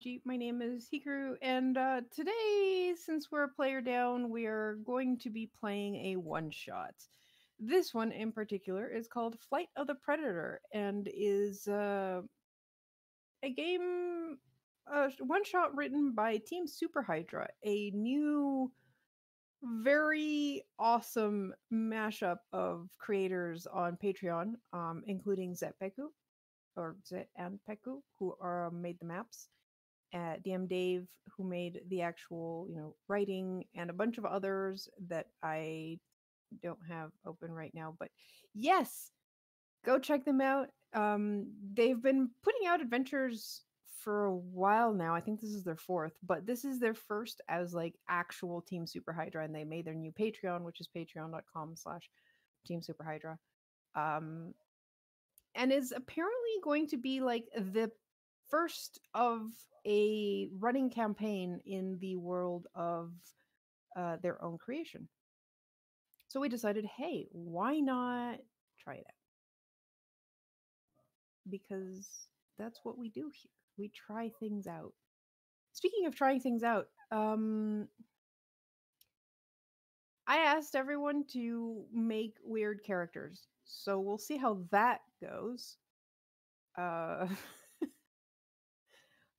My name is Hikaru, and today, since we're a player down, we are going to be playing a one shot. This one in particular is called Flight of the Predator and is a game, one shot written by Team Super Hydra, a new, very awesome mashup of creators on Patreon, including Cze and Peku, who are made the maps, at DMDave, who made the actual, writing, and a bunch of others that I don't have open right now. But yes, go check them out. They've been putting out adventures for a while now. I think this is their fourth, but this is their first as like actual Team Super Hydra, and they made their new Patreon, which is patreon.com/Team Super Hydra. And is apparently going to be like the first of a running campaign in the world of their own creation. So we decided, hey, why not try it out? Because that's what we do here. We try things out. Speaking of trying things out, I asked everyone to make weird characters. So we'll see how that goes.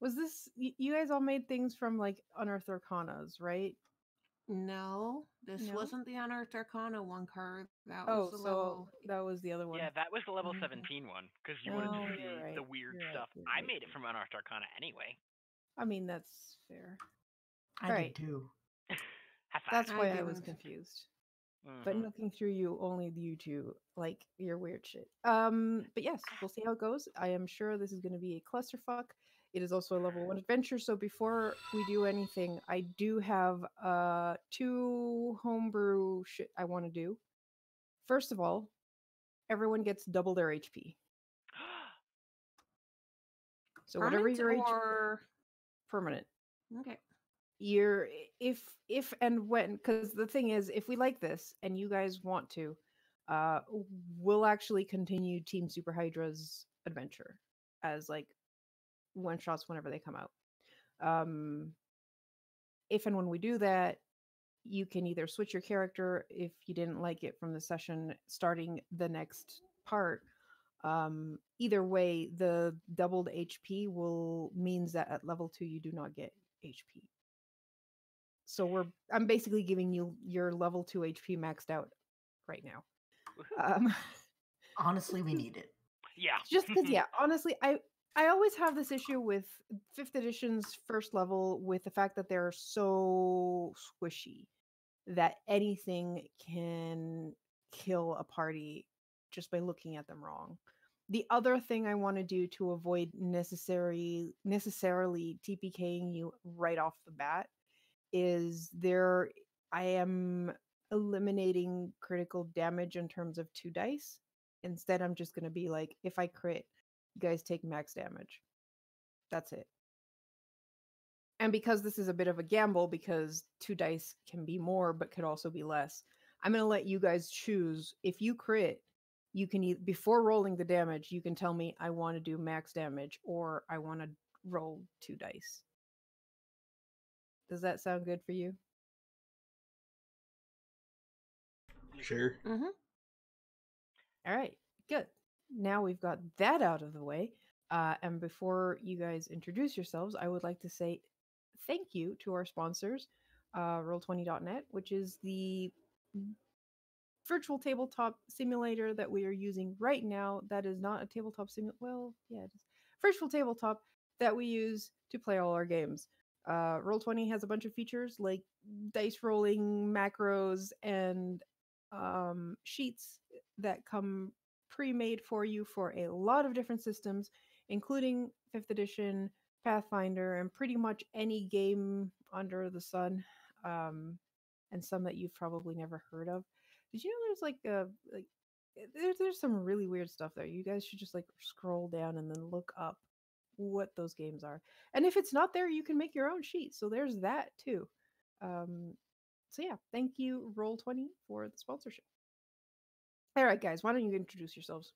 Was this you guys all made things from like Unearthed Arcanas, right? No, this No? wasn't the Unearthed Arcana one card. That was Oh, the so level. that was the other one. Yeah, that was the level Okay. 17 one, because you wanted to No, you're see the right. weird You're right. stuff. You're I right. made it from Unearthed Arcana anyway. I mean, that's fair. I All did right. too. High five. That's I why I was didn't. confused. But Mhm. looking through you, only you two like your weird shit. But yes, we'll see how it goes. I am sure this is going to be a clusterfuck. It is also a level 1 adventure, so before we do anything, I do have two homebrew shit I want to do. First of all, everyone gets double their HP. So whatever Permanent your HP or permanent. okay. You're if and when, because the thing is, if we like this and you guys want to, uh we'll actually continue Team Super Hydra's adventure as like one shots whenever they come out. um if and when we do that, you can either switch your character if you didn't like it from the session starting the next part. Either way, the doubled HP will means that at level 2 you do not get HP. So I'm basically giving you your level 2 HP maxed out right now. Woohoo. Honestly, we need it. Yeah. Just because, yeah, honestly, I always have this issue with 5th edition's first level with the fact that they're so squishy that anything can kill a party just by looking at them wrong. The other thing I want to do to avoid necessarily TPKing you right off the bat is I am eliminating critical damage in terms of 2 dice. Instead, I'm just going to be like, if I crit, you guys take max damage. That's it. And because this is a bit of a gamble, because 2 dice can be more but could also be less, I'm going to let you guys choose. If you crit, you can before rolling the damage, you can tell me I want to do max damage or I want to roll 2 dice. Does that sound good for you? Sure. Mm-hmm. All right, good. Now we've got that out of the way. And before you guys introduce yourselves, I would like to say thank you to our sponsors, Roll20.net, which is the virtual tabletop simulator that we are using right now. That is not a tabletop simulator. Well, yeah, it is. Virtual tabletop that we use to play all our games. Roll20 has a bunch of features like dice rolling, macros, and sheets that come pre-made for you for a lot of different systems, including 5th edition, Pathfinder, and pretty much any game under the sun, and some that you've probably never heard of. Did you know there's some really weird stuff there? You guys should just like scroll down and then look up what those games are. And if it's not there, you can make your own sheet. So there's that too. So yeah, thank you Roll20 for the sponsorship. All right, guys, why don't you introduce yourselves?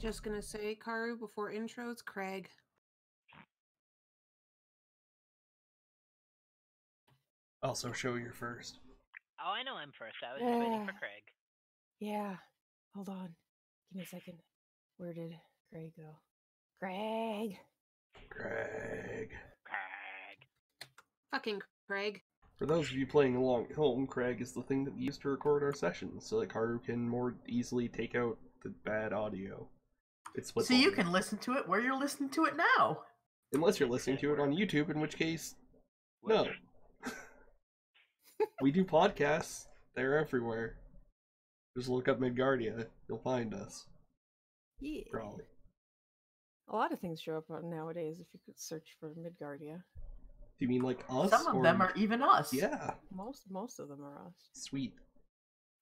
Just gonna say, Karu, before intros, Craig. Also, show you're first. Oh, I know I'm first. I was just waiting for Craig. Yeah. Hold on. Give me a second. Where did Craig go? Craig. Craig. Fucking Craig. For those of you playing along at home, Craig is the thing that we use to record our sessions, so that Haru can more easily take out the bad audio. It's So you can listen to it where you're listening to it now. Unless you're listening to it on YouTube, in which case, no. We do podcasts. They're everywhere. Just look up Midgardia. You'll find us. Yeah. Probably. A lot of things show up nowadays if you could search for Midgardia. Do you mean like us? Some of them are even us. Yeah. Most of them are us. Sweet.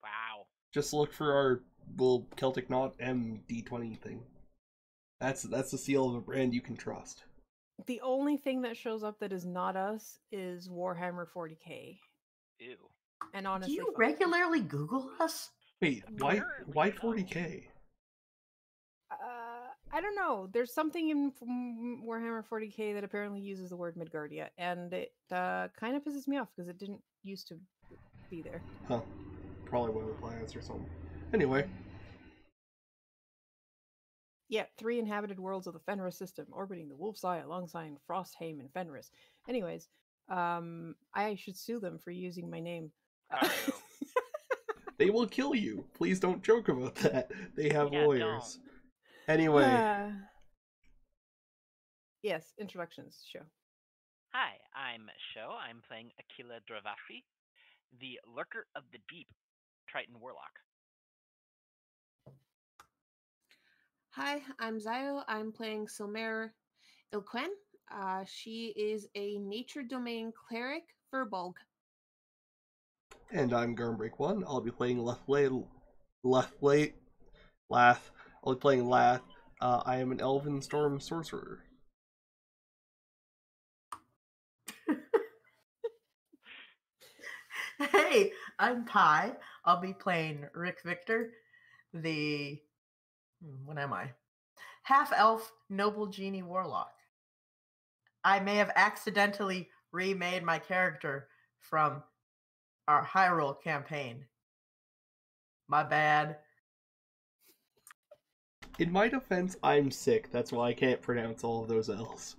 Wow. Just look for our little Celtic Knot MD20 thing. That's the seal of a brand you can trust. The only thing that shows up that is not us is Warhammer 40k. Ew. And honestly, Do you regularly Google us? Wait, why 40k? I don't know. There's something in Warhammer 40k that apparently uses the word Midgardia, and it kind of pisses me off because it didn't used to be there. Huh. Probably one of the planets or something. Anyway. Yeah, 3 inhabited worlds of the Fenris system, orbiting the Wolf's Eye alongside Frosthaim and Fenris. Anyways, I should sue them for using my name. They will kill you. Please don't joke about that. They have lawyers. Don't. Anyway. Yes, introductions, show. Hi, I'm Sho. I'm playing Aquila Dravashi, the Lurker of the Deep, Triton Warlock. Hi, I'm Zayo. I'm playing Silmer Ilquen. She is a Nature Domain Cleric Furbolg. And I'm Garmbreak1. I'll be playing Lath. I'll be playing Lath. I am an Elven Storm Sorcerer. Hey, I'm Kai. I'll be playing Rick Victor, the... what am I? Half-elf Noble Genie Warlock. I may have accidentally remade my character from our Hyrule campaign. My bad. In my defense, I'm sick. That's why I can't pronounce all of those L's.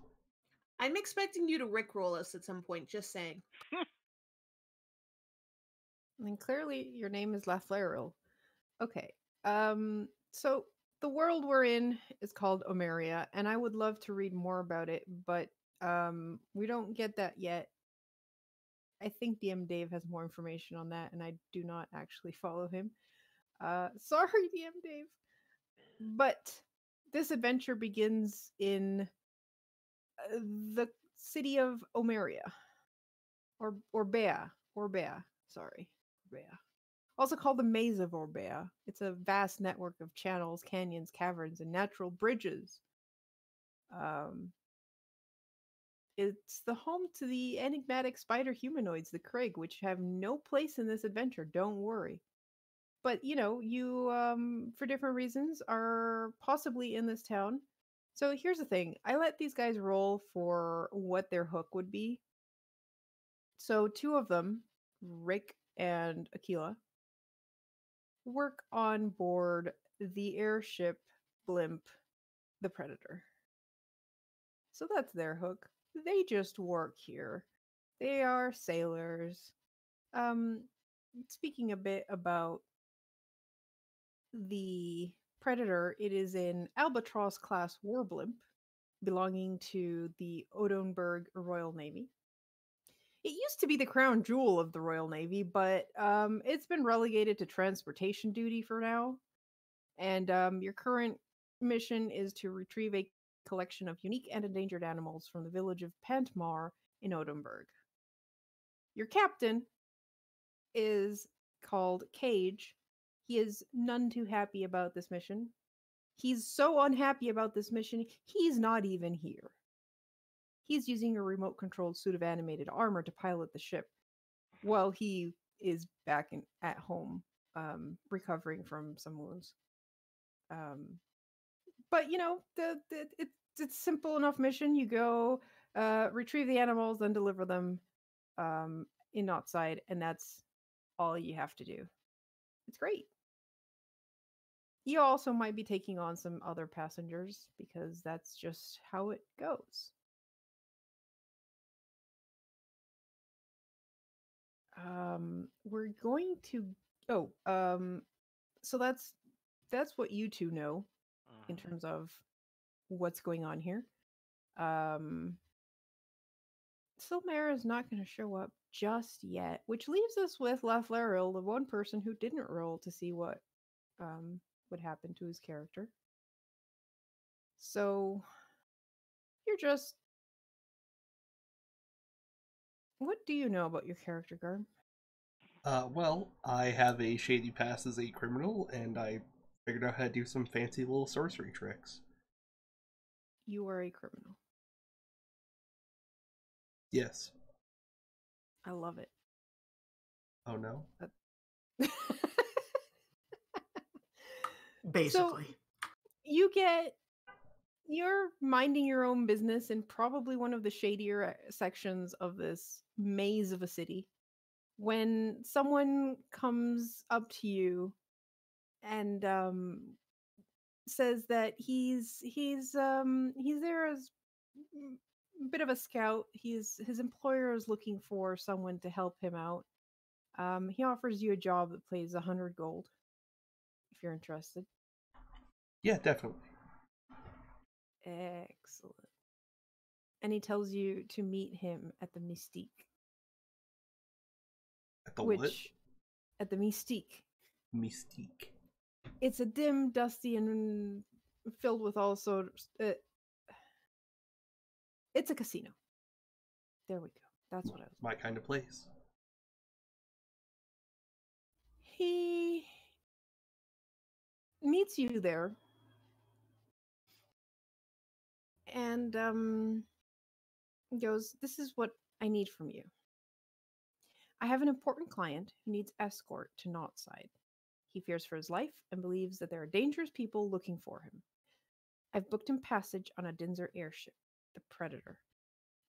I'm expecting you to rickroll us at some point, just saying. I mean, clearly your name is Laflairil. Okay. So the world we're in is called Omeria, and I would love to read more about it, but we don't get that yet. I think DMDave has more information on that, and I do not actually follow him. Sorry, DMDave. But this adventure begins in the city of Omeria. Orbea. Sorry. Orbea. Also called the Maze of Orbea. It's a vast network of channels, canyons, caverns, and natural bridges. It's the home to the enigmatic spider humanoids, the Krieg, which have no place in this adventure. Don't worry. But, you, for different reasons, are possibly in this town. So here's the thing. I let these guys roll for what their hook would be. So 2 of them, Rick and Aquila, work on board the airship blimp, the Predator. So that's their hook. They just work here. They are sailors. Speaking a bit about the Predator, it is an Albatross class war blimp belonging to the Odenburg Royal Navy. It used to be the crown jewel of the Royal Navy, but it's been relegated to transportation duty for now. And your current mission is to retrieve a collection of unique and endangered animals from the village of Pantmar in Odenburg. Your captain is called Cage. He is none too happy about this mission. He's so unhappy about this mission, he's not even here. He's using a remote-controlled suit of animated armor to pilot the ship while he is back at home, recovering from some wounds. But, it's a simple enough mission. You go retrieve the animals, then deliver them. in Knotside, and that's all you have to do. It's great. You also might be taking on some other passengers because that's just how it goes. We're going to so that's what you two know in terms of what's going on here. Silmara is not going to show up just yet, which leaves us with Laflairil, the one person who didn't roll to see what would happen to his character. So you're just. What do you know about your character, Garb? Well, I have a shady past as a criminal, and I figured out how to do some fancy little sorcery tricks. You are a criminal. Yes. I love it. Oh no? Basically. So you're minding your own business in probably one of the shadier sections of this maze of a city when someone comes up to you and says that he's there as a bit of a scout. His employer is looking for someone to help him out. He offers you a job that pays 100 gold if you're interested. Yeah, definitely. Excellent. And he tells you to meet him at the Mystique. At the what? At the Mystique. Mystique. It's a dim, dusty, and filled with all sorts. It's a casino. There we go. That's what I was. My kind of place. He meets you there. And goes, "This is what I need from you. I have an important client who needs escort to Knotside. He fears for his life and believes that there are dangerous people looking for him. I've booked him passage on a Dinzer airship, the Predator,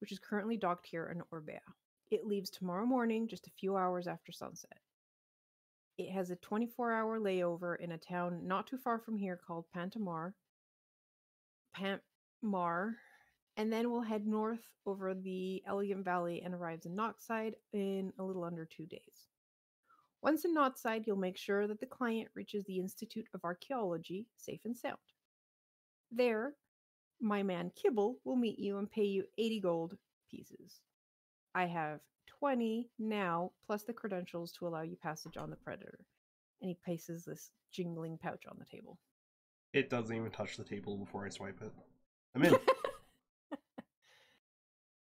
which is currently docked here in Orbea. It leaves tomorrow morning, just a few hours after sunset. It has a 24-hour layover in a town not too far from here called Pantmar, and then we'll head north over the Elegant Valley and arrives in Knotside in a little under 2 days. Once in Knotside, you'll make sure that the client reaches the Institute of Archaeology safe and sound. There, my man Kibble will meet you and pay you 80 gold pieces. I have 20 now, plus the credentials to allow you passage on the Predator." And he places this jingling pouch on the table. It doesn't even touch the table before I swipe it. I'm in.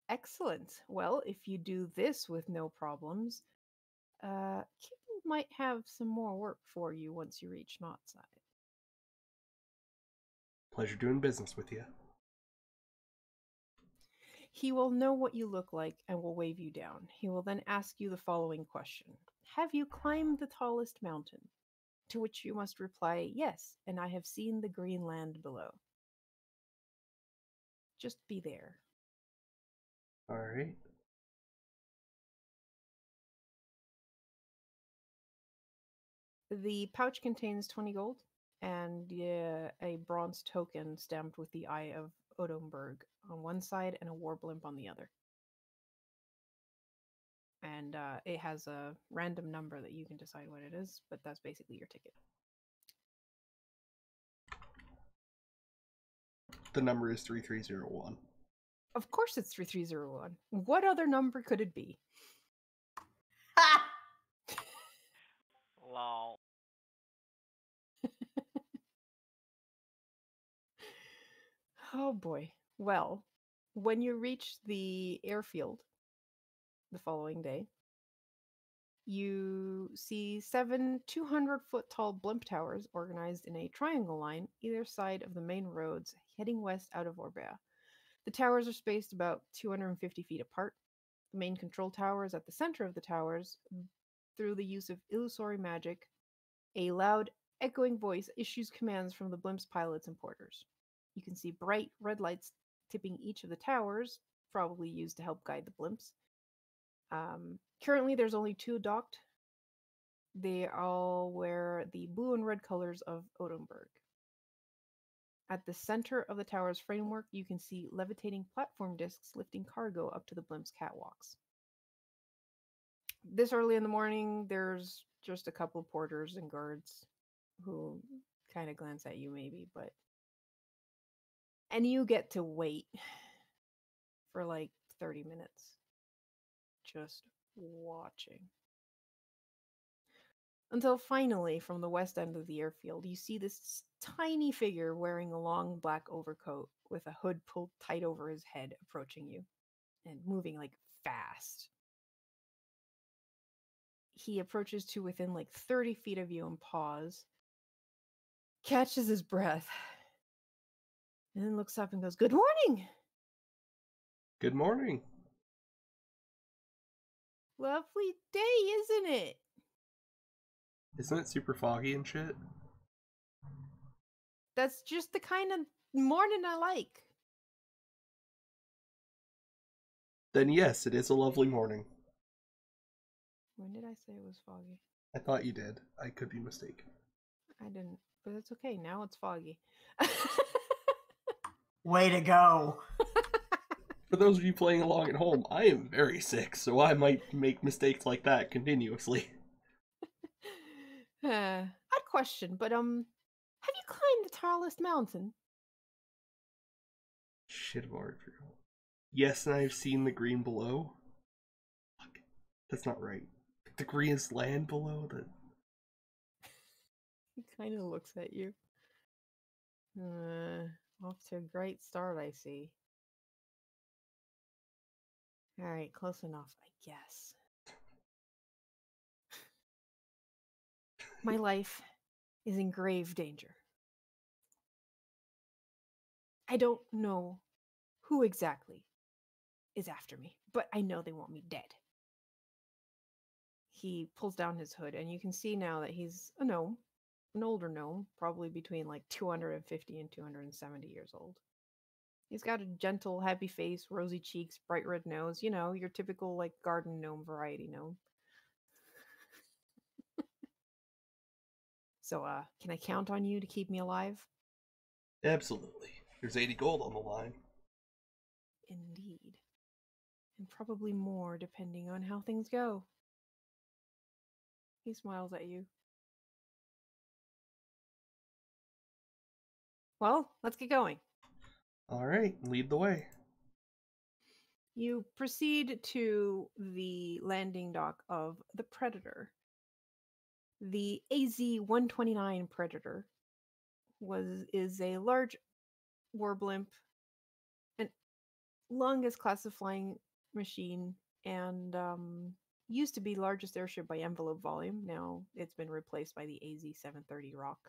Excellent. Well, if you do this with no problems, Kibble might have some more work for you once you reach Knotside. Pleasure doing business with you. He will know what you look like and will wave you down. He will then ask you the following question. Have you climbed the tallest mountain? To which you must reply, yes, and I have seen the green land below. Just be there. Alright. The pouch contains 20 gold and a bronze token stamped with the Eye of Odomberg on one side and a war blimp on the other. And it has a random number that you can decide what it is, but that's basically your ticket. The number is 3301. Of course it's 3301. What other number could it be? Lol. Oh boy. Well, when you reach the airfield the following day, you see 7 200-foot tall blimp towers organized in a triangle line either side of the main roads heading west out of Orbea. The towers are spaced about 250 feet apart. The main control tower is at the center of the towers. Through the use of illusory magic, a loud, echoing voice issues commands from the blimp's pilots and porters. You can see bright red lights tipping each of the towers, probably used to help guide the blimps. Currently, there's only 2 docked. They all wear the blue and red colors of Odenburg. At the center of the tower's framework, you can see levitating platform discs lifting cargo up to the blimp's catwalks. This early in the morning, there's just a couple of porters and guards who kind of glance at you maybe, but... And you get to wait for like 30 minutes. Just watching. Until finally, from the west end of the airfield, you see this tiny figure wearing a long black overcoat with a hood pulled tight over his head approaching you and moving like fast. He approaches to within like 30 feet of you and paws, catches his breath, and then looks up and goes, "Good morning!" Good morning. Lovely day, isn't it? Isn't it super foggy and shit? That's just the kind of morning I like. Then yes, it is a lovely morning. When did I say it was foggy? I thought you did. I could be mistaken. I didn't, but it's okay. Now it's foggy. Way to go. For those of you playing along at home, I am very sick, so I might make mistakes like that continuously. Odd question, but have you climbed the tallest mountain? Shit, Marjorie. Yes, and I've seen the green below. Fuck. That's not right. The greenest land below the... He kind of looks at you. Off to a great start, I see. All right, close enough, I guess. My life is in grave danger. I don't know who exactly is after me, but I know they want me dead. He pulls down his hood, and you can see now that he's a gnome, an older gnome, probably between like 250 and 270 years old. He's got a gentle, happy face, rosy cheeks, bright red nose, you know, your typical like garden gnome variety gnome. So, can I count on you to keep me alive? Absolutely. There's 80 gold on the line. Indeed. And probably more depending on how things go. He smiles at you. Well, let's get going. Alright, lead the way. You proceed to the landing dock of the Predator. The AZ-129 Predator is a large war blimp, and longest class of flying machine, and used to be largest airship by envelope volume. Now it's been replaced by the AZ-730 Rock.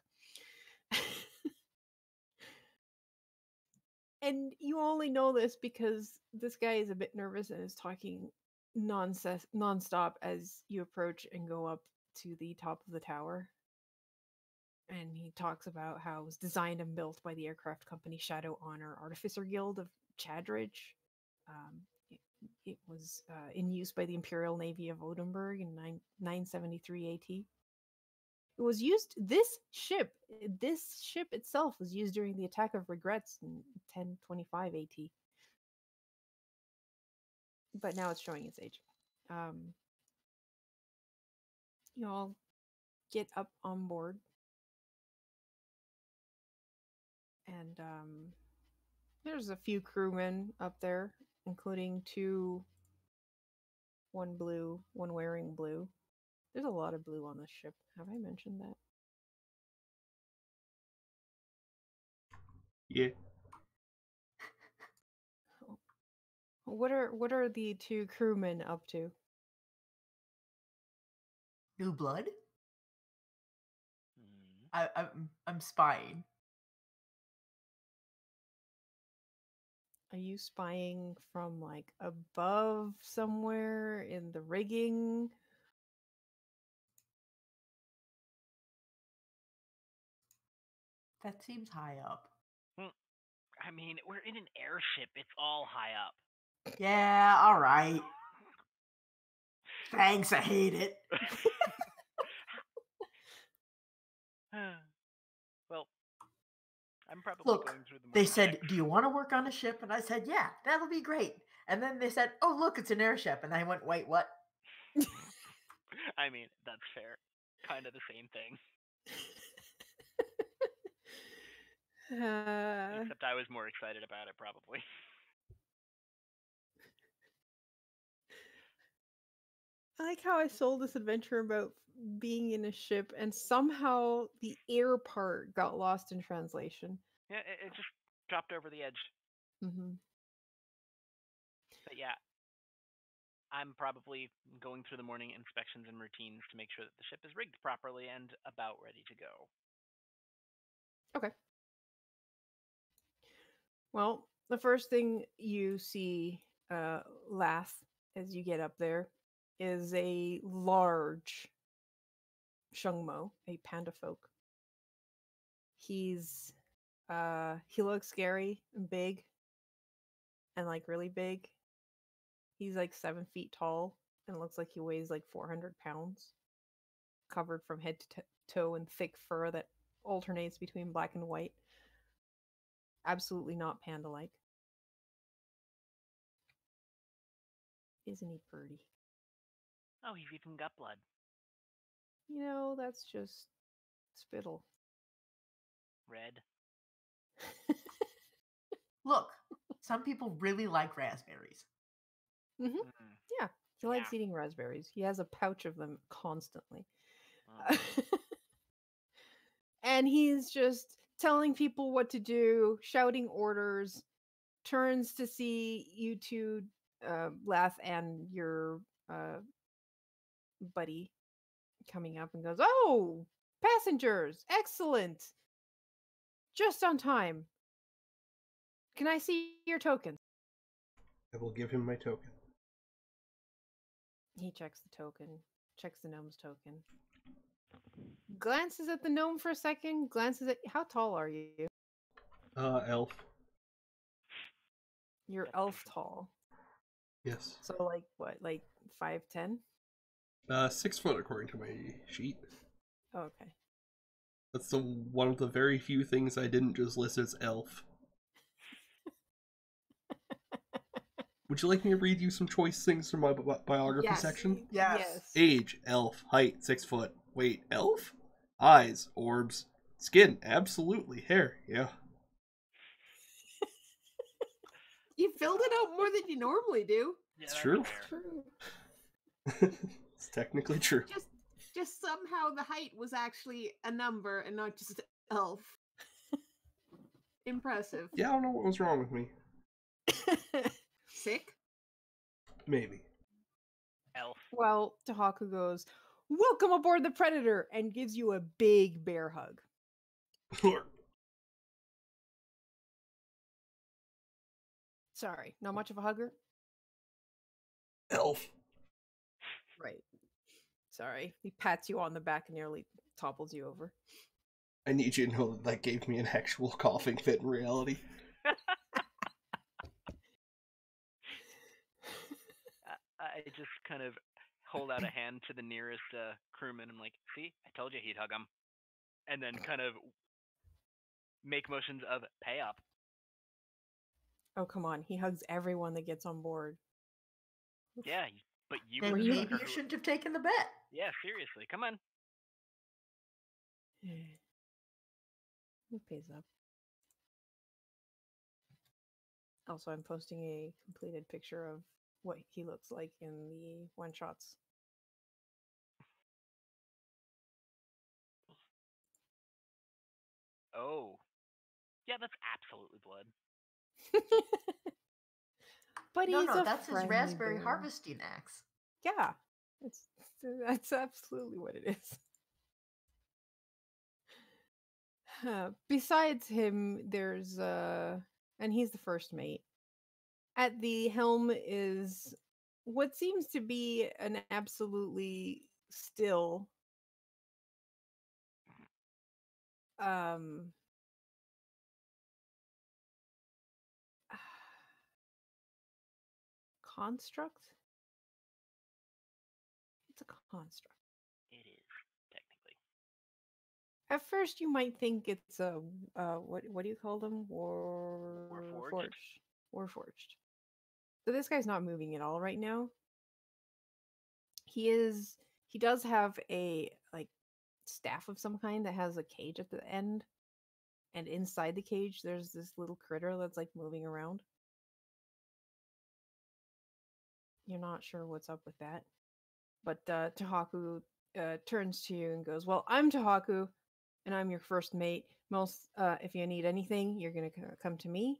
And you only know this because this guy is a bit nervous and is talking nonstop as you approach and go up to the top of the tower. And he talks about how it was designed and built by the aircraft company Shadow Honor Artificer Guild of Chadridge. It was in use by the Imperial Navy of Odenburg in 973 AT. It was used, this ship itself was used during the Attack of Regrets in 1025 AT. But now it's showing its age. You all get up on board. And there's a few crewmen up there, including 2, one blue, one wearing blue. There's a lot of blue on this ship. Have I mentioned that? Yeah. What are the 2 crewmen up to? New blood? Hmm. I'm spying. Are you spying from like above somewhere in the rigging? That seems high up. I mean, we're in an airship. It's all high up. Yeah, all right. Thanks, I hate it. Well, I'm probably Look, going through the they morning said, checks. do you want to work on a ship? And I said, yeah, that'll be great. And then they said, oh, look, it's an airship. And I went, wait, what? I mean, that's fair. Kind of the same thing. Except I was more excited about it, probably. I like how I sold this adventure about being in a ship, and somehow the air part got lost in translation. Yeah, it just dropped over the edge. Mm-hmm. But yeah, I'm probably going through the morning inspections and routines to make sure that the ship is rigged properly and about ready to go. Okay. Well, the first thing you see, Lath, as you get up there, is a large Shungmo, a panda folk. He looks scary and big, and like really big. He's like 7 feet tall and looks like he weighs like 400 pounds, covered from head to toe in thick fur that alternates between black and white. Absolutely not panda-like. Isn't he pretty? Oh, he's even got blood. You know, that's just spittle. Red. Look, some people really like raspberries. Mm-hmm. Mm. Yeah, he likes Yeah. eating raspberries. He has a pouch of them constantly. Oh. And he's just telling people what to do, shouting orders, turns to see you two, Lath and your buddy coming up and goes, "Oh, passengers, excellent. Just on time. Can I see your tokens?" I will give him my token. He checks the token, checks the gnome's token, glances at the gnome for a second, glances at... How tall are you? Elf. You're That's elf perfect. tall. Yes. So like what, like 5'10"? 6 foot according to my sheet. Oh, okay. That's one of the very few things I didn't just list as elf. Would you like me to read you some choice things from my biography Yes. section? Yes. Age, elf. Height, 6 foot. Weight, elf. Eyes, orbs. Skin, absolutely. Hair, yeah. You filled it out more than you normally do. Yeah, It's that's true. fair. True. It's technically true. Just somehow the height was actually a number and not just elf. Impressive. Yeah, I don't know what was wrong with me. Sick? Maybe. Elf. Well, Tahaku goes, "Welcome aboard the Predator," and gives you a big bear hug. Sorry, not much of a hugger? Elf. Right. Sorry. He pats you on the back and nearly topples you over. I need you to know that gave me an actual coughing fit in reality. I just kind of hold out a hand to the nearest crewman. I'm like, see, I told you he'd hug him. And then kind of make motions of pay up. Oh, come on. He hugs everyone that gets on board. Yeah, but you Then were the maybe sucker you who... shouldn't have taken the bet. Yeah, seriously, come on. Who pays up? Also, I'm posting a completed picture of what he looks like in the one-shots. Oh. Yeah, that's absolutely blood. But No, he's no, a that's his friendly raspberry bear. harvesting axe. Yeah, that's absolutely what it is. Besides him, there's and he's the first mate. At the helm is what seems to be an absolutely still um construct. construct. It is, technically. At first, you might think it's a what do you call them? Warforged? Warforged. So this guy's not moving at all right now. He does have a like staff of some kind that has a cage at the end, and inside the cage there's this little critter that's like moving around. You're not sure what's up with that. But Tahaku turns to you and goes, "Well, I'm Tahaku, and I'm your first mate. Most, if you need anything, you're gonna come to me.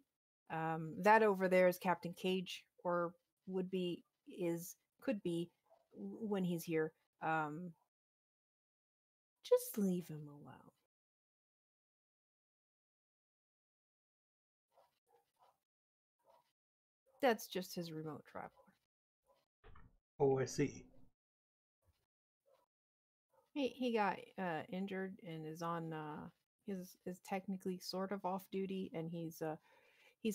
That over there is Captain Cage, or could be when he's here. Just leave him alone." That's just his remote traveler. Oh, I see. He got injured and is on is technically sort of off duty, and he's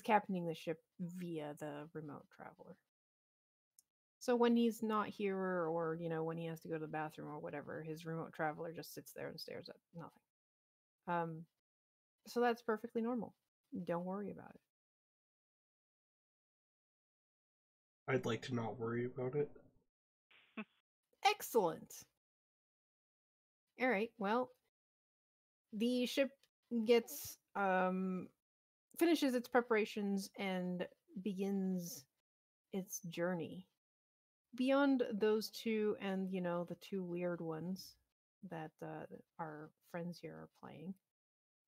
captaining the ship via the remote traveler. So when he's not here, or when he has to go to the bathroom or whatever, his remote traveler just sits there and stares at nothing. So that's perfectly normal. Don't worry about it. I'd like to not worry about it. Excellent. All right. Well, the ship gets finishes its preparations and begins its journey. Beyond those two and the two weird ones that our friends here are playing,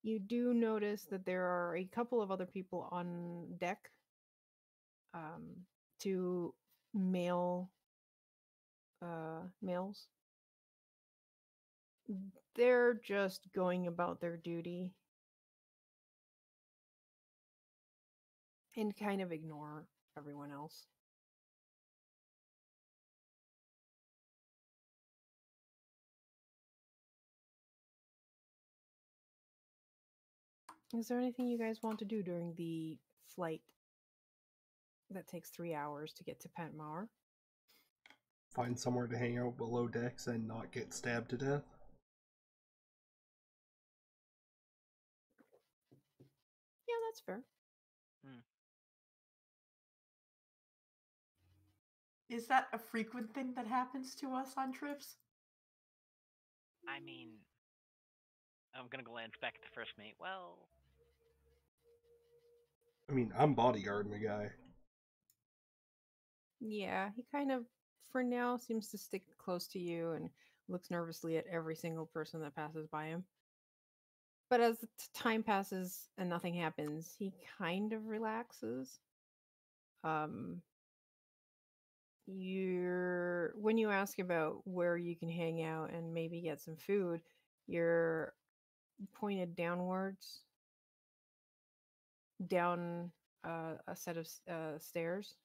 you do notice that there are a couple of other people on deck. Two males. They're just going about their duty and kind of ignore everyone else. Is there anything you guys want to do during the flight that takes 3 hours to get to Pentmar? Find somewhere to hang out below decks and not get stabbed to death. Yeah, that's fair. Is that a frequent thing that happens to us on trips? I mean, I'm gonna glance back at the first mate. Well, I mean, I'm bodyguarding the guy. Yeah, he kind of, for now, seems to stick close to you and looks nervously at every single person that passes by him. But as time passes and nothing happens, he kind of relaxes. When you ask about where you can hang out and maybe get some food, you're pointed downwards, down a set of stairs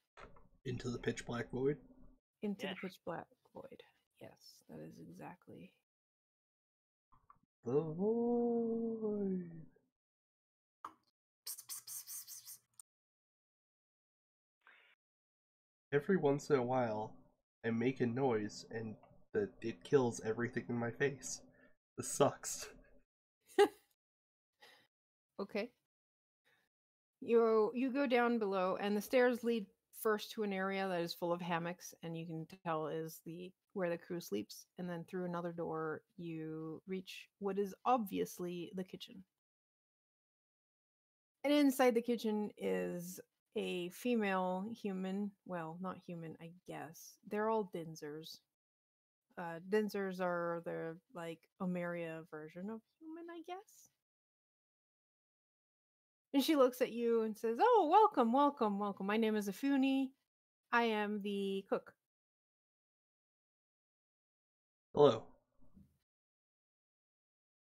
Into the pitch black void. into Yes. the pitch black void. Yes, that is exactly. The void. Psst, psst, psst, psst, psst. Every once in a while, I make a noise and it kills everything in my face. This sucks. Okay. You go down below, and the stairs lead first to an area that is full of hammocks, and you can tell is where the crew sleeps. And then through another door, you reach what is obviously the kitchen. And inside the kitchen is a female human. Well, not human, I guess. They're all Dinzers. Dinzers are the Omeria version of human, I guess. And she looks at you and says, "Oh, welcome, welcome, welcome. My name is Afuni. I am the cook." Hello.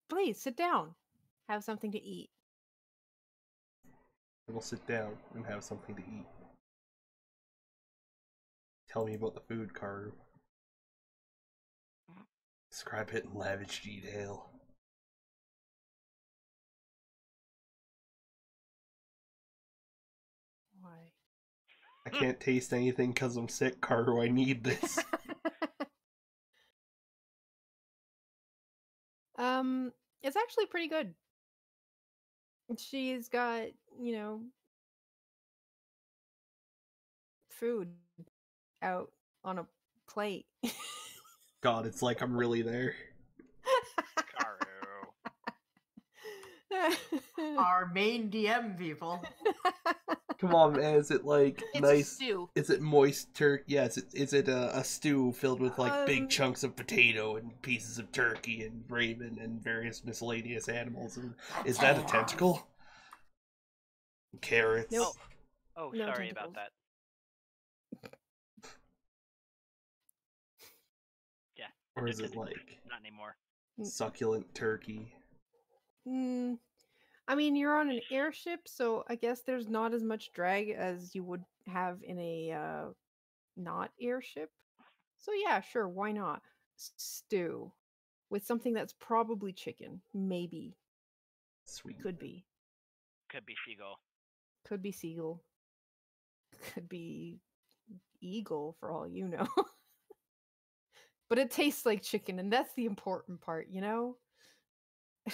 "Please sit down. Have something to eat." I will sit down and have something to eat. Tell me about the food, Karu. Describe it in lavish detail. Why? I can't taste anything because I'm sick, Karu. I need this. It's actually pretty good. She's got, you know, food out on a plate. God, it's like I'm really there. Karu. Our main DM people. Come on, man. Is it like It's a nice? stew. Is it moist turkey? Yeah, is it a stew filled with like big Um, chunks of potato and pieces of turkey and raven and various miscellaneous animals? And is that a tentacle? Carrots. Nope. Oh, No sorry about tentacles. that. Yeah. Or no is it tentacles. like Not anymore. succulent turkey? I mean, you're on an airship, so I guess there's not as much drag as you would have in a not airship. So yeah, sure, why not? Stew with something that's probably chicken, maybe. Sweet. Could be. Could be seagull. Could be seagull. Could be eagle for all you know. But it tastes like chicken, and that's the important part, you know? The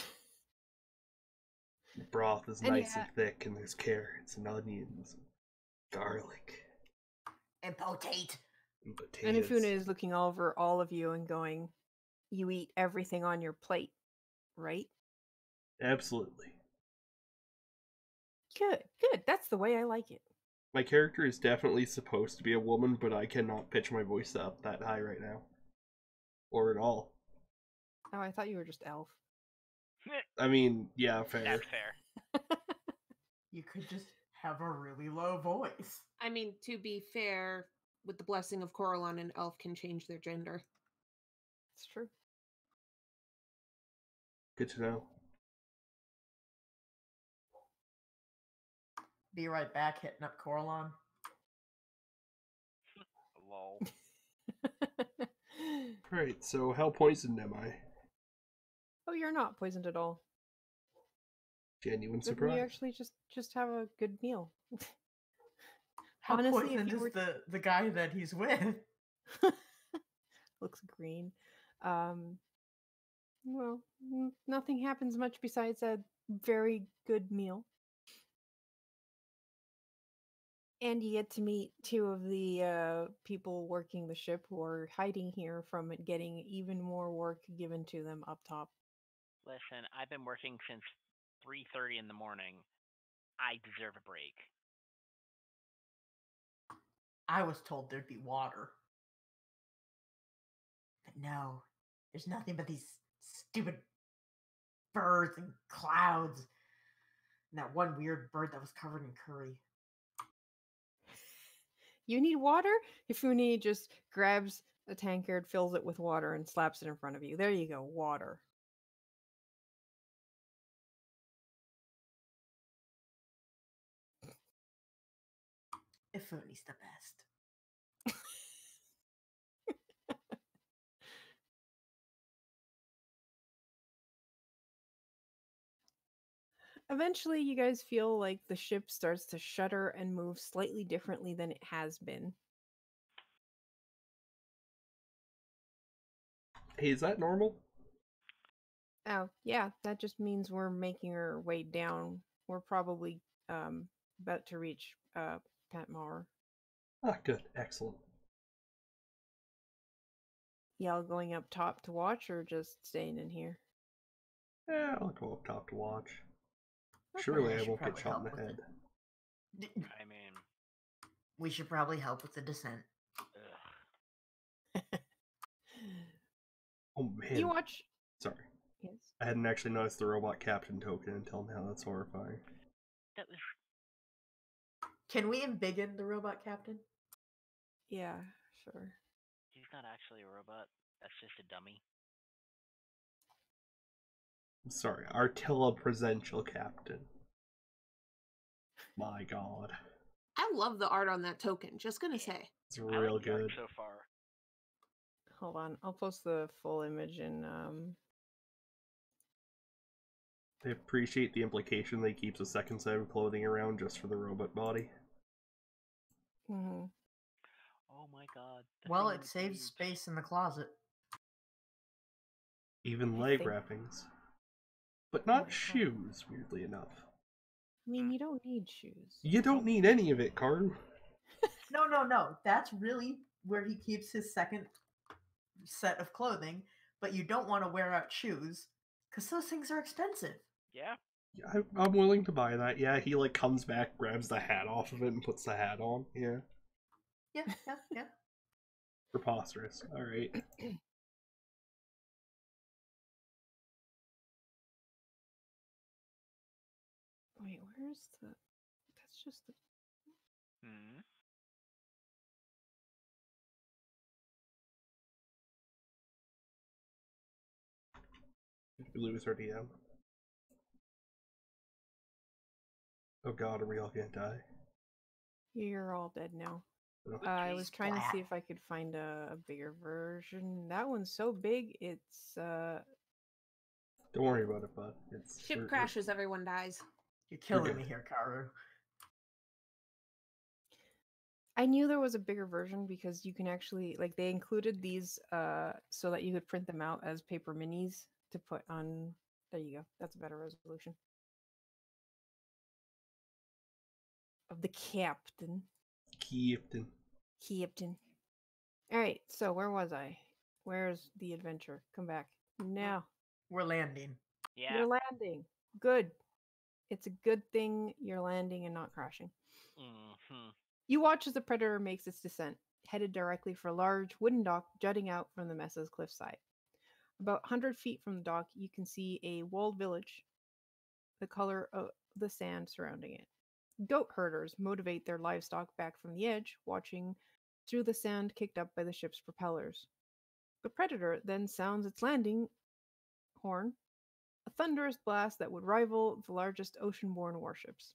broth is And nice yeah. and thick, and there's carrots and onions, and garlic, And potate. and And potatoes. Ifuna is looking over all of you and going, "You eat everything on your plate, right?" Absolutely. Good, good. That's the way I like it. My character is definitely supposed to be a woman, but I cannot pitch my voice up that high right now. Or at all. Oh, I thought you were just elf. I mean, yeah, fair. That's fair. You could just have a really low voice. I mean, to be fair, with the blessing of Coralon, an elf can change their gender. It's true. Good to know. Be right back, hitting up Coralon. Lol. Alright, so how poisoned am I? Oh, you're not poisoned at all. Genuine Didn't surprise. you actually just have a good meal? How Honestly, if poisoned you is were- the guy that he's with? Looks green. Well, nothing happens much besides a very good meal. And you get to meet two of the people working the ship who are hiding here from it getting even more work given to them up top. Listen, I've been working since 3:30 in the morning. I deserve a break. I was told there'd be water. But no, there's nothing but these stupid birds and clouds. And that one weird bird that was covered in curry. You need water? Ifuni just grabs a tankard, fills it with water, and slaps it in front of you. There you go, water. Ifuni's the best. Eventually, you guys feel like the ship starts to shudder and move slightly differently than it has been. Hey, is that normal? Oh, yeah, that just means we're making our way down. We're probably about to reach Patmar. Ah, good. Excellent. Y'all going up top to watch or just staying in here? Yeah, I'll go up top to watch. Okay. Surely I I should won't get probably shot in help the with head. it. I mean, We should probably help with the descent. ugh. Oh man. You watch. Sorry. Yes. I hadn't actually noticed the robot captain token until now. That's horrifying. That was Can we embiggen the robot captain? Yeah, sure. He's not actually a robot. That's just a dummy. Sorry, Artilla Presential Captain. My god. I love the art on that token, just gonna say. It's I real like the art good. so far. Hold on. I'll post the full image in I appreciate the implication that he keeps a second set of clothing around just for the robot body. mhm. Oh my god. the Well, thing it with saves boobs. space in the closet. Even I leg think- wrappings. but not shoes, weirdly enough. I mean, you don't need shoes. You don't need any of it, Karu. No. That's really where he keeps his second set of clothing, but you don't want to wear out shoes because those things are expensive. Yeah. Yeah, I'm willing to buy that. Yeah, he like comes back, grabs the hat off of it, and puts the hat on. Yeah. Yeah. Preposterous. All right. Wait, where's the... That's just the... Hmm. Blue is our DM. Oh god, are we all gonna die? You're all dead now. Oh. I was trying to see if I could find a bigger version. That one's so big, it's Don't worry about it, bud. It's Ship crashes, everyone dies. You're killing good. me here, Karu. I knew there was a bigger version because you can actually, like, they included these so that you could print them out as paper minis to put on. There you go. That's a better resolution. Of the captain. Captain. All right, so where was I? Where's the adventure? Come back. Now. We're landing. Yeah. You're landing. Good. It's a good thing you're landing and not crashing. Mm-hmm. You watch as the Predator makes its descent, headed directly for a large wooden dock jutting out from the Messa's cliffside. About 100 feet from the dock, you can see a walled village, the color of the sand surrounding it. Goat herders motivate their livestock back from the edge, watching through the sand kicked up by the ship's propellers. The Predator then sounds its landing horn, a thunderous blast that would rival the largest ocean-borne warships.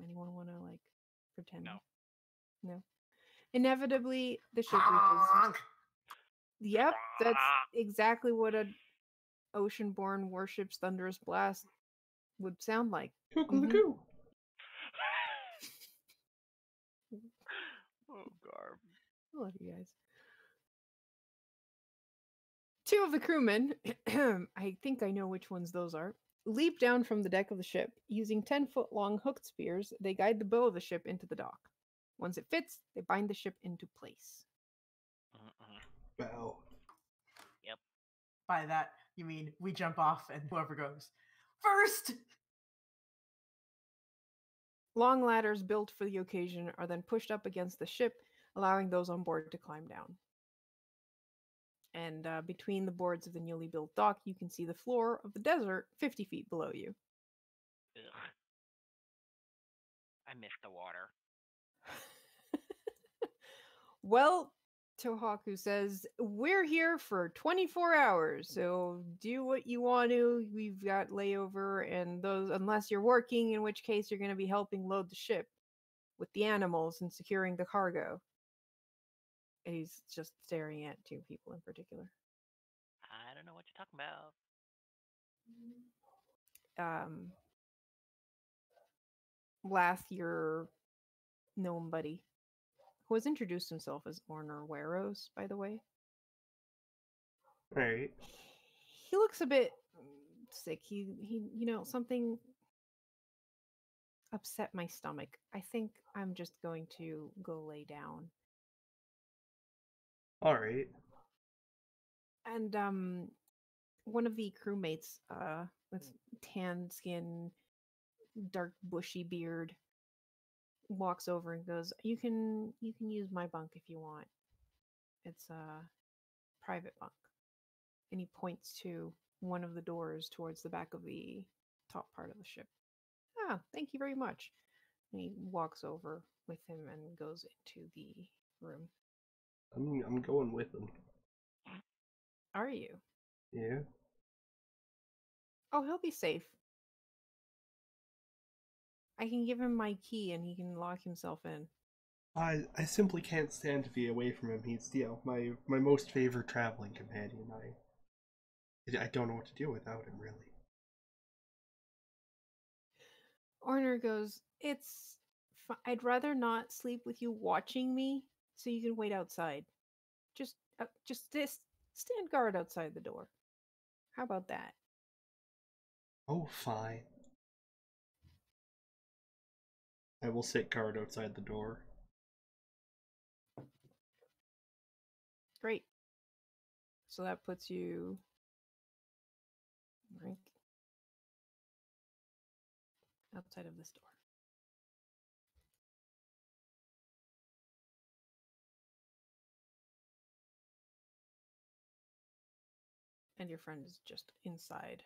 Anyone want to, like, pretend? No. Inevitably, the ship reaches... Yep, that's exactly what an ocean-borne warship's thunderous blast would sound like. Cuckoo. Oh, garb. I love you guys. Two of the crewmen, I think I know which ones those are, leap down from the deck of the ship. Using 10-foot-long hooked spears, they guide the bow of the ship into the dock. Once it fits, they bind the ship into place. Bow. Yep. By that, you mean we jump off and whoever goes first. Long ladders built for the occasion are then pushed up against the ship, allowing those on board to climb down. And between the boards of the newly built dock, you can see the floor of the desert 50 feet below you. Ugh. I miss the water. Well, Tohaku says, we're here for 24 hours, so do what you want to. We've got layover, and those, unless you're working, in which case you're going to be helping load the ship with the animals and securing the cargo. And he's just staring at two people in particular. I don't know what you're talking about. Lath, your gnome buddy, who has introduced himself as Orner Weros, by the way. Right. He looks a bit sick. He something upset my stomach. I think I'm just going to go lay down. All right. And one of the crewmates, with tan skin, dark bushy beard, walks over and goes, you can use my bunk if you want. It's a private bunk. And he points to one of the doors towards the back of the top part of the ship. Ah, thank you very much. And he walks over with him and goes into the room. I'm going with them. Are you? Yeah. Oh, he'll be safe. I can give him my key and he can lock himself in. I simply can't stand to be away from him. He's my most favorite traveling companion. I don't know what to do without him, really. Orner goes, I'd rather not sleep with you watching me, so you can wait outside. Just stand guard outside the door. How about that? Oh, fine. I will sit guard outside the door. Great. So that puts you right outside of this door. And your friend is just inside,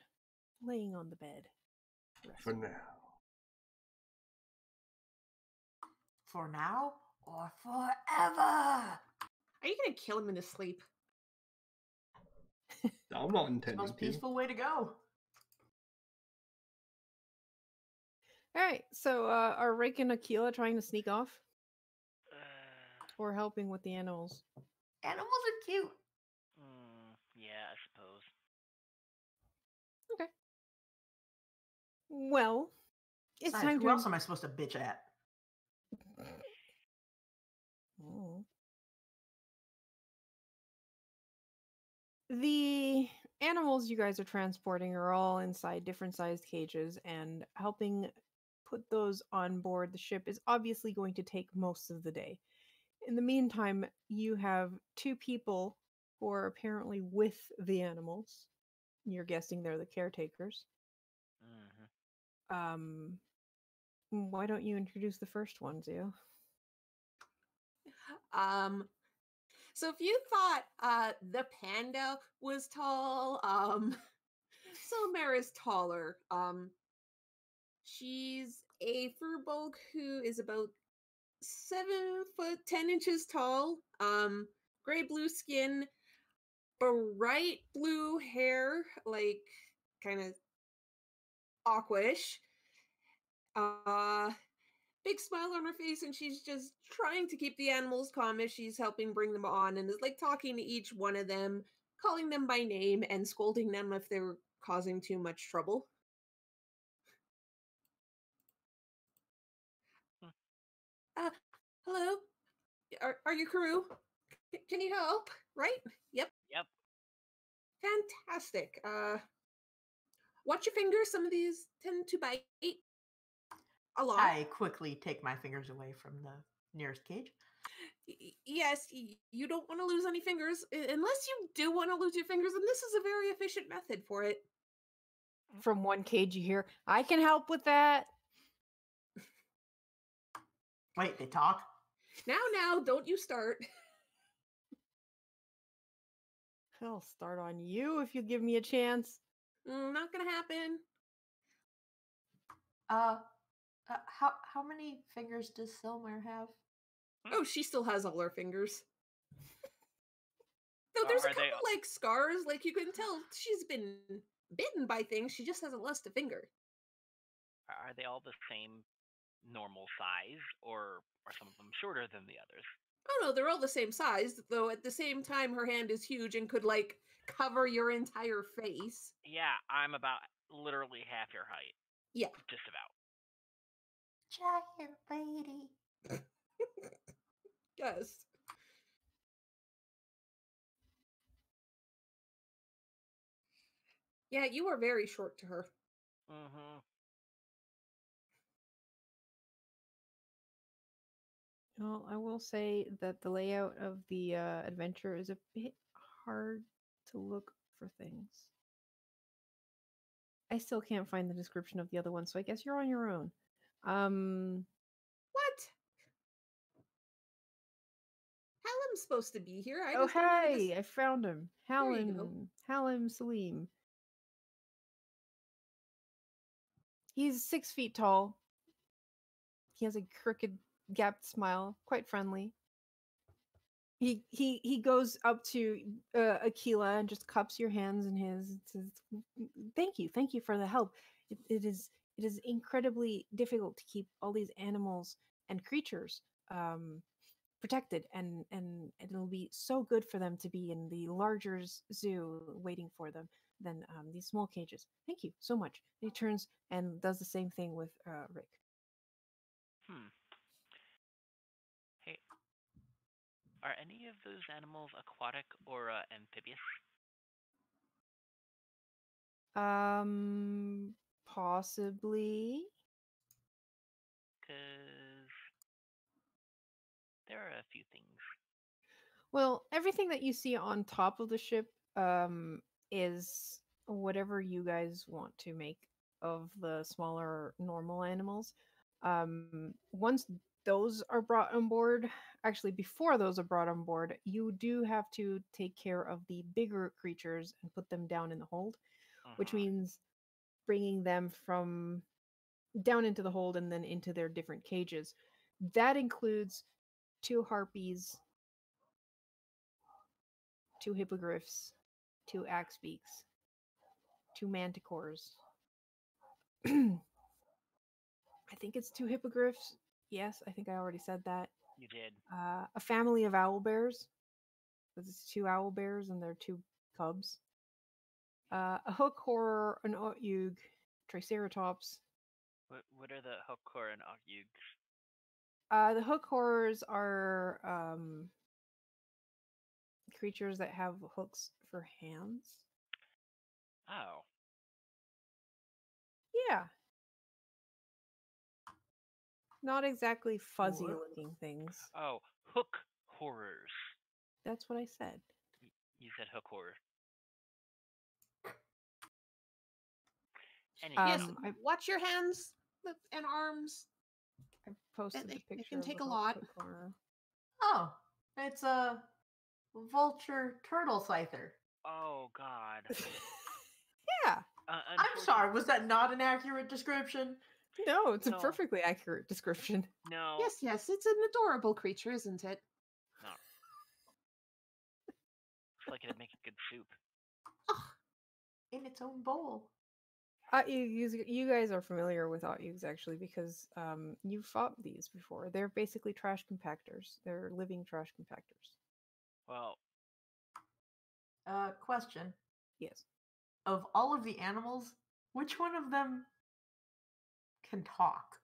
laying on the bed. For resting. now. For now or forever? Are you gonna kill him in his sleep? I'm not It's the intending most to. peaceful way to go. All right, so are Rick and Akila trying to sneak off or helping with the animals? Animals are cute. Yeah, I suppose. Okay. Well, it's Besides, time who to. else am I supposed to bitch at? Oh. The animals you guys are transporting are all inside different sized cages, and helping put those on board the ship is obviously going to take most of the day. In the meantime, you have two people who are apparently with the animals. You're guessing they're the caretakers. Why don't you introduce the first one, Zio? So if you thought the panda was tall, Silmara's taller. She's a furbolg who is about 7 foot 10 inches tall. Gray blue skin, bright blue hair, like kind of aquish. Big smile on her face, and she's just trying to keep the animals calm as she's helping bring them on, and is like talking to each one of them, calling them by name and scolding them if they're causing too much trouble. Hello? Are you crew? Can you help? Right? Yep. Yep. Fantastic. Watch your fingers. Some of these tend to bite a lot. I quickly take my fingers away from the nearest cage. Yes, you don't want to lose any fingers. Unless you do want to lose your fingers, and this is a very efficient method for it. From one cage, you hear, I can help with that. Wait, they talk? Now, don't you start. I'll start on you if you give me a chance. Not gonna happen. How many fingers does Silmar have? Oh, she still has all her fingers. Though there's a Are they- couple like scars, like you can tell she's been bitten by things. She just hasn't lost a finger. Are they all the same normal size, or are some of them shorter than the others? Oh no, they're all the same size, though at the same time her hand is huge and could like cover your entire face. Yeah, I'm about literally half your height. Yeah. Just about. Giant lady. Yes. Yeah, you are very short to her. Mm-hmm. Well, I will say that the layout of the adventure is a bit hard to look for things. I still can't find the description of the other one, so I guess you're on your own. What? Hallam's supposed to be here. I Oh, just don't know hey, this. I found him. There you go. Hallam Salim. He's 6 feet tall. He has a crooked, gapped smile, quite friendly. He goes up to Akila and just cups your hands in his and says, thank you for the help. It is incredibly difficult to keep all these animals and creatures protected, and it'll be so good for them to be in the larger zoo waiting for them than these small cages. Thank you so much. And he turns and does the same thing with Rick. Hey, are any of those animals aquatic or amphibious? Possibly. Because there are a few things. Well, everything that you see on top of the ship is whatever you guys want to make of the smaller normal animals. Once those are brought on board, actually, before those are brought on board, you do have to take care of the bigger creatures and put them down in the hold, which means bringing them from down into the hold and then into their different cages. That includes 2 harpies, 2 hippogriffs, 2 axe beaks, 2 manticores. I think it's 2 hippogriffs. Yes, I think I already said that. You did. A family of owl bears. It's 2 owl bears and their 2 cubs. A hook horror, an otyug, triceratops. What are the Hokor and Otyugs? The hook horrors are creatures that have hooks for hands. Oh. Yeah. Not exactly fuzzy What? looking things. Oh, hook horrors. That's what I said. You said hook horror. Anyway, Yes, I watch your hands and arms. posted They- the they picture can of take the a lot. hook horror. Oh, it's a vulture turtle scyther. oh god. Yeah. I'm sorry, was that not an accurate description? No, it's No. a perfectly accurate description. No. Yes, it's an adorable creature, isn't it? No. Looks like it'd make a good soup. In its own bowl. You guys are familiar with otyugs actually because you've fought these before. They're basically trash compactors. They're living trash compactors. Well, Question. Yes. Of all of the animals, which one of them can talk?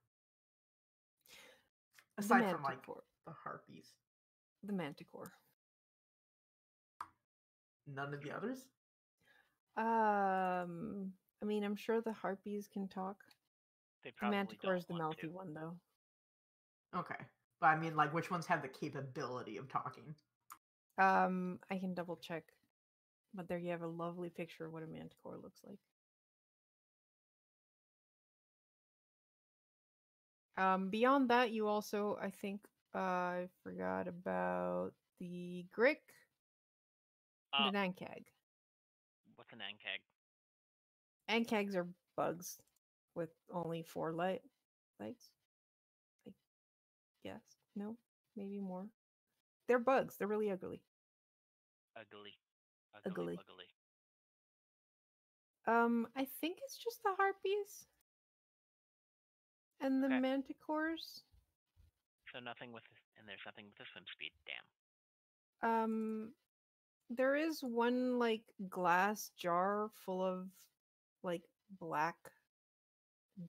Aside from, like, manticore. the harpies. The manticore. None of the others? I mean, I'm sure the harpies can talk. they The probably manticore is don't the want mouthy to. one, though. Okay. But I mean, like, which ones have the capability of talking? I can double check. But there you have a lovely picture of what a manticore looks like. Beyond that, you also, I think, I forgot about the Grick and an Ankag. What's an ankag? Ankags are bugs with only 4 legs. I guess. No, maybe more. They're bugs. They're really ugly. Ugly. Ugly. Ugly. I think it's just the harpies and the Okay. manticores. So nothing with, and there's nothing with the swim speed. Damn. There is one like glass jar full of like black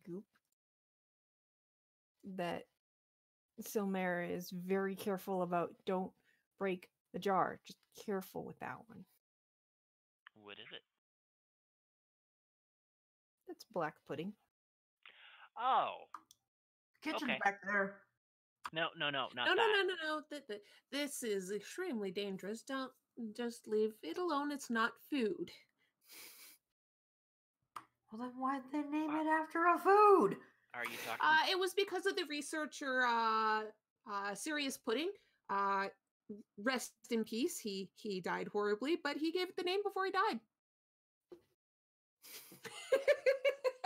goop that Silmara is very careful about. Don't break the jar. Just careful with that one. What is it? That's black pudding. Oh. Kitchen's Okay. back there. No, not No. that. This is extremely dangerous. Don't just leave it alone. It's not food. Well, then why'd they name it after a food? Are you talking? It was because of the researcher, Sirius Pudding. Rest in peace. He died horribly, but he gave it the name before he died.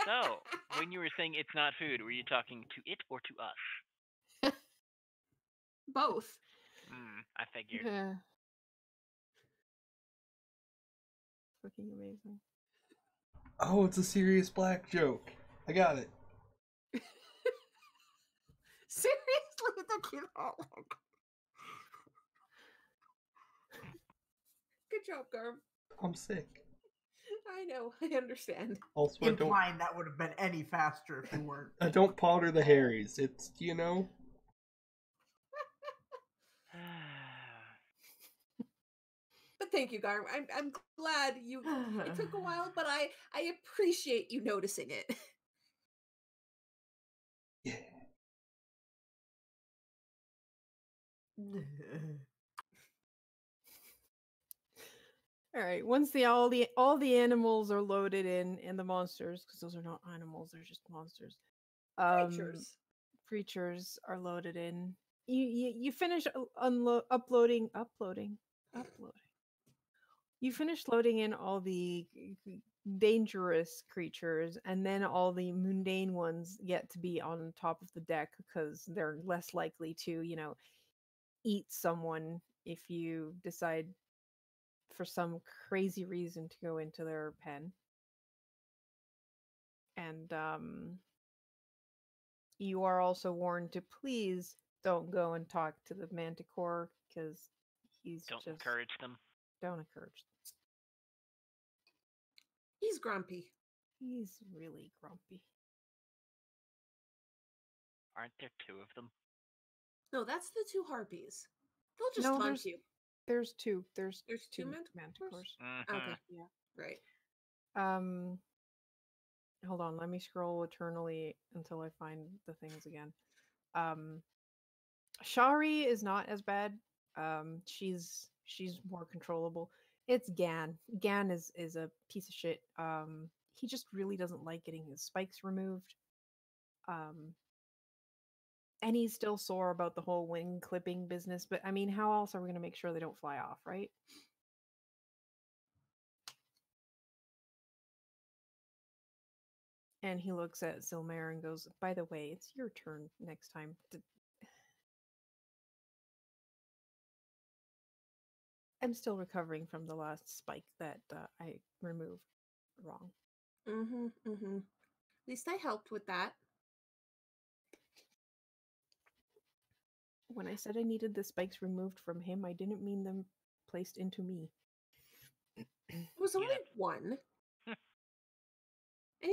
So, when you were saying it's not food, were you talking to it or to us? Both. I figured. Yeah. Fucking amazing. Oh, it's a serious black joke. I got it. Seriously, the kid. Oh my God. Good job, Garm. I'm sick. I know. I understand. Also, I don't, Implying that would have been any faster if you weren't. I don't powder the Harrys. It's, you know. But thank you, Garm. I'm glad you. It took a while, but I appreciate you noticing it. All right. Once all the animals are loaded in, and the monsters, because those are not animals, they're just monsters. Creatures. Creatures are loaded in. You finish uploading. You finish loading in all the dangerous creatures, and then all the mundane ones get to be on top of the deck because they're less likely to, eat someone if you decide for some crazy reason to go into their pen. And you are also warned to please don't go and talk to the manticore because Don't encourage them. Don't encourage them. He's grumpy. He's really grumpy. Aren't there two of them? No, that's the two harpies. They'll just taunt you. There's two. There's two manticores. Mm-hmm. Okay. Yeah. Right. Hold on. Let me scroll eternally until I find the things again. Shari is not as bad. She's more controllable. It's Gan. Gan is a piece of shit. He just really doesn't like getting his spikes removed. And he's still sore about the whole wing clipping business, but I mean, how else are we going to make sure they don't fly off, right? And he looks at Silmare and goes, by the way, it's your turn next time. I'm still recovering from the last spike that I removed wrong. At least I helped with that. When I said I needed the spikes removed from him, I didn't mean them placed into me. It was only one. And you're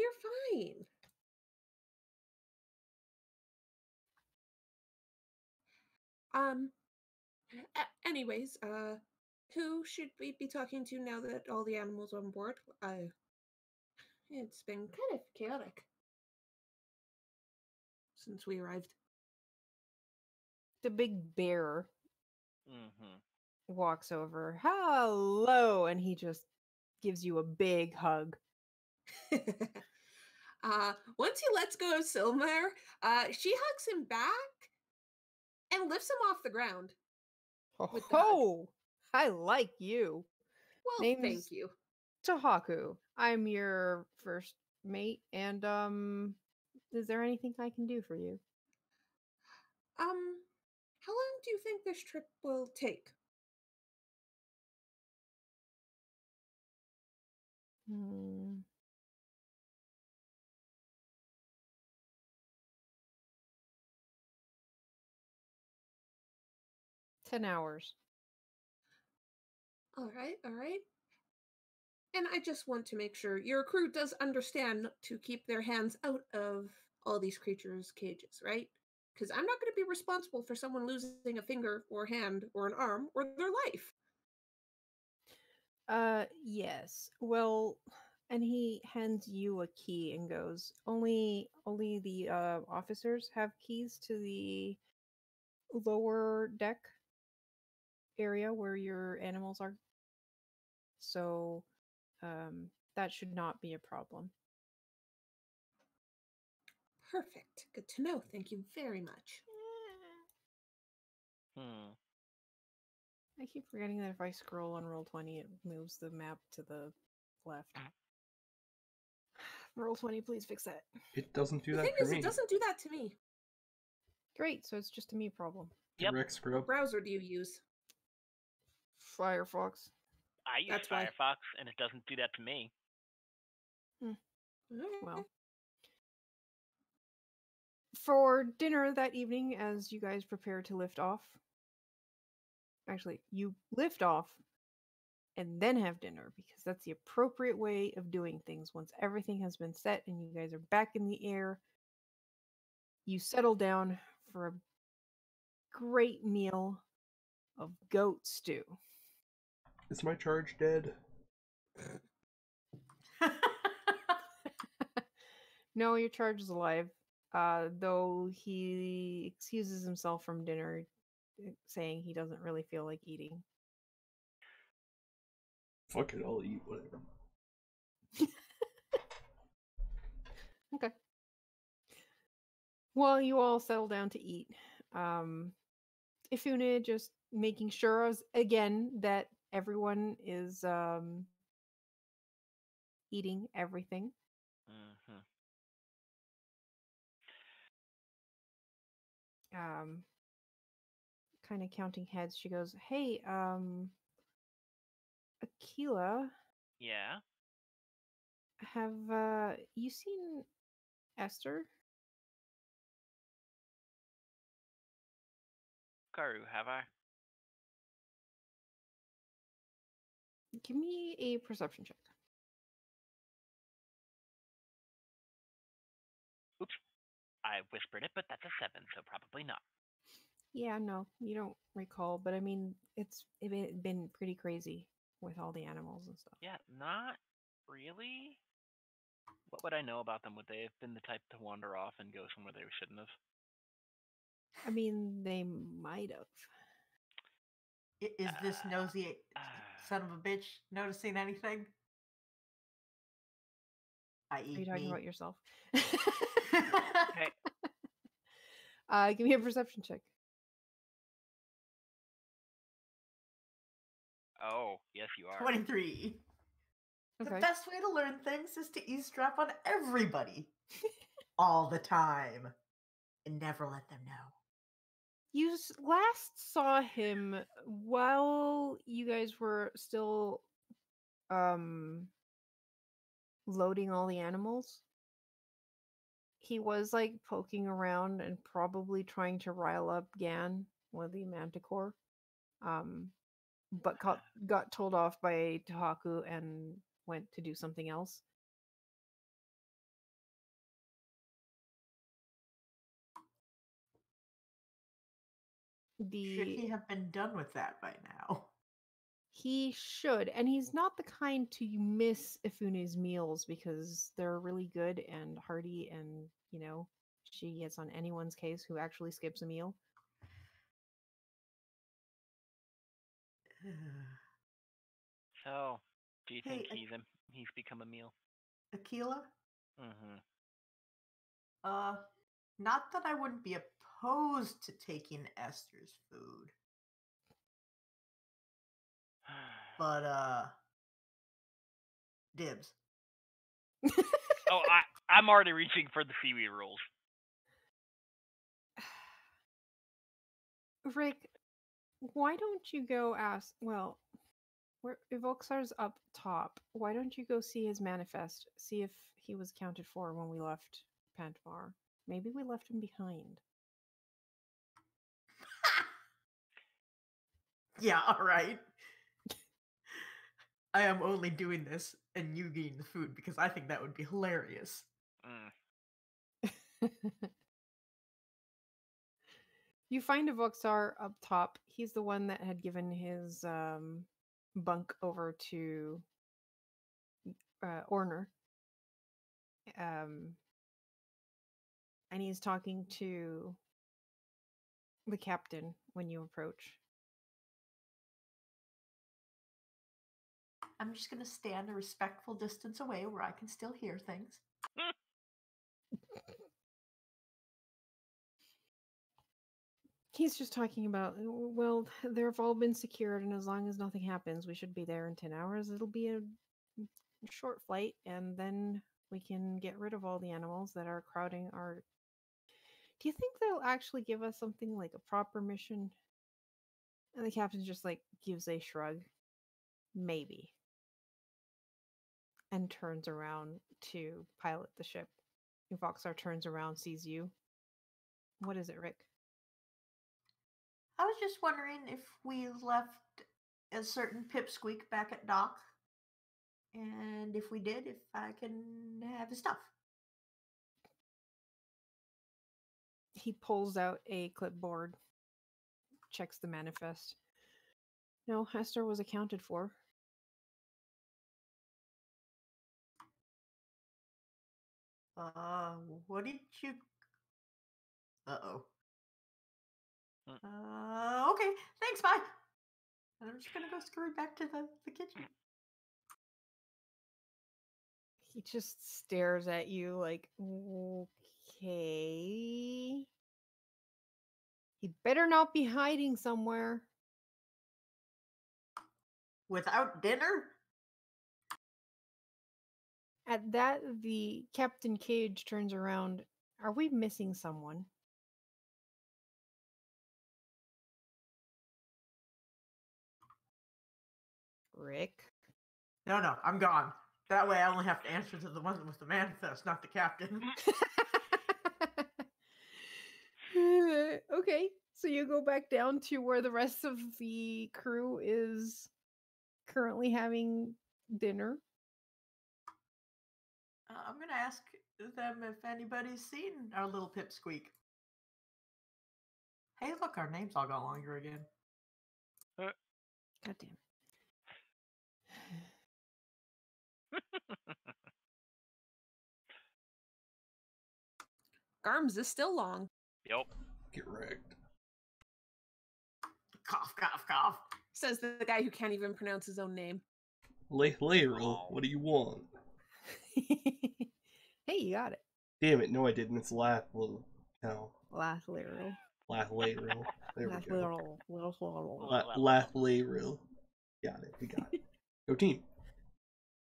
fine. Anyways, who should we be talking to now that all the animals are on board? It's been kind of chaotic since we arrived. The big bear walks over. Hello! And he just gives you a big hug. Once he lets go of Silmare, she hugs him back and lifts him off the ground. Oh, I like you. Well, thank you. Tahaku. I'm your first mate, and is there anything I can do for you? How long do you think this trip will take? Hmm. 10 hours. All right. And I just want to make sure your crew does understand to keep their hands out of all these creatures' cages, right? Because I'm not going to be responsible for someone losing a finger or hand or an arm or their life. Yes. Well, and he hands you a key and goes, only the officers have keys to the lower deck area where your animals are. So, that should not be a problem. Perfect. Good to know. Thank you very much. I keep forgetting that if I scroll on Roll20, it moves the map to the left. Roll20, please fix that. It doesn't do The that thing for is, me. it doesn't do that to me. Great, so it's just a me problem. Direct scrub. What browser do you use? Firefox. I use That's why. Firefox, and it doesn't do that to me. Well, for dinner that evening, as you guys prepare to lift off, actually, you lift off and then have dinner because that's the appropriate way of doing things. Once everything has been set and you guys are back in the air, you settle down for a great meal of goat stew. Is my charge dead? No, your charge is alive. Though he excuses himself from dinner saying he doesn't really feel like eating. Fuck it, I'll eat whatever. Okay. Well, you all settle down to eat. Ifune just making sure again that everyone is eating everything. Mm-hmm. Kind of counting heads, she goes, "Hey, Akila, Yeah. have you seen Esther?" Karu, have I? Give me a perception check. Oops. I whispered it, but that's a 7, so probably not. Yeah, no, you don't recall, but I mean, it's been pretty crazy with all the animals and stuff. Yeah, not really. What would I know about them? Would they have been the type to wander off and go somewhere they shouldn't have? I mean, they might have. Is this nosy son of a bitch noticing anything? Are you talking about yourself? Hey. Give me a perception check. Oh, yes, you are. 23. Okay. The best way to learn things is to eavesdrop on everybody. All the time. And never let them know. You last saw him while you guys were still loading all the animals. He was like poking around and probably trying to rile up Gan, one of the manticore. But got told off by Tahaku and went to do something else. Should he have been done with that by now? He should, and he's not the kind to miss Ifune's meals because they're really good and hearty, and she gets on anyone's case who actually skips a meal. So, do you think Hey, he's become a meal? Akila? Mm-hmm. Not that I wouldn't be opposed to taking Esther's food. But, dibs. Oh, I'm already reaching for the seaweed rolls. Rick, why don't you go ask? Well, where Evoxar's up top. Why don't you go see his manifest? See if he was counted for when we left Pantmar. Maybe we left him behind. Yeah, alright. I am only doing this and you getting the food because I think that would be hilarious. You find Evoxar up top. He's the one that had given his bunk over to Orner. And he's talking to the captain when you approach. I'm just gonna stand a respectful distance away where I can still hear things. He's just talking about, well, they've all been secured, and as long as nothing happens, we should be there in 10 hours. It'll be a short flight, and then we can get rid of all the animals that are crowding our... Do you think they'll actually give us something like a proper mission? And the captain just like gives a shrug. Maybe. And turns around to pilot the ship. And Voxar turns around, sees you. What is it, Rick? I was just wondering if we left a certain pipsqueak back at dock. And if we did, if I can have his stuff. He pulls out a clipboard, checks the manifest. No, Hester was accounted for. What did you... Uh-oh. Okay, thanks, bye. And I'm just gonna go scurry back to the kitchen. He just stares at you like, okay. He better not be hiding somewhere. Without dinner? At that, the Captain Cage turns around. Are we missing someone? Rick? No, I'm gone. That way I only have to answer to the one with the manifest, not the captain. Okay, so you go back down to where the rest of the crew is currently having dinner. I'm gonna ask them if anybody's seen our little pipsqueak. Hey, look, our names all got longer again. God damn it. Garms is still long. Yep. Get wrecked. Cough, cough, cough. Says the guy who can't even pronounce his own name. Lateral, what do you want? Hey, you got it. Damn it, no I didn't. It's lateral. No. Lateral. Lateral. There we go. Lateral. Lateral. Got it. We got it. Go team.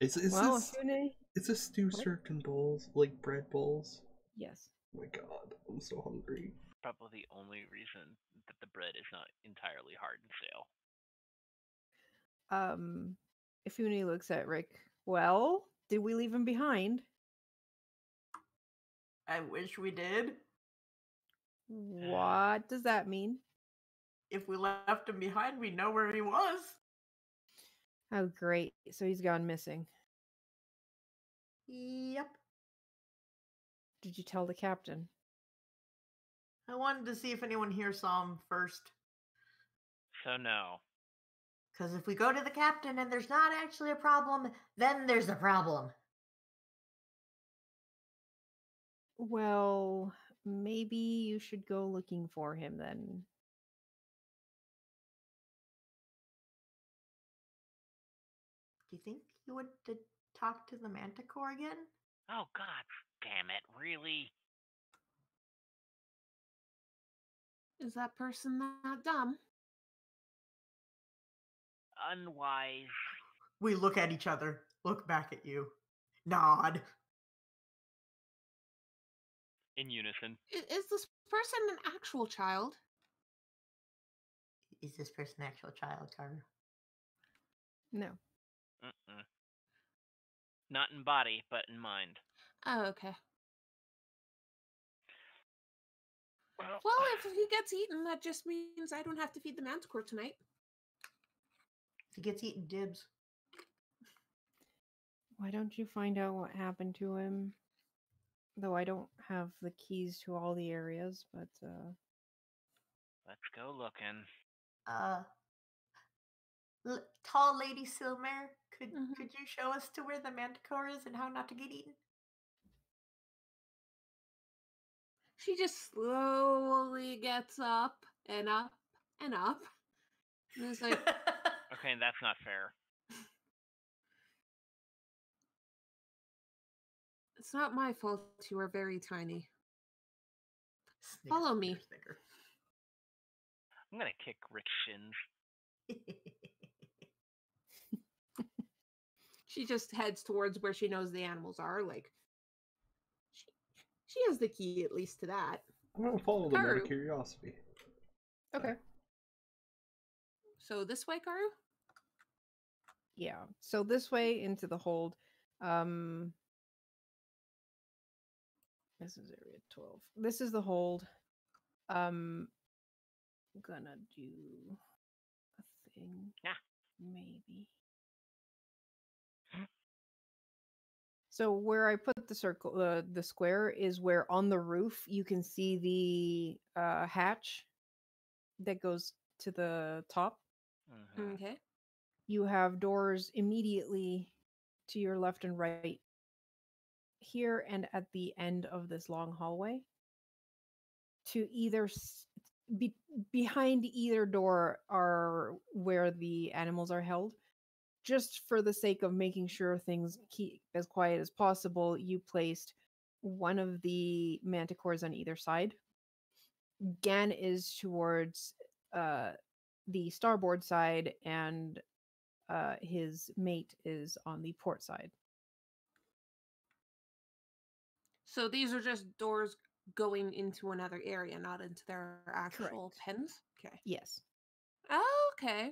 Is Well, this? Afune? Is this stew What? served in bowls, like bread bowls? Yes. Oh my god, I'm so hungry. Probably the only reason that the bread is not entirely hard and stale. Afune looks at Rick. Well, did we leave him behind? I wish we did. What does that mean? If we left him behind, we know where he was. Oh, great. So he's gone missing. Yep. Did you tell the captain? I wanted to see if anyone here saw him first. So no. Because if we go to the captain and there's not actually a problem, then there's a problem. Well, maybe you should go looking for him then. Do you think you would talk to the manticore again? Oh god damn it, really? Is that person that dumb? Unwise. We look at each other, look back at you, nod. In unison. Is this person an actual child? Is this person an actual child, Carter? No. Mm-mm. Not in body, but in mind. Oh, okay. Well, if he gets eaten, that just means I don't have to feed the manticore tonight. If he gets eaten, dibs. Why don't you find out what happened to him? Though I don't have the keys to all the areas, but let's go looking. Tall lady Silmare, could Mhm. you show us to where the manticore is and how not to get eaten? She just slowly gets up and up and up. And it's like, Okay, that's not fair. it's not my fault you are very tiny. Snicker, Follow me. snicker, snicker. I'm gonna kick Rick's shins. She just heads towards where she knows the animals are. Like, she has the key at least to that. I'm gonna follow them out Karu. of curiosity. okay. So this way, Karu? Yeah. So this way into the hold. This is area 12. This is the hold. I'm gonna do a thing. Yeah. Maybe. So where I put the circle, the square is where on the roof you can see the hatch that goes to the top. Mhm. Okay. You have doors immediately to your left and right here and at the end of this long hallway. To either behind either door are where the animals are held. Just for the sake of making sure things keep as quiet as possible, you placed one of the manticores on either side. Gan is towards the starboard side, and his mate is on the port side. So these are just doors going into another area, not into their actual pens? Okay. Yes. Oh, okay.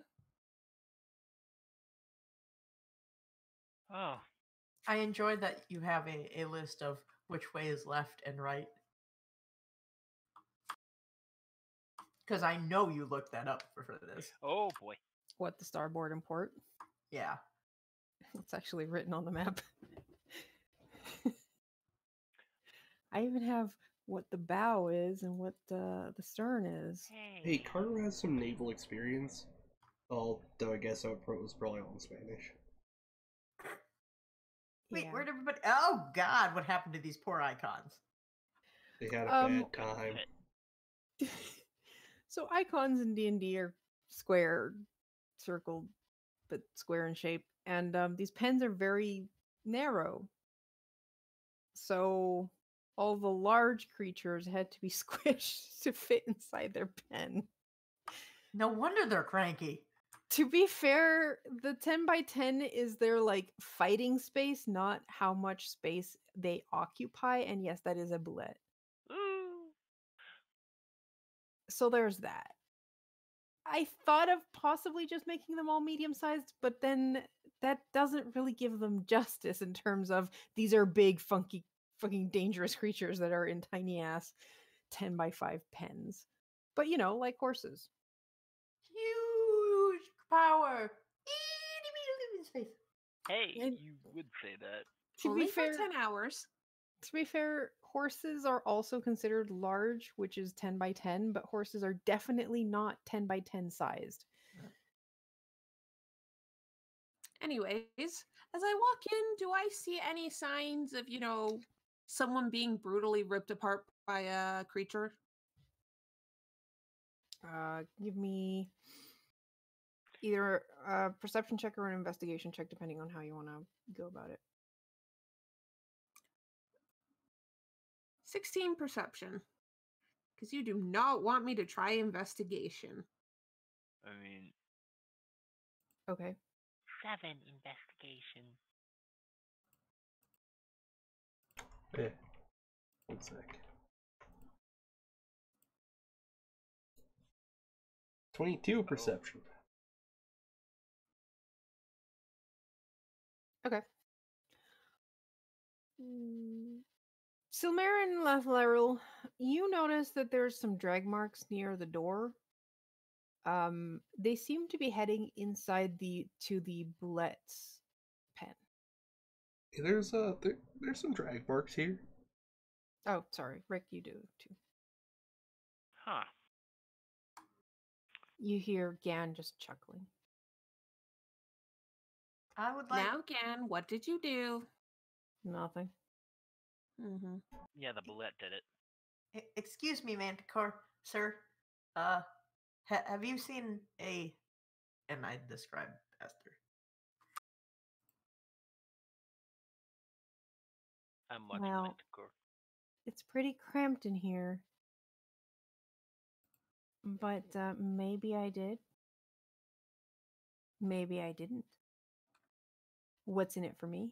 Oh, I enjoy that you have a list of which way is left and right. Because I know you looked that up for this. oh boy. What, the starboard and port? Yeah. It's actually written on the map. I even have what the bow is and what the stern is. Hey, Carter has some naval experience. Although I guess it was probably all in Spanish. Wait, Yeah. where'd everybody... Oh, God, what happened to these poor icons? They had a bad God time. damn it. So icons in D&D are square, circle, but square in shape. And these pens are very narrow. So all the large creatures had to be squished to fit inside their pen. No wonder they're cranky. To be fair, the 10 by 10 is their like fighting space, not how much space they occupy. And yes, that is a bullet. Ooh. So there's that. I thought of possibly just making them all medium sized, but then that doesn't really give them justice in terms of these are big, funky, fucking dangerous creatures that are in tiny ass 10 by 5 pens. But you know, like horses. Huge power. Itty bitty living space. Hey, And- you would say that. To Only be fair, for 10 hours. to be fair, horses are also considered large, which is 10 by 10, but horses are definitely not 10 by 10 sized. Anyways, as I walk in, do I see any signs of, someone being brutally ripped apart by a creature? Give me either a perception check or an investigation check, depending on how you want to go about it. 16 perception. Because you do not want me to try investigation. I mean, Okay. 7 investigation. Eh. 1 sec. 22 perception. Okay. Silmar and Laflaryl, you notice that there's some drag marks near the door. They seem to be heading inside to the Blet's pen. Hey, there's some drag marks here. Oh, sorry, Rick, you do too. Huh. You hear Gan just chuckling. I would like... Now, Gan, what did you do? Nothing. Mm-hmm. Yeah, the bullet did it. Excuse me, Manticore, sir. Have you seen a... And I describe Esther. I'm watching Well, Manticore. It's pretty cramped in here. But maybe I did. Maybe I didn't. What's in it for me?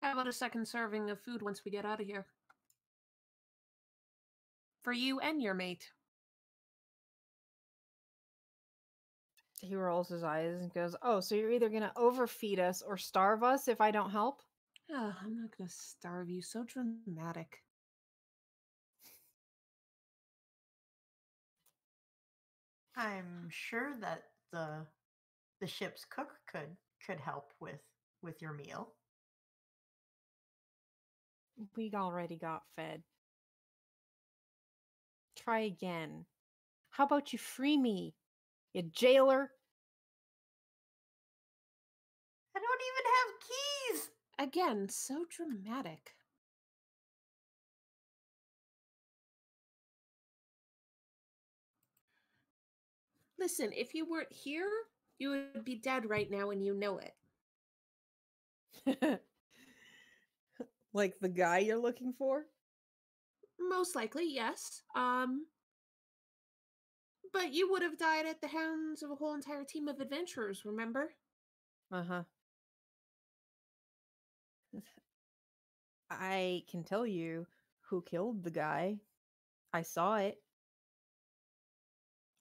How about a second serving of food once we get out of here? For you and your mate. He rolls his eyes and goes, "Oh, so you're either going to overfeed us or starve us if I don't help?" Oh, I'm not going to starve you. So dramatic. I'm sure that the ship's cook could help with your meal. We already got fed. Try again. How about you free me, you jailer? I don't even have keys. Again, so dramatic. Listen, if you weren't here, you would be dead right now and you know it. Like the guy you're looking for? Most likely, yes. But you would have died at the hands of a whole entire team of adventurers, remember? Uh-huh. I can tell you who killed the guy. I saw it.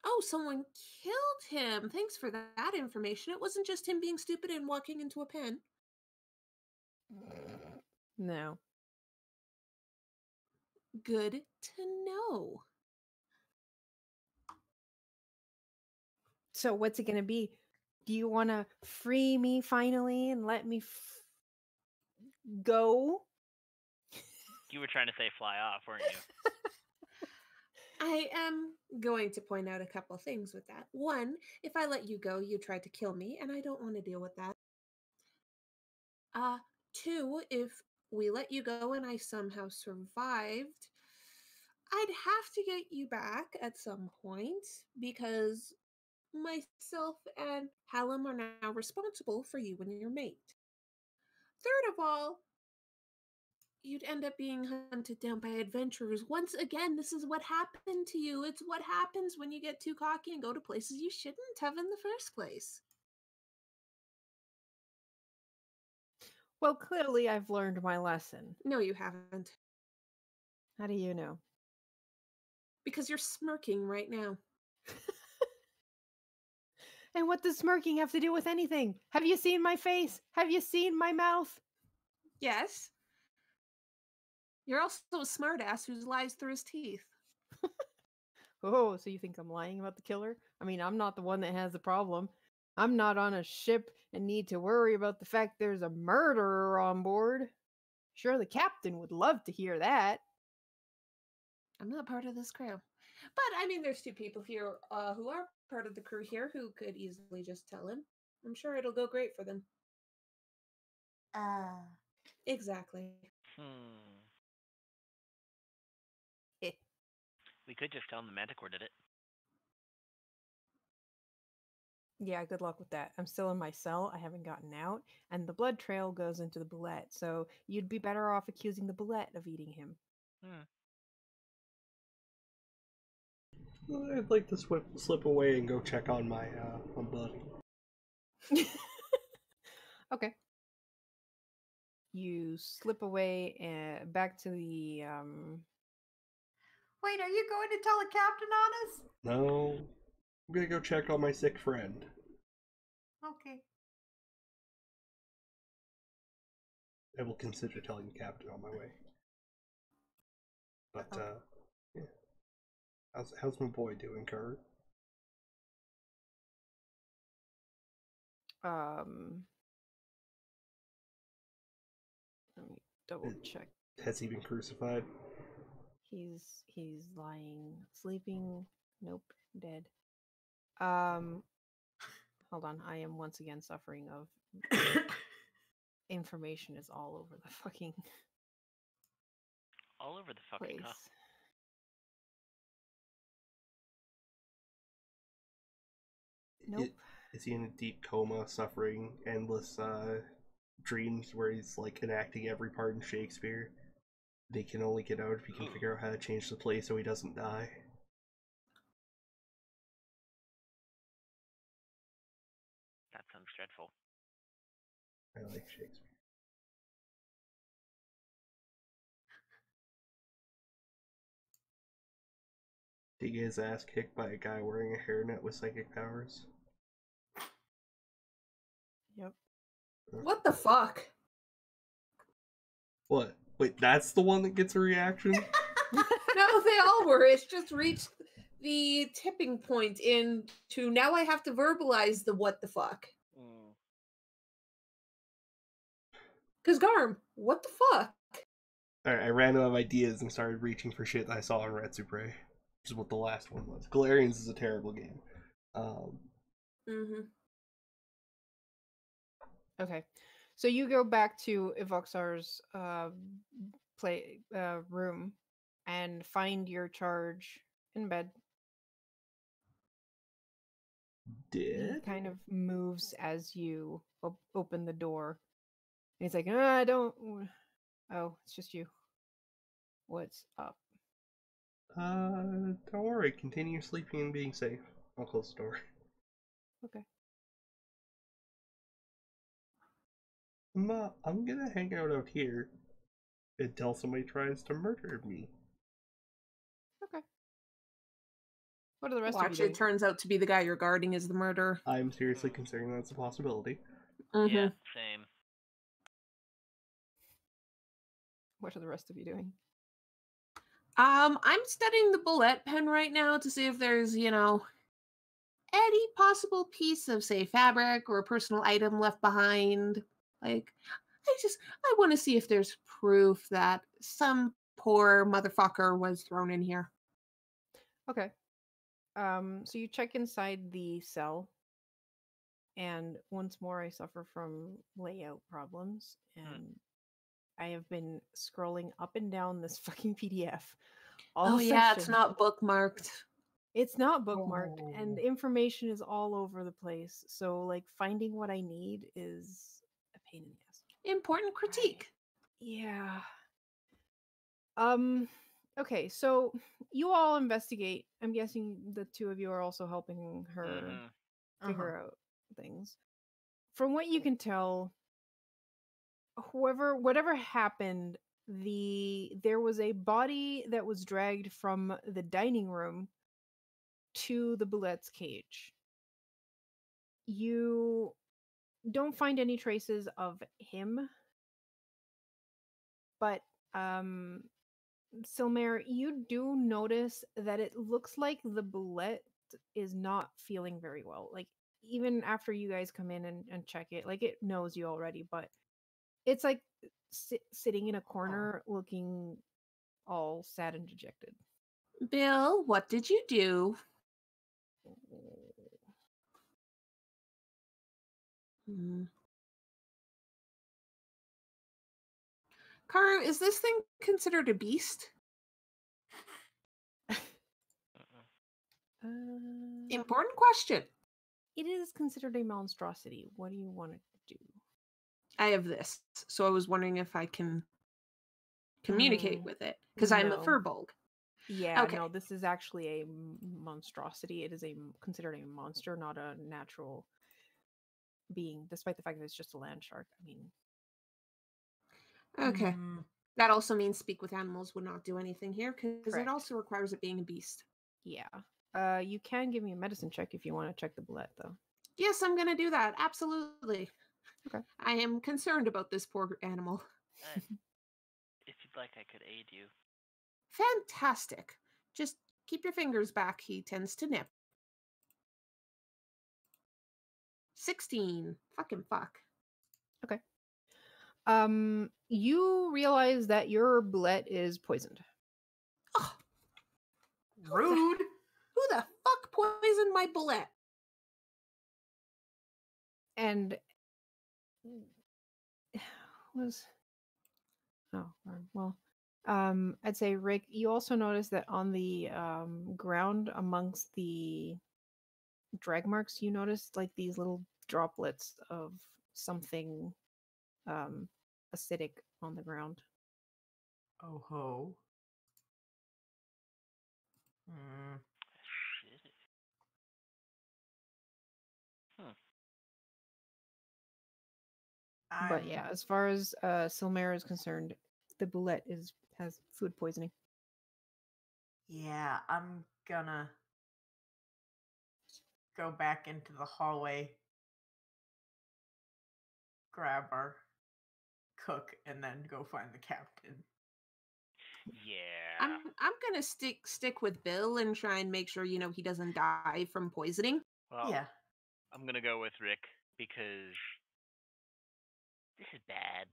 Oh, someone killed him. Thanks for that information. It wasn't just him being stupid and walking into a pen. No. Good to know. So what's it going to be? Do you want to free me finally and let me go? You were trying to say fly off, weren't you? I am going to point out a couple things with that. One, if I let you go, you tried to kill me, and I don't want to deal with that. Two, if we let you go and I somehow survived, I'd have to get you back at some point because myself and Hallam are now responsible for you and your mate. Third of all, you'd end up being hunted down by adventurers. Once again, this is what happened to you. It's what happens when you get too cocky and go to places you shouldn't have in the first place. Well, clearly I've learned my lesson. No, you haven't. How do you know? Because you're smirking right now. And what does smirking have to do with anything? Have you seen my face? Have you seen my mouth? Yes. You're also a smartass who lies through his teeth. Oh, so you think I'm lying about the killer? I mean, I'm not the one that has the problem. I'm not on a ship and need to worry about the fact there's a murderer on board. Sure, the captain would love to hear that. I'm not part of this crew. But, I mean, there's two people here who are part of the crew here who could easily just tell him. I'm sure it'll go great for them. Exactly. We could just tell him the Manticore did it. Yeah, good luck with that. I'm still in my cell. I haven't gotten out. And the blood trail goes into the bullet. So you'd be better off accusing the bullet of eating him. I'd like to slip away and go check on my buddy. Okay. You slip away back to the Wait, are you going to tell the captain on us? No, I'm gonna go check on my sick friend. Okay. I will consider telling the captain on my way. But yeah. How's my boy doing, Kurt? Let me double check. Has he been crucified? He's lying, sleeping. Nope, dead. Hold on. I am once again suffering of information is all over the fucking All over the fucking place. Nope. Is he in a deep coma, suffering endless dreams where he's like enacting every part in Shakespeare? They can only get out if he can figure out how to change the play so he doesn't die. That sounds dreadful. I like Shakespeare. Did he get his ass kicked by a guy wearing a hairnet with psychic powers? Yep. What the fuck? What? Wait, that's the one that gets a reaction? No, they all were. It's just reached the tipping point into now I have to verbalize the what the fuck. Because Garm, what the fuck? Alright, I ran out of ideas and started reaching for shit that I saw in Red Supre, which is what the last one was. Galarians is a terrible game. Okay. So you go back to Ivoxar's room and find your charge in bed. He Did? kind of moves as you open the door. And he's like, I don't. Oh, it's just you. What's up? Don't worry. Continue sleeping and being safe. I'll close the door. Okay. Ma, I'm gonna hang out here until somebody tries to murder me. Okay. What are the rest of you Watch, doing? it turns out to be the guy you're guarding is the murderer. I'm seriously considering that's a possibility. Yeah, same. What are the rest of you doing? I'm studying the bullet pen right now to see if there's, any possible piece of, say, fabric or a personal item left behind. Like, I want to see if there's proof that some poor motherfucker was thrown in here. Okay. So you check inside the cell, and once more I suffer from layout problems, and I have been scrolling up and down this fucking PDF. Oh yeah, it's not bookmarked. It's not bookmarked, and information is all over the place. So like finding what I need is a pain in the ass. Important critique. Yeah. Okay, so you all investigate. I'm guessing the two of you are also helping her figure out things. From what you can tell, whatever happened, there was a body that was dragged from the dining room to the Bullet's cage. You don't find any traces of him, but Silmare, you do notice that it looks like the Bullet is not feeling very well. Like, even after you guys come in and check it, like, it knows you already, but it's like sitting in a corner looking all sad and dejected. Bill, what did you do? Karu, is this thing considered a beast? Important question. It is considered a monstrosity. What do you want to do? I have this, so I was wondering if I can communicate with it, because I'm a furbolg. Yeah, okay. No, this is actually a monstrosity. It is considered a monster, not a natural being, despite the fact that it's just a land shark. I mean... Okay. That also means speak with animals would not do anything here, because it also requires it being a beast. Yeah. You can give me a medicine check if you want to check the Bullet, though. Yes, I'm going to do that. Absolutely. Okay. I am concerned about this poor animal. If you'd like, I could aid you. Fantastic. Just keep your fingers back. He tends to nip. 16. Fucking fuck. Okay. You realize that your Bullet is poisoned. Oh, rude. Who the fuck poisoned my Bullet? And I'd say, Rick, you also notice that on the ground amongst the drag marks, you noticed like these little droplets of something acidic on the ground. Oh ho. Shit. But yeah, as far as Silmare is concerned, the Bullet has food poisoning. Yeah, I'm gonna go back into the hallway, grab our cook, and then go find the captain. Yeah. I'm gonna stick with Bill and try and make sure, he doesn't die from poisoning. Well, yeah. I'm gonna go with Rick because this is bad.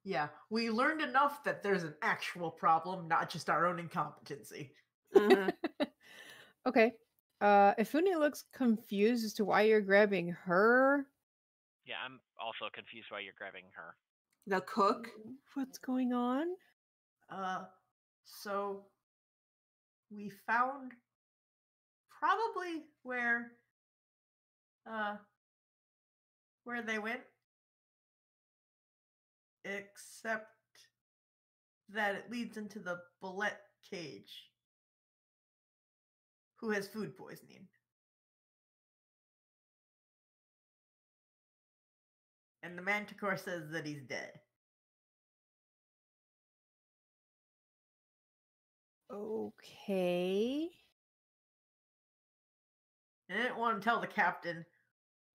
Yeah, we learned enough that there's an actual problem, not just our own incompetency. Okay. Ifune looks confused as to why you're grabbing her. Yeah, also confused why you're grabbing her. The cook? What's going on? So we found probably where they went, except that it leads into the bullet cage, who has food poisoning. And the manticore says that he's dead. Okay. And I didn't want to tell the captain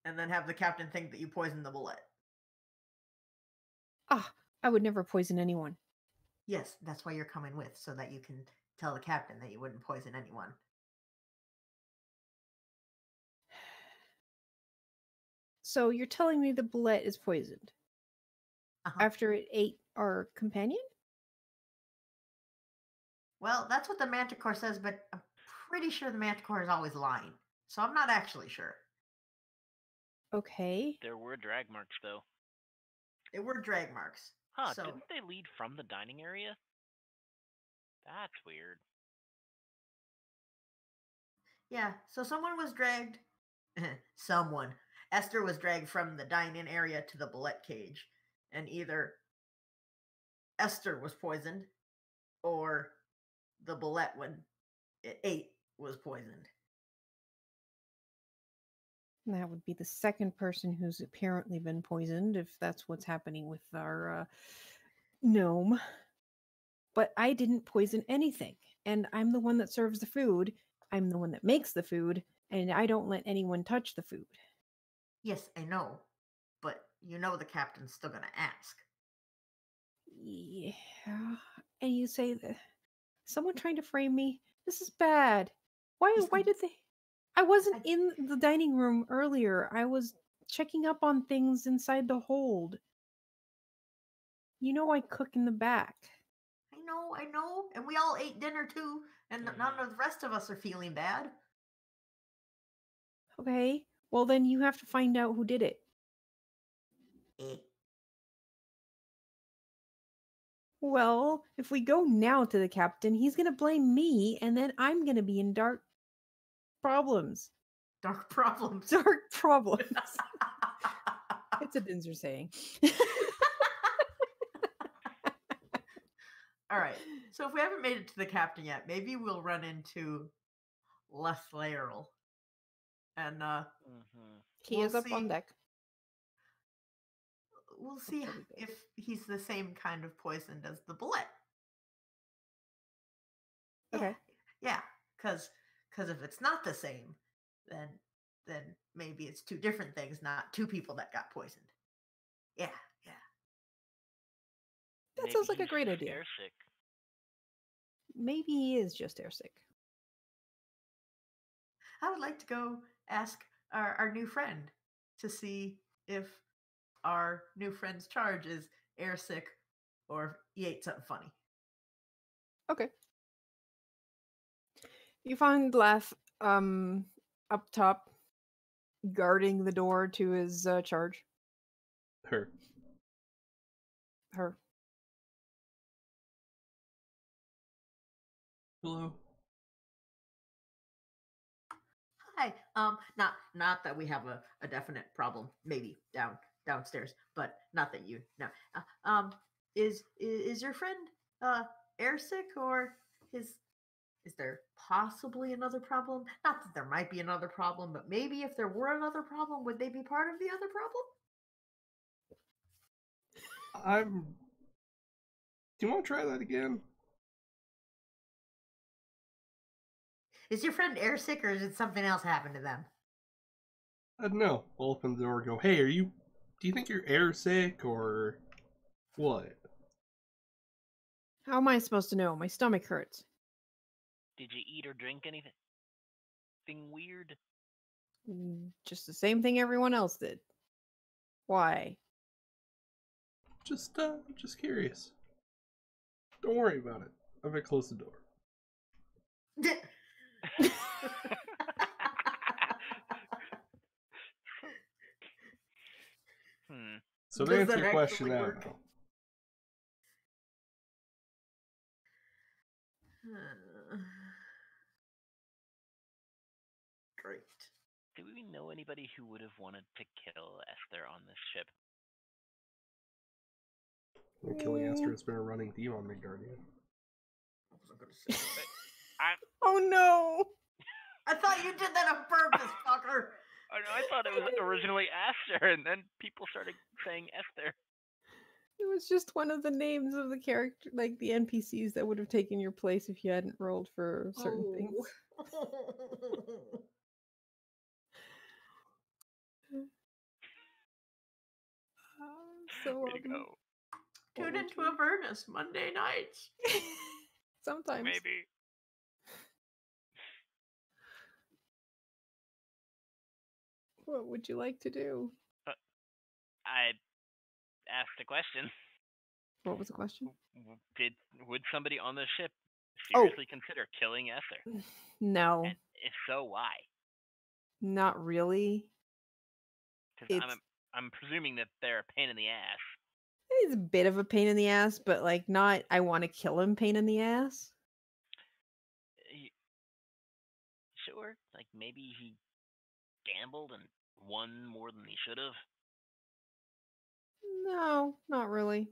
and then have the captain think that you poisoned the bullet. Ah, I would never poison anyone. Yes, that's why you're coming with, so that you can tell the captain that you wouldn't poison anyone. So you're telling me the bullet is poisoned Uh-huh. after it ate our companion? Well, that's what the manticore says, but I'm pretty sure the manticore is always lying. So I'm not actually sure. Okay. There were drag marks, though. They were drag marks. Huh, So, didn't they lead from the dining area? That's weird. yeah, so someone was dragged. Someone. Esther was dragged from the dine-in area to the bullet cage. And either Esther was poisoned or the bullet when it ate was poisoned. That would be the second person who's apparently been poisoned, if that's what's happening with our gnome. But I didn't poison anything. And I'm the one that serves the food. I'm the one that makes the food. And I don't let anyone touch the food. Yes, I know. But you know the captain's still going to ask. Yeah. And you say that someone trying to frame me? This is bad. Why did they? I wasn't in the dining room earlier. I was checking up on things inside the hold. You know I cook in the back. I know. And we all ate dinner too. And none of the rest of us are feeling bad. Okay. Well, then you have to find out who did it. Well, if we go now to the captain, he's going to blame me, and then I'm going to be in dark problems. Dark problems. Dark problems. It's a Dinser saying. All right. So if we haven't made it to the captain yet, maybe we'll run into Les Laeral. And He is up on deck. We'll see if he's the same kind of poisoned as the bullet. Okay. Yeah, because if it's not the same, then maybe it's two different things, not two people that got poisoned. Yeah. That sounds like a great idea. Airsick. Maybe he is just airsick. I would like to go ask our new friend to see if our new friend's charge is airsick or he ate something funny. Okay. You find Laugh up top, guarding the door to his charge. Her. Hello. Hi. Not that we have a definite problem. Maybe downstairs, but not that you know. Is your friend airsick, or is there possibly another problem? Not that there might be another problem, but maybe if there were another problem, would they be part of the other problem? Do you want to try that again? Is your friend airsick, or did something else happen to them? I don't know. I'll open the door and go, hey, do you think you're airsick, or what? How am I supposed to know? My stomach hurts. Did you eat or drink anything? Weird? Just the same thing everyone else did. Why? Just curious. Don't worry about it. I'm gonna close the door. So to Does answer that your question, actually I don't work? know. Great. Do we know anybody who would have wanted to kill Esther on this ship? And killing Esther has been a running theme on Midgardian. I wasn't gonna say that. Oh no! I thought you did that on purpose, fucker. I thought it was originally Esther, and then people started saying Esther. It was just one of the names of the character, like the NPCs that would have taken your place if you hadn't rolled for certain things. So Way to go. Tune into Avernus Monday nights. sometimes. Maybe. What would you like to do? I asked a question. What was the question? Would somebody on the ship Oh. seriously consider killing Esther? No, And if so, why? not really. Because It's- I'm presuming that they're a pain in the ass. It's a bit of a pain in the ass, but like not I want to kill him pain in the ass. Sure, like maybe he gambled and won more than he should have. No, not really.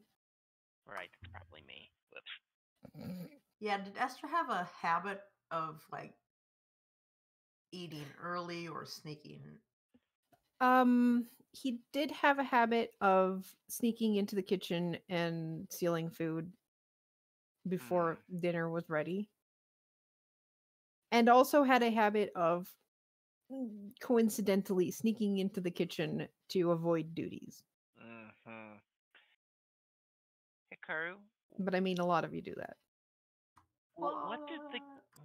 Right, that's probably me. Whoops. Yeah, did Esther have a habit of like eating early or sneaking? He did have a habit of sneaking into the kitchen and stealing food before dinner was ready. And also had a habit of coincidentally sneaking into the kitchen to avoid duties. Mm-hmm. Hikaru, But I mean, a lot of you do that. what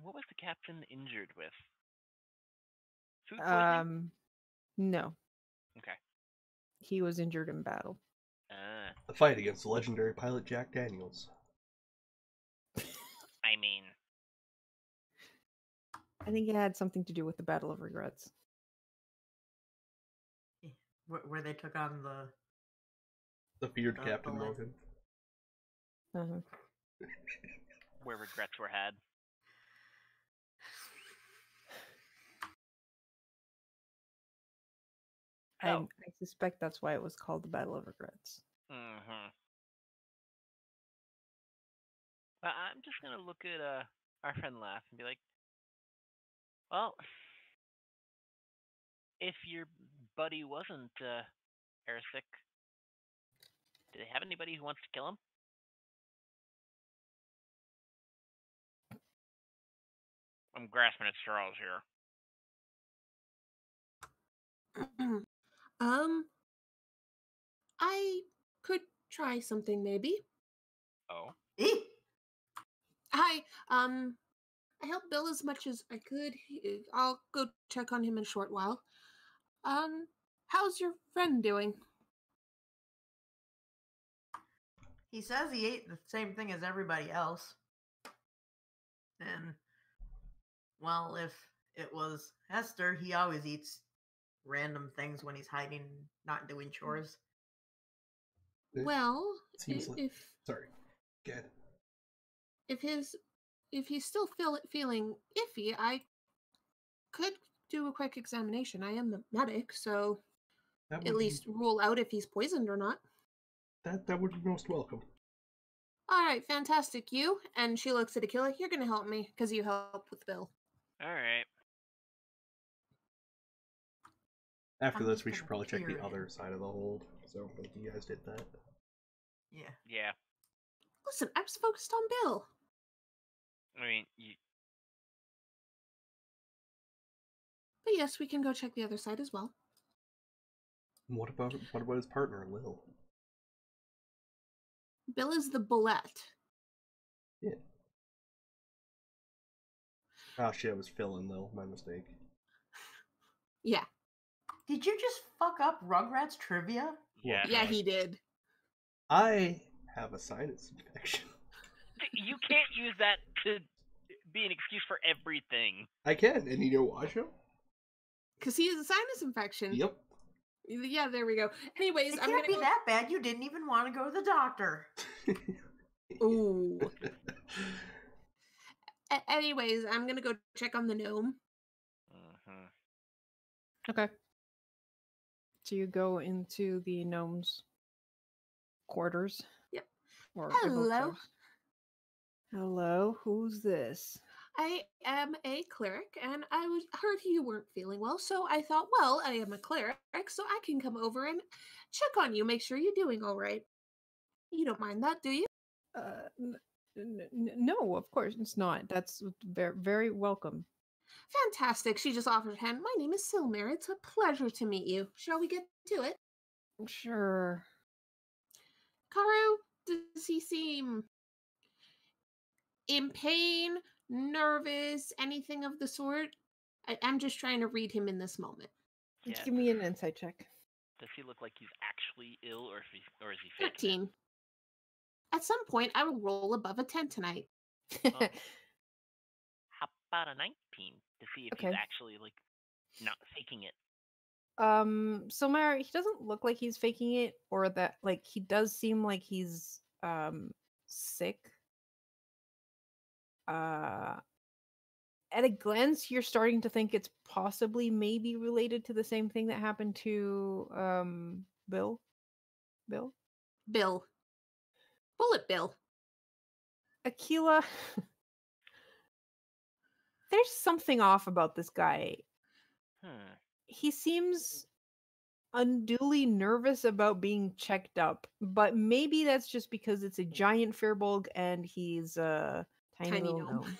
was the captain injured with? Food poisoning? No. Okay. He was injured in battle. The fight against the legendary pilot Jack Daniels. I mean, I think it had something to do with the Battle of Regrets. Where they took on The feared The Captain le- Morgan. Uh-huh. where regrets were had. I Oh. suspect that's why it was called the Battle of Regrets. Mm-hmm. I'm just gonna look at our friend Laugh and be like, well, if your buddy wasn't airsick, do they have anybody who wants to kill him? I'm grasping at straws here. I could try something maybe. Oh. Hi, I helped Bill as much as I could. I'll go check on him in a short while. How's your friend doing? He says he ate the same thing as everybody else. And, well, if it was Esther, he always eats random things when he's hiding, not doing chores. Well, Seems like... if Sorry. Good. if he's still feeling iffy, I could do a quick examination. I am the medic, so That would at least rule out if he's poisoned or not. That would be most welcome. All right, fantastic. You? And she looks at Akila. You're going to help me because you helped with Bill. All right. After I'm this, just we gonna should probably check peer the in. other side of the hold. So, like, you guys did that. Yeah. Yeah. Listen, I was focused on Bill. I mean, But yes, we can go check the other side as well. What about his partner, Lil? Bill is the bullet. Yeah. Oh shit, it was Phil and Lil. My mistake. Yeah. Did you just fuck up Rugrats trivia? yeah. Yeah, he did. I have a sinus infection. You can't use that to be an excuse for everything. I can, and you know why, Joe? Because he has a sinus infection. Yep. Yeah, there we go. Anyways, It I'm can't gonna be go. that bad. You didn't even want to go to the doctor. Ooh. Anyways, I'm gonna go check on the gnome. Okay. So you go into the gnome's quarters. Yep. Or Hello. evokers. Hello, who's this? I am a cleric, and I heard you weren't feeling well, so I thought, well, I am a cleric, so I can come over and check on you, make sure you're doing all right. You don't mind that, do you? No, of course it's not. That's very, very welcome. Fantastic. She just offered a hand. My name is Silmer. It's a pleasure to meet you. Shall we get to it? Sure. Karu, does he seem in pain, nervous, anything of the sort? I'm just trying to read him in this moment. Yeah, Give me an insight check. Does he look like he's actually ill, or is he faking it? 13. At some point, I will roll above a 10 tonight. How about a 19 to see if Okay. he's actually like not faking it? So Myra, he doesn't look like he's faking it, or that like he does seem like he's sick. At a glance, you're starting to think it's possibly maybe related to the same thing that happened to Bill. Bill. Bullet Bill. Aquila. There's something off about this guy. He seems unduly nervous about being checked up, but maybe that's just because it's a giant firbolg and he's a tiny little gnome.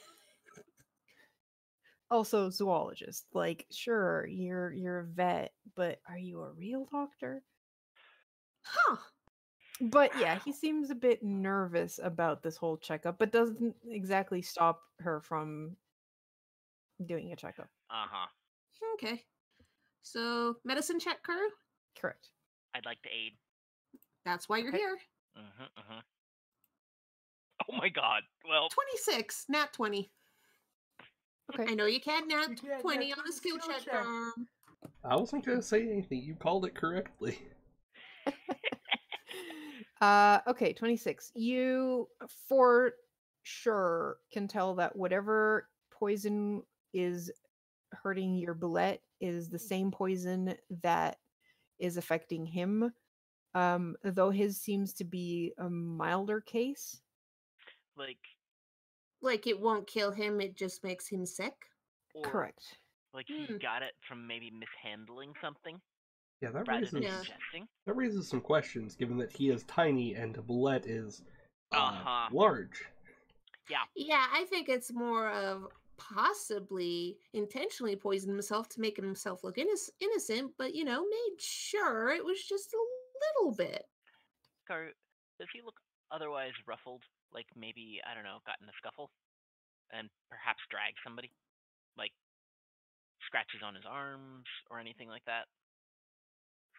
Also, zoologist. Like, sure, you're a vet, but are you a real doctor? Huh. But yeah, he seems a bit nervous about this whole checkup, but doesn't exactly stop her from doing a checkup. Okay. So, medicine check, Karu? Correct. I'd like to aid. That's why you're here. Oh my god. Well, 26, nat 20. Okay. I know you can't nat You can't 20 nat on a 20 skill skill check, check. I wasn't gonna say anything. You called it correctly. Okay, 26. You for sure can tell that whatever poison is hurting your bullet is the same poison that is affecting him. Though his seems to be a milder case. Like it won't kill him, it just makes him sick? Or correct. Like he got it from maybe mishandling something. Yeah, that rather raises than ingesting. That raises some questions, given that he is tiny and Bullet is large. Yeah, I think it's more of possibly intentionally poisoned himself to make himself look innocent, but made sure it was just a little bit. Karu, does he look otherwise ruffled? Like maybe, I don't know, got in a scuffle and perhaps dragged somebody? Like scratches on his arms or anything like that?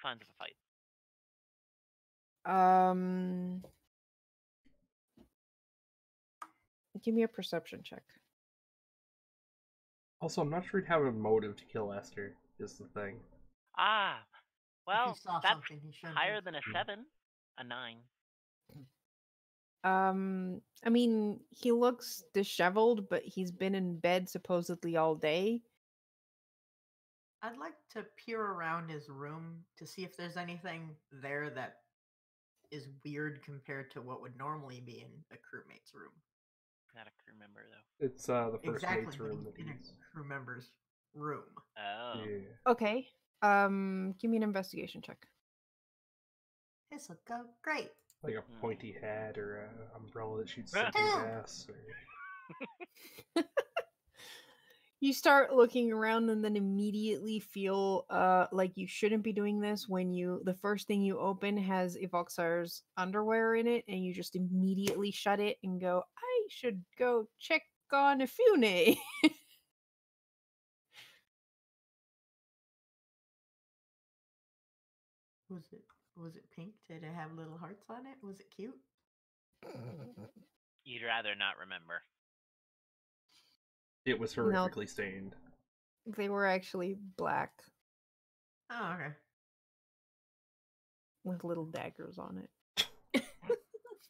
Signs of a fight. Give me a perception check. Also, I'm not sure he'd have a motive to kill Esther, is the thing. Well, that's higher have. than a 7, a 9. I mean, he looks disheveled, but he's been in bed supposedly all day. I'd like to peer around his room to see if there's anything there that is weird compared to what would normally be in a crewmate's room. Not a crew member, though. It's the first exactly, mate's room that in he's... a crew member's room. Oh. Yeah. Okay. Give me an investigation check. This will go great. Like a pointy hat or an umbrella that shoots something gas. Or... You start looking around and then immediately feel like you shouldn't be doing this when the first thing you open has Evoxar's underwear in it, and you just immediately shut it and go, I should go check on Afune. Was it pink? Did it have little hearts on it? Was it cute? You'd rather not remember. It was horrifically stained. They were actually black. Oh, okay. with little daggers on it.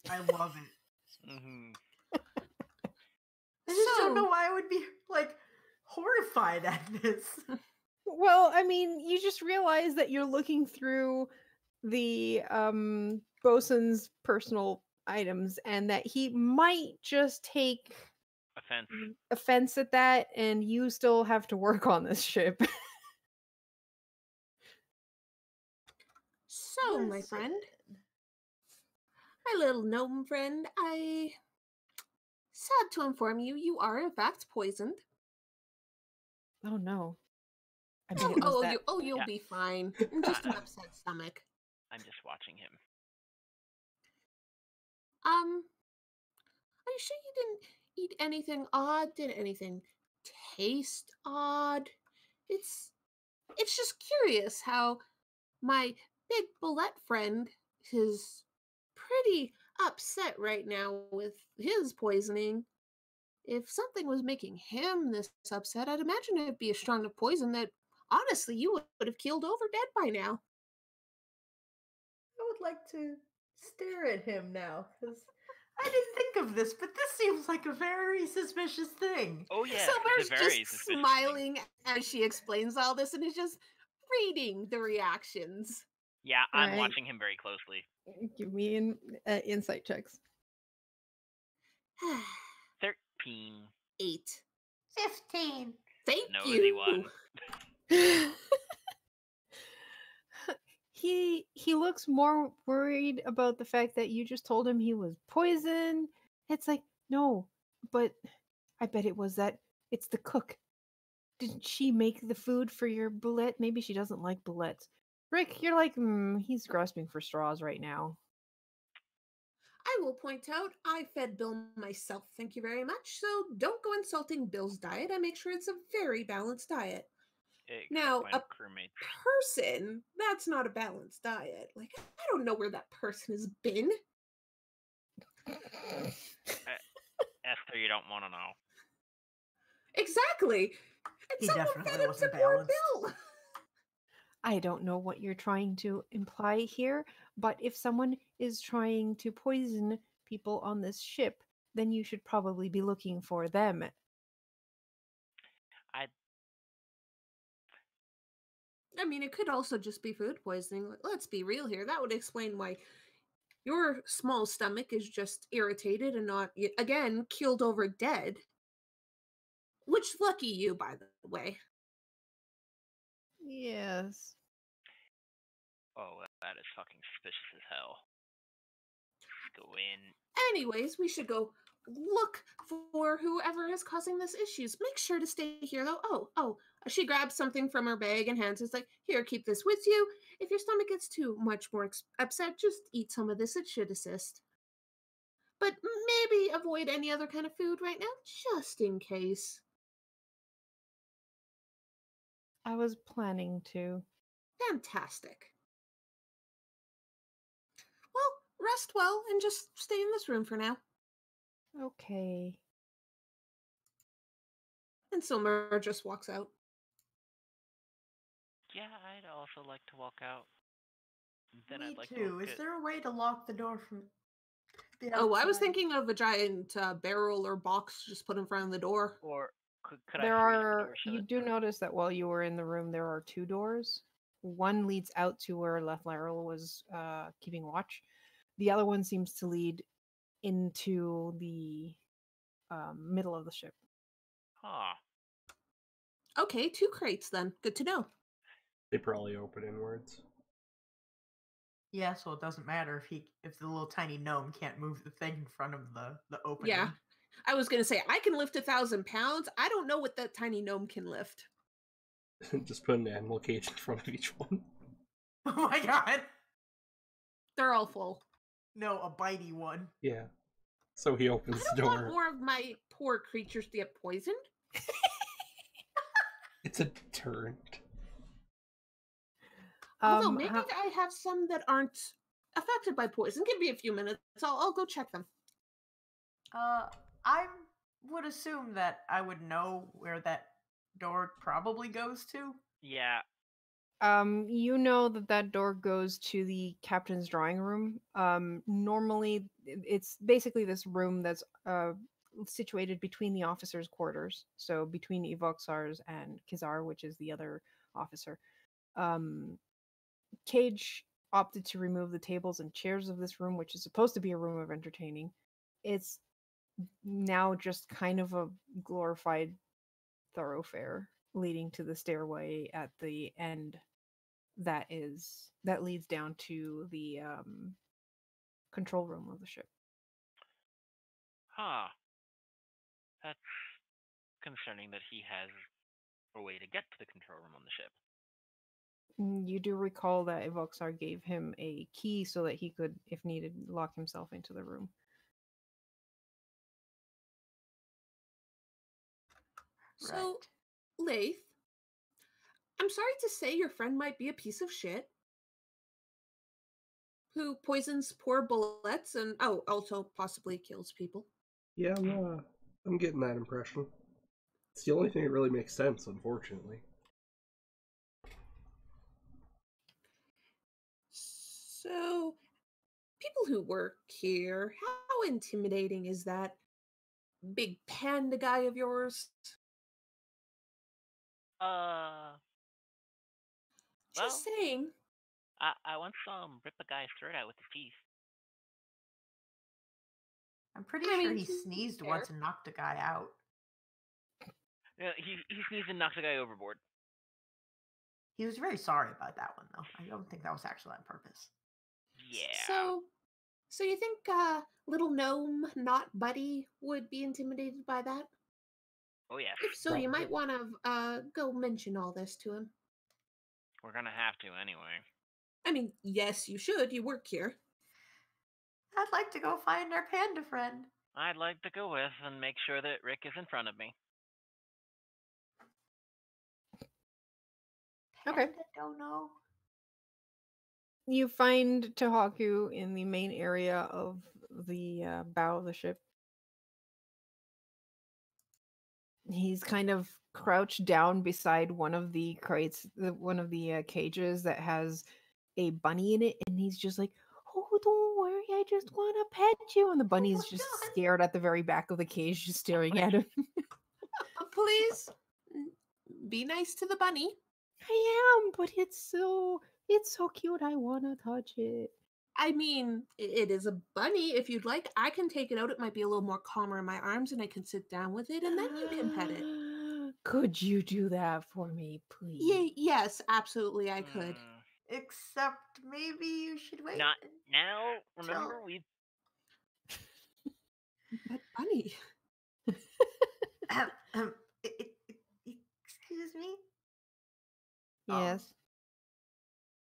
I love it. Mm-hmm. I just don't know So- why I would be like horrified at this. Well, I mean, you just realize that you're looking through the bosun's personal items and that he might just take Offense. offense at that, and you still have to work on this ship. So, my friend, my little gnome friend, sad to inform you, you are in fact poisoned. Oh no. I mean, it was that... You'll Yeah. be fine. Just an upset stomach. I'm just watching him. Are you sure you didn't eat anything odd? Did anything taste odd? It's just curious how my big bullet friend is pretty upset right now with his poisoning. If something was making him this upset, I'd imagine it'd be a strong enough poison that honestly you would have keeled over dead by now. I would like to stare at him now because I didn't think of this, but this seems like a very suspicious thing. Oh yeah, Summer's it's a very just suspicious thing. smiling as she explains all this and is just reading the reactions. Yeah, I'm Right. watching him very closely. Give me insight checks. 13. 8. 15. Thank Nosy you. one. He looks more worried about the fact that you just told him he was poisoned. It's like, no, but I bet it's the cook. Didn't she make the food for your bullet? Maybe she doesn't like bullets. Rick, you're like, he's grasping for straws right now. I will point out I fed Bill myself, thank you very much. So don't go insulting Bill's diet. I make sure it's a very balanced diet. Except Now, my a crewmates. person, that's not a balanced diet. Like, I don't know where that person has been. Esther, you don't want to know. Exactly. And He someone definitely fed him to wasn't poor balanced. Bill. I don't know what you're trying to imply here, but if someone is trying to poison people on this ship, then you should probably be looking for them. I mean, it could also just be food poisoning. Let's be real here. That would explain why your small stomach is just irritated and not, again, keeled over dead. Which, lucky you, by the way. Yes. Oh, that is fucking suspicious as hell. Let's go in. Anyways, we should go look for whoever is causing this issues. Make sure to stay here, though. Oh, she grabs something from her bag and hands it. It's like, here, keep this with you. If your stomach gets too much more upset, just eat some of this. It should assist. But maybe avoid any other kind of food right now, just in case. I was planning to. Fantastic. Well, rest well and just stay in this room for now. Okay. And Silmer just walks out. Yeah, I'd also like to walk out. Then Me I'd like to too. look Is at... there a way to lock the door from the Oh, I was outside? thinking of a giant barrel or box just put in front of the door. Or could There I freeze the are. door so You that... do notice that while you were in the room, there are 2 doors. One leads out to where Lethlerl was keeping watch. The other one seems to lead into the middle of the ship. Huh. Okay, 2 crates then. Good to know. They probably open inwards. Yeah, so it doesn't matter if the little tiny gnome can't move the thing in front of the opening. Yeah. I was going to say, I can lift 1,000 pounds. I don't know what that tiny gnome can lift. Just put an animal cage in front of each one. Oh my god. They're all full. No, a bitey one. Yeah. So he opens I the don't want door. more of my poor creatures to get poisoned. It's a deterrent. Although maybe I have some that aren't affected by poison. Give me a few minutes. I'll go check them. I would assume that I would know where that door probably goes to. Yeah. You know that door goes to the captain's drawing room. Normally it's basically this room that's situated between the officers' quarters, so between Evoxar's and Kizar, which is the other officer. Um, Cage opted to remove the tables and chairs of this room, which is supposed to be a room of entertaining. It's now just kind of a glorified thoroughfare leading to the stairway at the end that leads down to the control room of the ship. Huh. That's concerning that he has a way to get to the control room on the ship. You do recall that Evoxar gave him a key so that he could, if needed, lock himself into the room. So, Lath, I'm sorry to say your friend might be a piece of shit who poisons poor bullets and, also possibly kills people. Yeah, I'm getting that impression. It's the only thing that really makes sense, unfortunately. So, people who work here, how intimidating is that big panda guy of yours? Just Well, saying. I once saw him rip a guy's throat out with his teeth. I'm pretty I sure mean, he sneezed fair. once and knocked a guy out. Yeah, he sneezed and knocked a guy overboard. He was very sorry about that one, though. I don't think that was actually on purpose. Yeah. So you think little gnome, not Buddy, would be intimidated by that? Oh yes. If so, you might want to go mention all this to him. We're gonna have to anyway. I mean, yes, you should. You work here. I'd like to go find our panda friend. I'd like to go with and make sure that Rick is in front of me. Okay. Panda don't know. You find Tahaku in the main area of the bow of the ship. He's kind of crouched down beside one of the crates, one of the cages that has a bunny in it, and he's just like, "Oh, don't worry, I just want to pet you." And the bunny's just God. scared at the very back of the cage, just staring at him. Please be nice to the bunny. I am, but it's so cute. I want to touch it. I mean, it is a bunny. If you'd like, I can take it out. It might be a little more calmer in my arms, and I can sit down with it, and then you can pet it. Could you do that for me, please? Yes, absolutely, I could. Except maybe you should wait. Not now. Remember, we've. But bunny. Excuse me? Yes.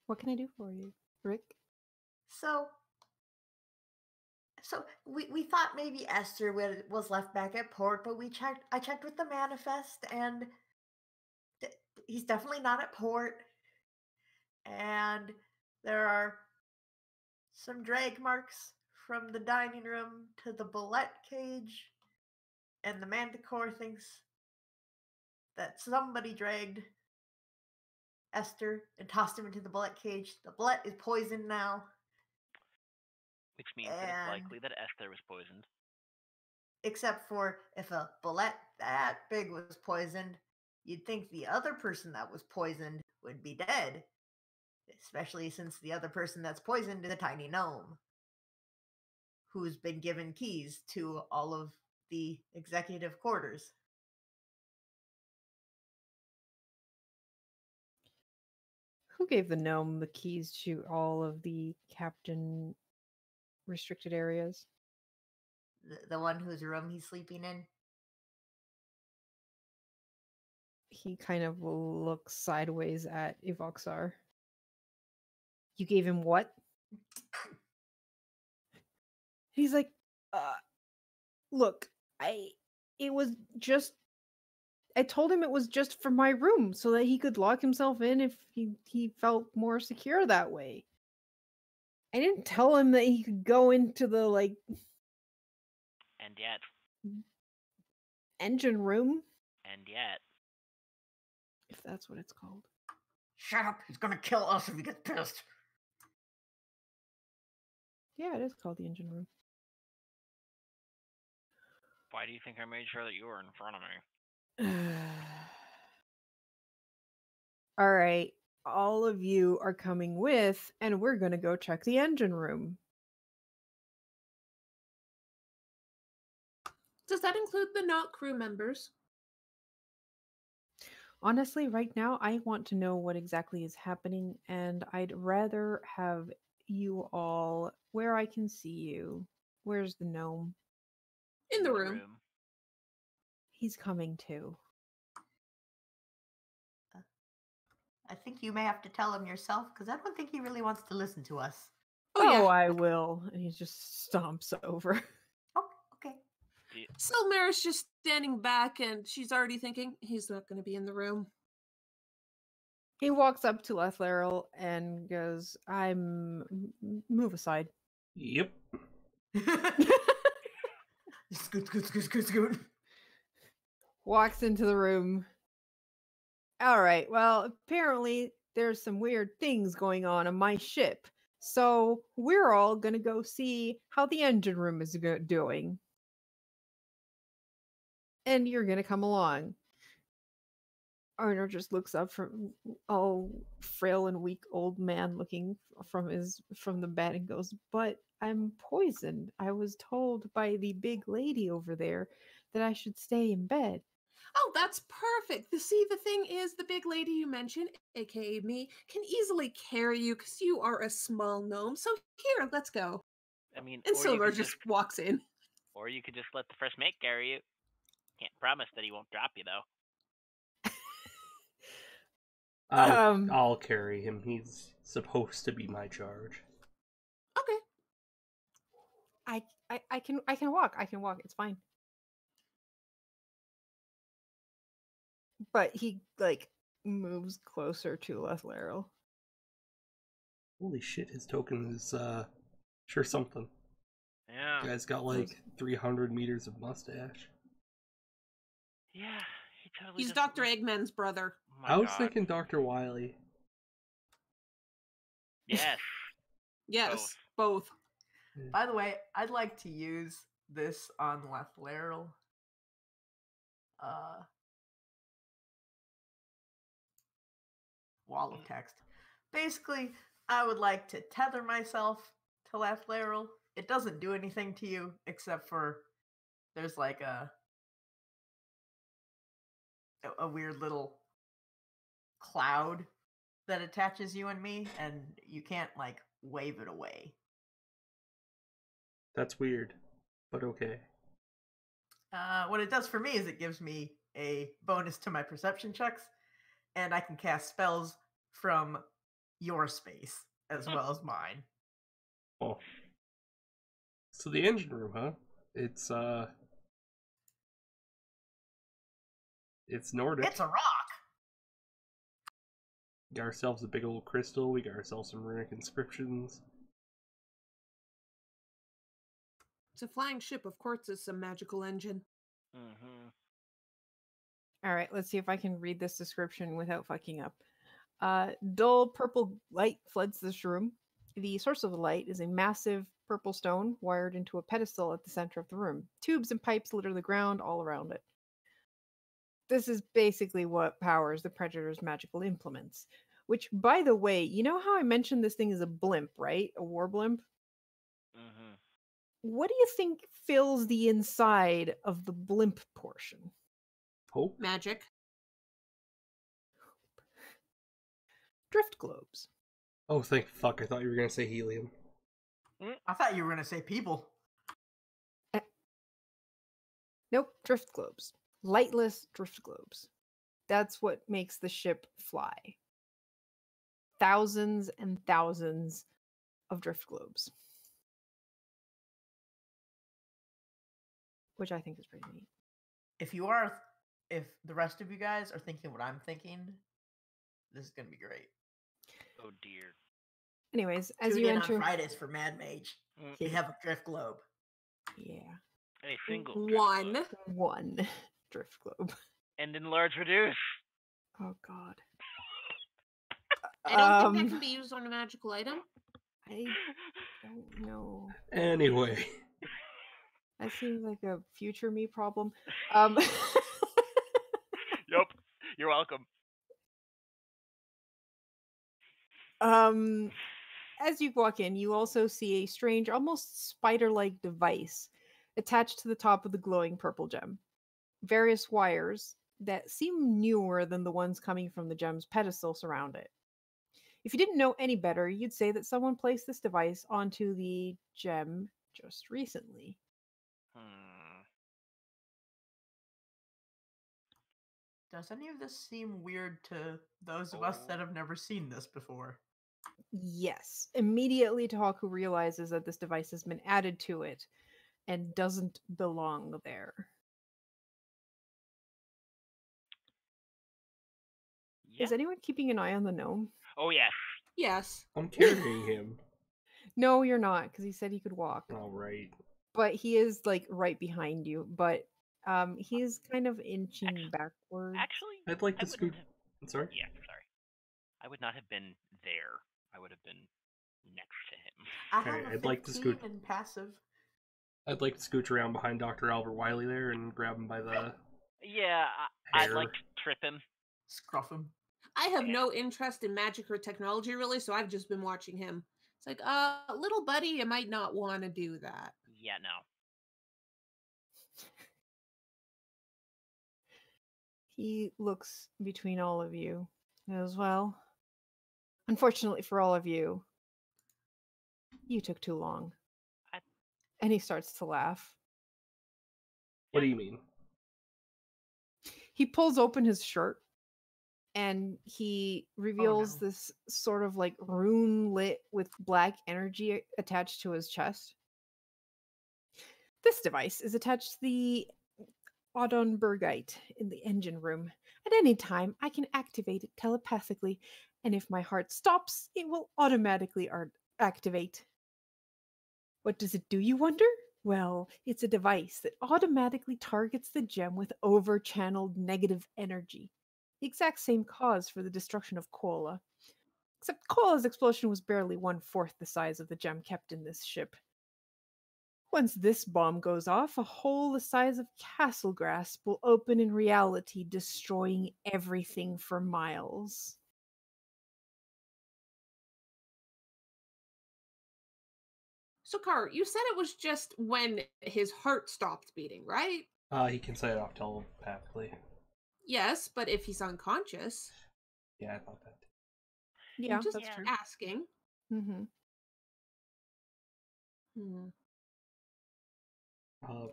What can I do for you, Rick? So we thought maybe Esther was left back at port, but I checked with the manifest, and he's definitely not at port. And there are some drag marks from the dining room to the bullet cage, and the manticore thinks that somebody dragged Esther and tossed him into the bullet cage. The bullet is poisoned now. Which means that it's likely that Esther was poisoned. Except for if a bullet that big was poisoned, you'd think the other person that was poisoned would be dead. Especially since the other person that's poisoned is a tiny gnome who's been given keys to all of the executive quarters. Who gave the gnome the keys to all of the captain restricted areas? The one whose room he's sleeping in. He kind of looks sideways at Evoxar. You gave him what? He's like, look, I told him it was just for my room so that he could lock himself in if he felt more secure that way. I didn't tell him that he could go into the And yet. engine room. And yet. If that's what it's called. Shut up! He's gonna kill us if he gets pissed. Yeah, it is called the engine room. Why do you think I made sure that you were in front of me? All right, all of you are coming with, and we're gonna go check the engine room. Does that include the not crew members? Honestly, right now, I want to know what exactly is happening, and I'd rather have you all where I can see you. Where's the gnome? In the room. He's coming too. I think you may have to tell him yourself, because I don't think he really wants to listen to us. Oh, yeah. I will. And he just stomps over. Oh, okay. Silmara's just standing back, and she's already thinking, he's not going to be in the room. He walks up to Lethleriel and goes, move aside. Yep. Scoot. Walks into the room. All right, well, apparently there's some weird things going on my ship. So we're all going to go see how the engine room is doing. And you're going to come along. Arner just looks up from all frail and weak old man looking from the bed and goes, "But I'm poisoned. I was told by the big lady over there that I should stay in bed." Oh, that's perfect. The thing is, the big lady you mentioned, aka me, can easily carry you because you are a small gnome. So here, let's go. I mean, And or you Silver could just walks in. Or you could just let the first mate carry you. Can't promise that he won't drop you, though. I'll carry him. He's supposed to be my charge. Okay. I can walk. I can walk. It's fine. But he moves closer to Lethleriel. Holy shit, his token is sure something. Yeah. The guy's got 300 meters of mustache. Yeah, he totally He's doesn't Dr. Eggman's brother. Oh my I was God. thinking Dr. Wily. Yes. Yes, both. By the way, I'd like to use this on Lethleriel. Wall of text. Basically, I would like to tether myself to Lethleriel. It doesn't do anything to you except for there's like a weird little cloud that attaches you and me, and you can't wave it away. That's weird, but okay. What it does for me is it gives me a bonus to my perception checks, and I can cast spells from your space as well as mine. Oh. So the engine room, huh? It's Nordic. It's a rock! We got ourselves a big old crystal, we got ourselves some runic inscriptions. It's a flying ship, of course it's a magical engine. Mm-hmm. All right, let's see if I can read this description without fucking up. Dull purple light floods this room. The source of the light is a massive purple stone wired into a pedestal at the center of the room. Tubes and pipes litter the ground all around it. This is basically what powers the Predator's magical implements. Which, by the way, you know how I mentioned this thing is a blimp, right? A war blimp? Mm-hmm. What do you think fills the inside of the blimp portion? Hope? Magic. Drift globes. Oh, thank fuck, I thought you were gonna say helium. I thought you were gonna say people. Nope, drift globes. Lightless drift globes. That's what makes the ship fly. Thousands and thousands of drift globes. Which I think is pretty neat. If the rest of you guys are thinking what I'm thinking, this is gonna be great. Oh dear. Anyways, as Tune you in enter, on Fridays for Mad Mage. We have a drift globe. yeah, A single One. drift globe. one drift globe. And enlarge reduce. Oh God. I don't think that can be used on a magical item. I don't know. Anyway. That seems like a future me problem. Yup. You're welcome. As you walk in, you also see a strange, almost spider-like device attached to the top of the glowing purple gem. Various wires that seem newer than the ones coming from the gem's pedestal surround it. If you didn't know any better, you'd say that someone placed this device onto the gem just recently. Does any of this seem weird to those of us that have never seen this before? Yes. Immediately, Tahaku realizes that this device has been added to it and doesn't belong there. Yeah. Is anyone keeping an eye on the gnome? Oh, yes. Yes. I'm carrying him. No, you're not, because he said he could walk. All right. But he is like right behind you. But he is kind of inching backwards. Actually, I'd like I to scoot. wouldn't I'm sorry. Yeah, sorry. I would not have been there. I would have been next to him. I Okay, have a I'd like to 15 scoot- in passive. I'd like to scooch around behind Dr. Albert Wiley there and grab him by the. Yeah, I'd Hair. like to trip him. Scruff him. I have no interest in magic or technology, really, so I've just been watching him. It's like, little buddy, you might not want to do that. Yeah, no. He looks between all of you as well. Unfortunately for all of you, you took too long. And he starts to laugh. What do you mean? He pulls open his shirt and he reveals no. this sort of like rune lit with black energy attached to his chest. This device is attached to the Odonbergite in the engine room. At any time, I can activate it telepathically, and if my heart stops, it will automatically activate. What does it do, you wonder? Well, it's a device that automatically targets the gem with over-channeled negative energy. The exact same cause for the destruction of Koala. Except Koala's explosion was barely 1/4 the size of the gem kept in this ship. Once this bomb goes off, a hole the size of Castlegrass will open in reality, destroying everything for miles. So, Car, you said it was just when his heart stopped beating, right? He can set it off telepathically. Yes, but if he's unconscious, Yeah, I thought that. Yeah, I'm just that's true. asking. Mm-hmm. Well,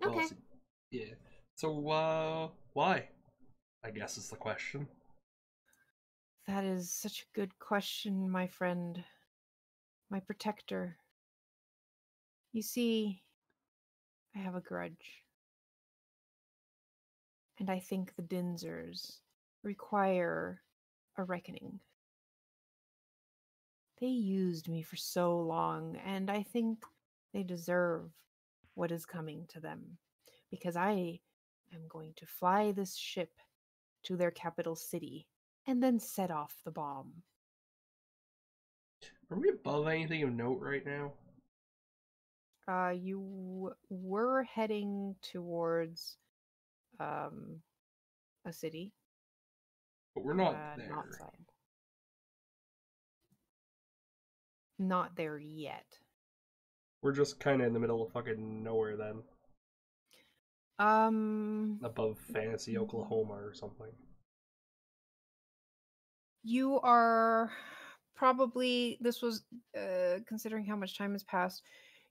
Okay. Yeah. So, why? I guess is the question. That is such a good question, my friend. My protector. You see, I have a grudge. And I think the Dinzers require a reckoning. They used me for so long, and I think they deserve what is coming to them. Because I am going to fly this ship to their capital city and then set off the bomb. Are we above anything of note right now? You were heading towards a city. But we're not there. Not side. Not there yet. We're just kind of in the middle of fucking nowhere then. Above Fantasy, Oklahoma or something. You are probably, this was, considering how much time has passed,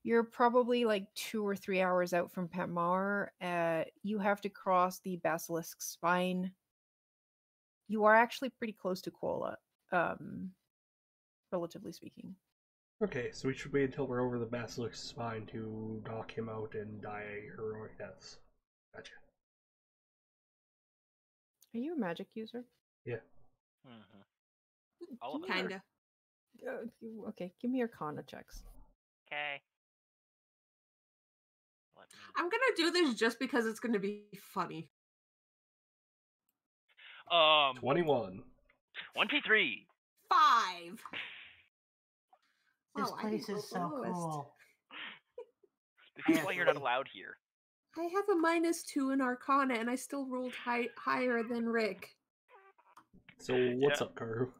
you're probably like 2 or 3 hours out from Patmar. You have to cross the Basilisk's spine. You are actually pretty close to Koala, relatively speaking. Okay, so we should wait until we're over the Basilisk's spine to knock him out and die heroic deaths. Gotcha. Are you a magic user? Yeah. Mm-hmm. All of us. Kinda. Okay, give me your Arcana checks. Okay. I'm gonna do this just because it's gonna be funny. 21. 23. 5. This Wow, I place didn't is roll the so lowest. cool. This is why you're not Honestly. allowed here. I have a -2 in Arcana, and I still rolled higher than Rick. So what's Yeah. up, Karu?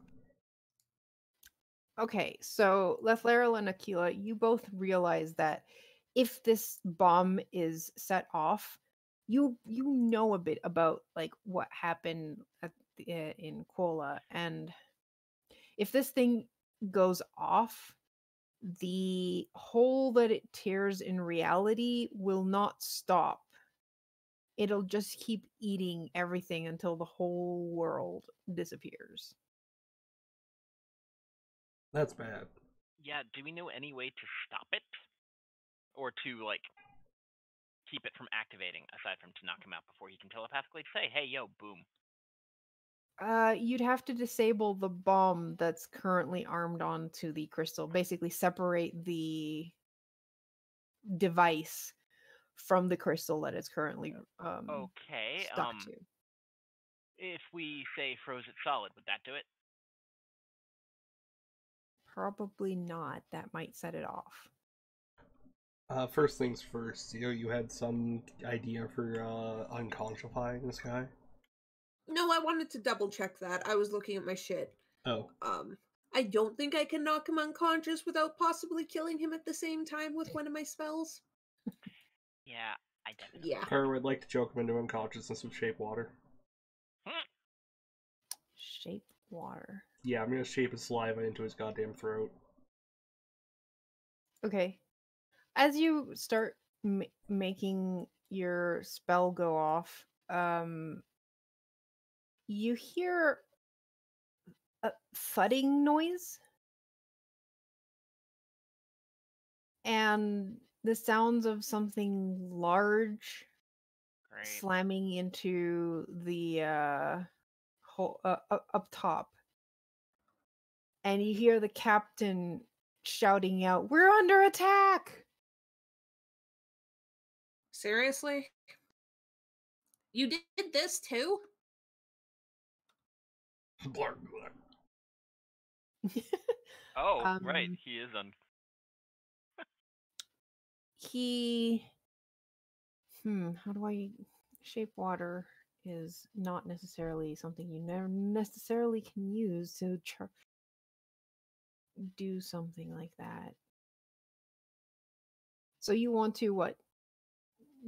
Okay, so Lethleril and Aquila, you both realize that if this bomb is set off, you know a bit about like what happened at in Kola, and if this thing goes off, the hole that it tears in reality will not stop. It'll just keep eating everything until the whole world disappears. That's bad. Yeah, do we know any way to stop it? Or to, like, keep it from activating, aside from to knock him out before he can telepathically say, hey, yo, boom. You'd have to disable the bomb that's currently armed onto the crystal. Basically, separate the device from the crystal that it's currently Okay, stuck to. if we say froze it solid, would that do it? Probably not. That might set it off. First things first, you had some idea for unconscifying this guy? No, I wanted to double check that. I was looking at my shit. Oh. I don't think I can knock him unconscious without possibly killing him at the same time with one of my spells. Yeah, I definitely. Yeah. Karu, I'd like to choke him into unconsciousness with shape water. Shape water. Yeah, I'm gonna shape his saliva into his goddamn throat. Okay. As you start making your spell go off, you hear a thudding noise and the sounds of something large Great. slamming into the hole up top. And you hear the captain shouting out, "We're under attack!" Seriously? You did this too? Blarg, blarg. Oh, right, he is on. He how do I shape water is not necessarily something you never necessarily can use to do something like that. So you want to what?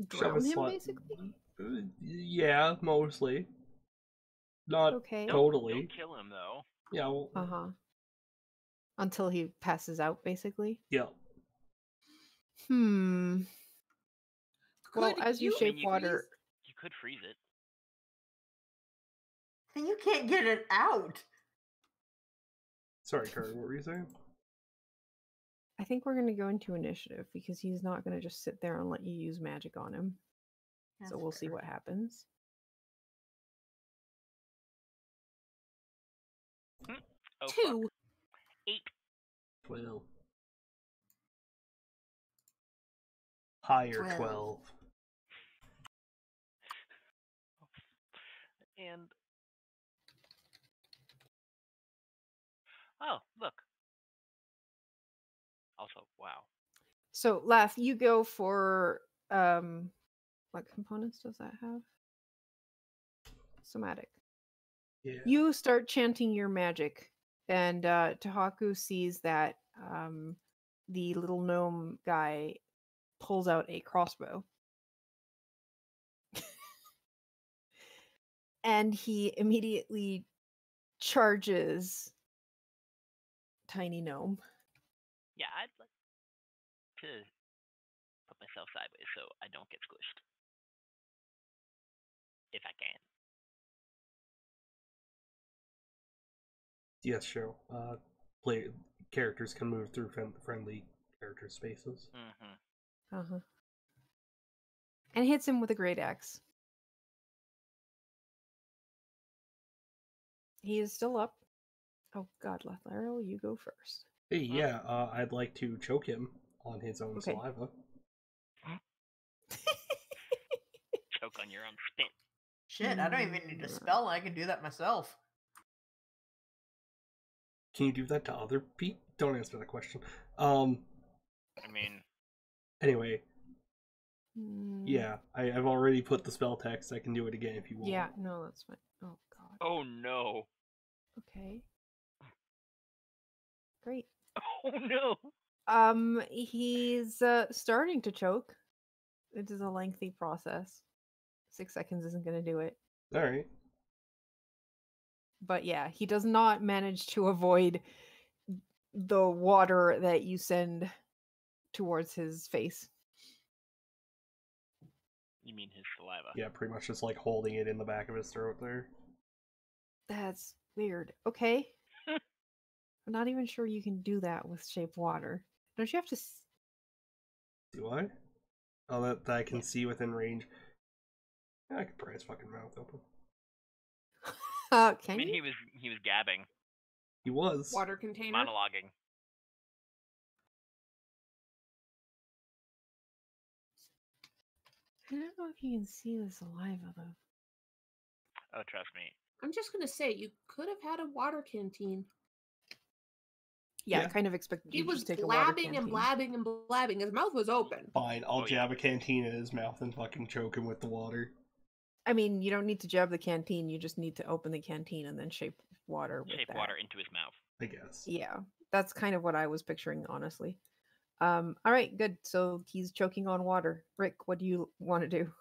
Drown him, basically? Yeah, mostly. Not Okay. totally. Don't kill him, though. Yeah. Well, Until he passes out, basically. yeah. Well, as you shape water, You could freeze it. You can't get it out. Sorry, Karu, what were you saying? I think we're going to go into initiative because he's not going to just sit there and let you use magic on him. That's so we'll see fair. what happens. Oh, 2. Fuck. 8. 12. Higher 12. 12. And. Oh, look. Also, wow. So, Lath, you go for what components does that have? Somatic. Yeah. You start chanting your magic, and Tahaku sees that the little gnome guy pulls out a crossbow. And he immediately charges Tiny Gnome. Yeah, I'd like to put myself sideways so I don't get squished. If I can. Yes, sure. Characters can move through friendly character spaces. Mm-hmm. And hits him with a great axe. He is still up. Oh God, Lethleril, you go first. Hey, yeah, I'd like to choke him on his own Okay. saliva. Choke on your own spit. Shit, I don't even need a spell. I can do that myself. Can you do that to other people? Don't answer that question. I mean, Anyway, Mm, yeah, I've already put the spell text. I can do it again if you want. Yeah, no, that's fine. Oh god. oh no. Okay. Great. Oh no. He's starting to choke. It is a lengthy process. 6 seconds isn't going to do it. All right. But yeah, he does not manage to avoid the water that you send towards his face. You mean his saliva? Yeah, pretty much just like holding it in the back of his throat there. That's weird. Okay. I'm not even sure you can do that with shape water. Don't you have to? Do I? Oh, that I can Yeah. see within range. Yeah, I could pry his fucking mouth open. I Can mean, you? he was gabbing, He was. Water container. monologuing. I don't know if you can see the saliva though. Oh, trust me. I'm just gonna say you could have had a water canteen. Yeah, I Yeah. kind of expected He you to was just take a water blabbing and canteen. blabbing and blabbing. His mouth was open. Fine, I'll Oh, yeah. jab a canteen in his mouth and fucking choke him with the water. I mean, you don't need to jab the canteen. You just need to open the canteen and then shape water with Shape that. water into his mouth. I guess. Yeah, that's kind of what I was picturing, honestly. All right, good. So he's choking on water. Rick, what do you want to do?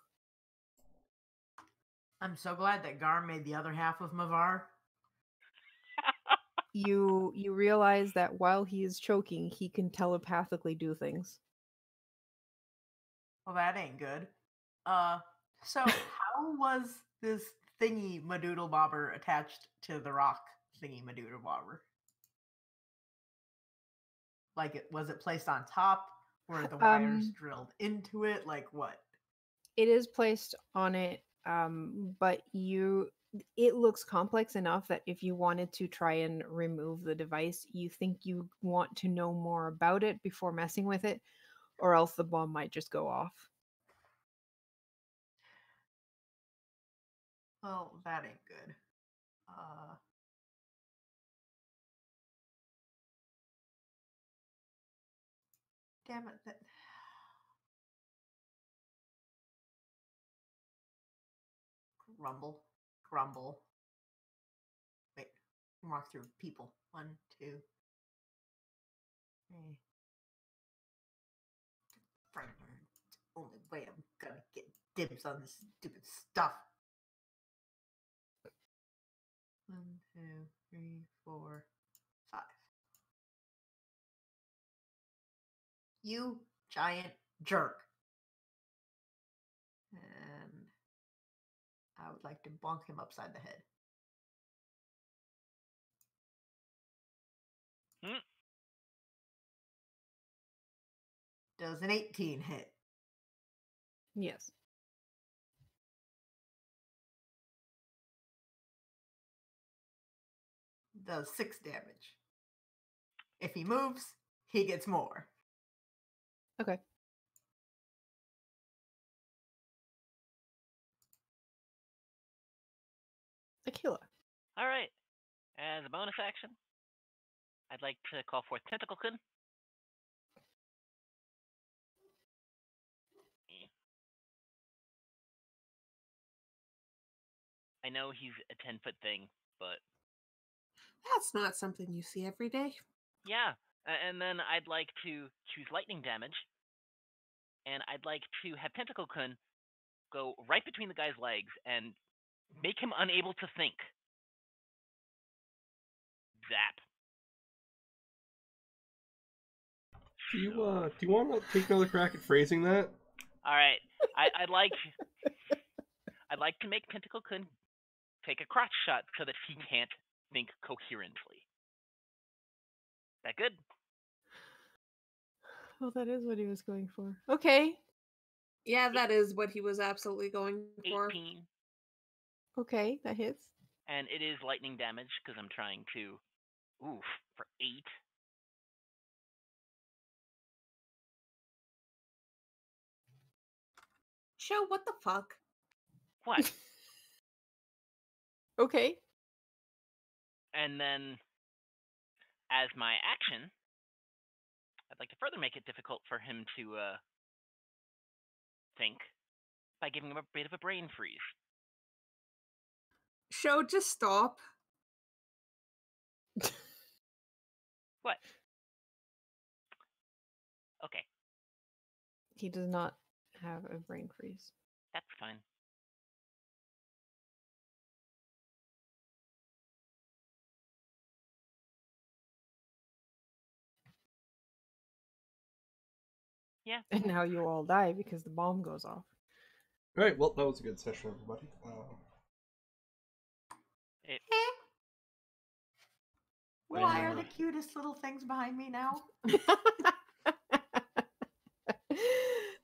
I'm so glad that Gar made the other half of Mavar. You realize that while he is choking, he can telepathically do things. Well, that ain't good. So how was this thingy Madoodle Bobber attached to the rock thingy Madoodle Bobber? Like, was it placed on top? Were the wires drilled into it? Like what? It is placed on it, but it looks complex enough that if you wanted to try and remove the device, you think you want to know more about it before messing with it, or else the bomb might just go off. Well, that ain't good. Damn it. Grumble. Grumble. Wait. Walk through people. 1, 2, 3. It's the only way I'm gonna get dibs on this stupid stuff. 1, 2, 3, 4, 5. You giant jerk. And I would like to bonk him upside the head. Hmm. Does an 18 hit? Yes. Does 6 damage. If he moves, he gets more. Okay. Aquila. All right. As a bonus action, I'd like to call forth Tentacle-kun. I know he's a 10-foot thing, but That's not something you see every day. yeah. And then I'd like to choose lightning damage, and I'd like to have Tentacle-kun go right between the guy's legs and make him unable to think. Zap. Do you want to take another crack at phrasing that? All right. I'd like to make Tentacle-kun take a crotch shot so that he can't think coherently. That good? Well, that is what he was going for. Okay. Yeah, that is what he was absolutely going for. 18. Okay, that hits. And it is lightning damage because I'm trying to. Oof, for 8. Show, what the fuck? What? Okay. And then as my action, I'd like to further make it difficult for him to think by giving him a bit of a brain freeze. Show, just stop. What? Okay, He does not have a brain freeze. that's fine. Yeah. And now you all die because the bomb goes off. All right, well, that was a good session, everybody. It, Why are the cutest little things behind me now?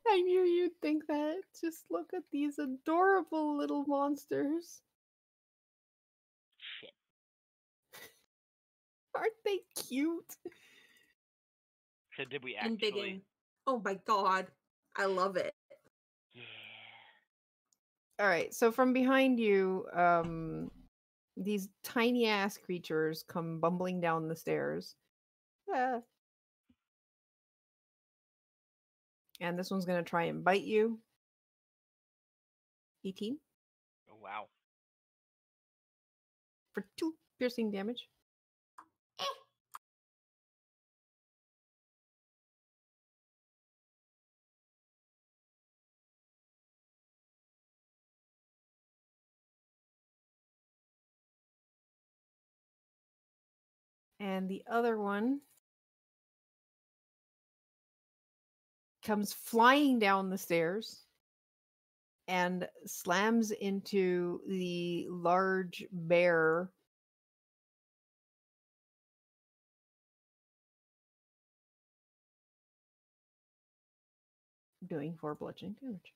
I knew you'd think that. Just look at these adorable little monsters. shit. Aren't they cute? So did we And actually? Biggin. Oh my god. I love it. Yeah. All right, so from behind you, these tiny ass creatures come bumbling down the stairs. Ah. And this one's going to try and bite you. 18 Oh, wow. for 2 piercing damage. And the other one comes flying down the stairs and slams into the large bear. Doing 4 bludgeoning damage.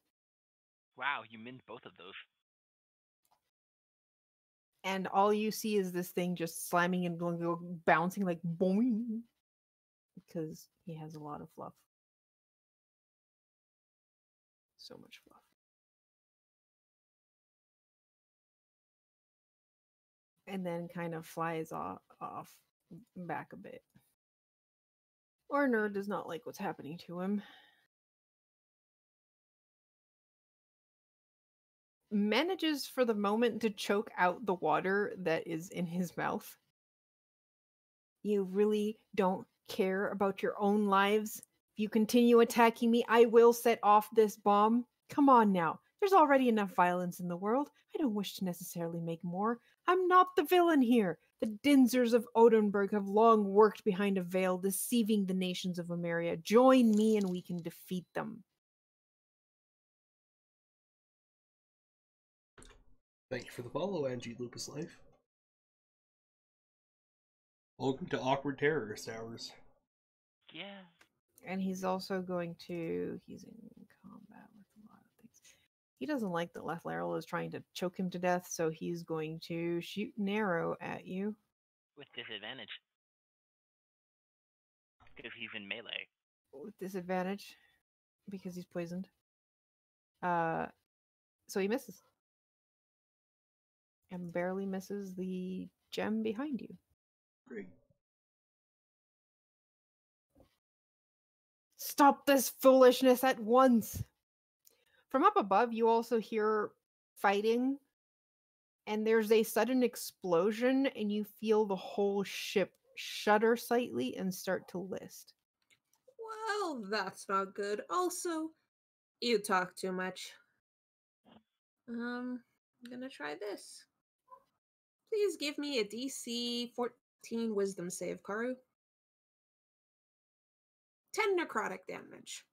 Wow, you minned both of those. And all you see is this thing just slamming and bouncing like boing. Because he has a lot of fluff. So much fluff. And then kind of flies off back a bit. Orner does not like what's happening to him. Manages for the moment to choke out the water that is in his mouth. You really don't care about your own lives? If you continue attacking me, I will set off this bomb. Come on now. There's already enough violence in the world. I don't wish to necessarily make more. I'm not the villain here. The Dinzers of Odenburg have long worked behind a veil, deceiving the nations of Emeria. Join me and we can defeat them. Thank you for the follow, Angie Lupus Life. Welcome to Awkward Terrorist Hours. Yeah. And he's also going to... He's in combat with a lot of things. He doesn't like that Lethlariel is trying to choke him to death, so he's going to shoot an arrow at you. With disadvantage. Because he's in melee. With disadvantage, because he's poisoned. So he misses. And barely misses the gem behind you. Great. Stop this foolishness at once! From up above, you also hear fighting, and there's a sudden explosion, and you feel the whole ship shudder slightly and start to list. Well, that's not good. Also, you talk too much. I'm gonna try this. Please give me a DC 14 wisdom save, Karu. 10 necrotic damage.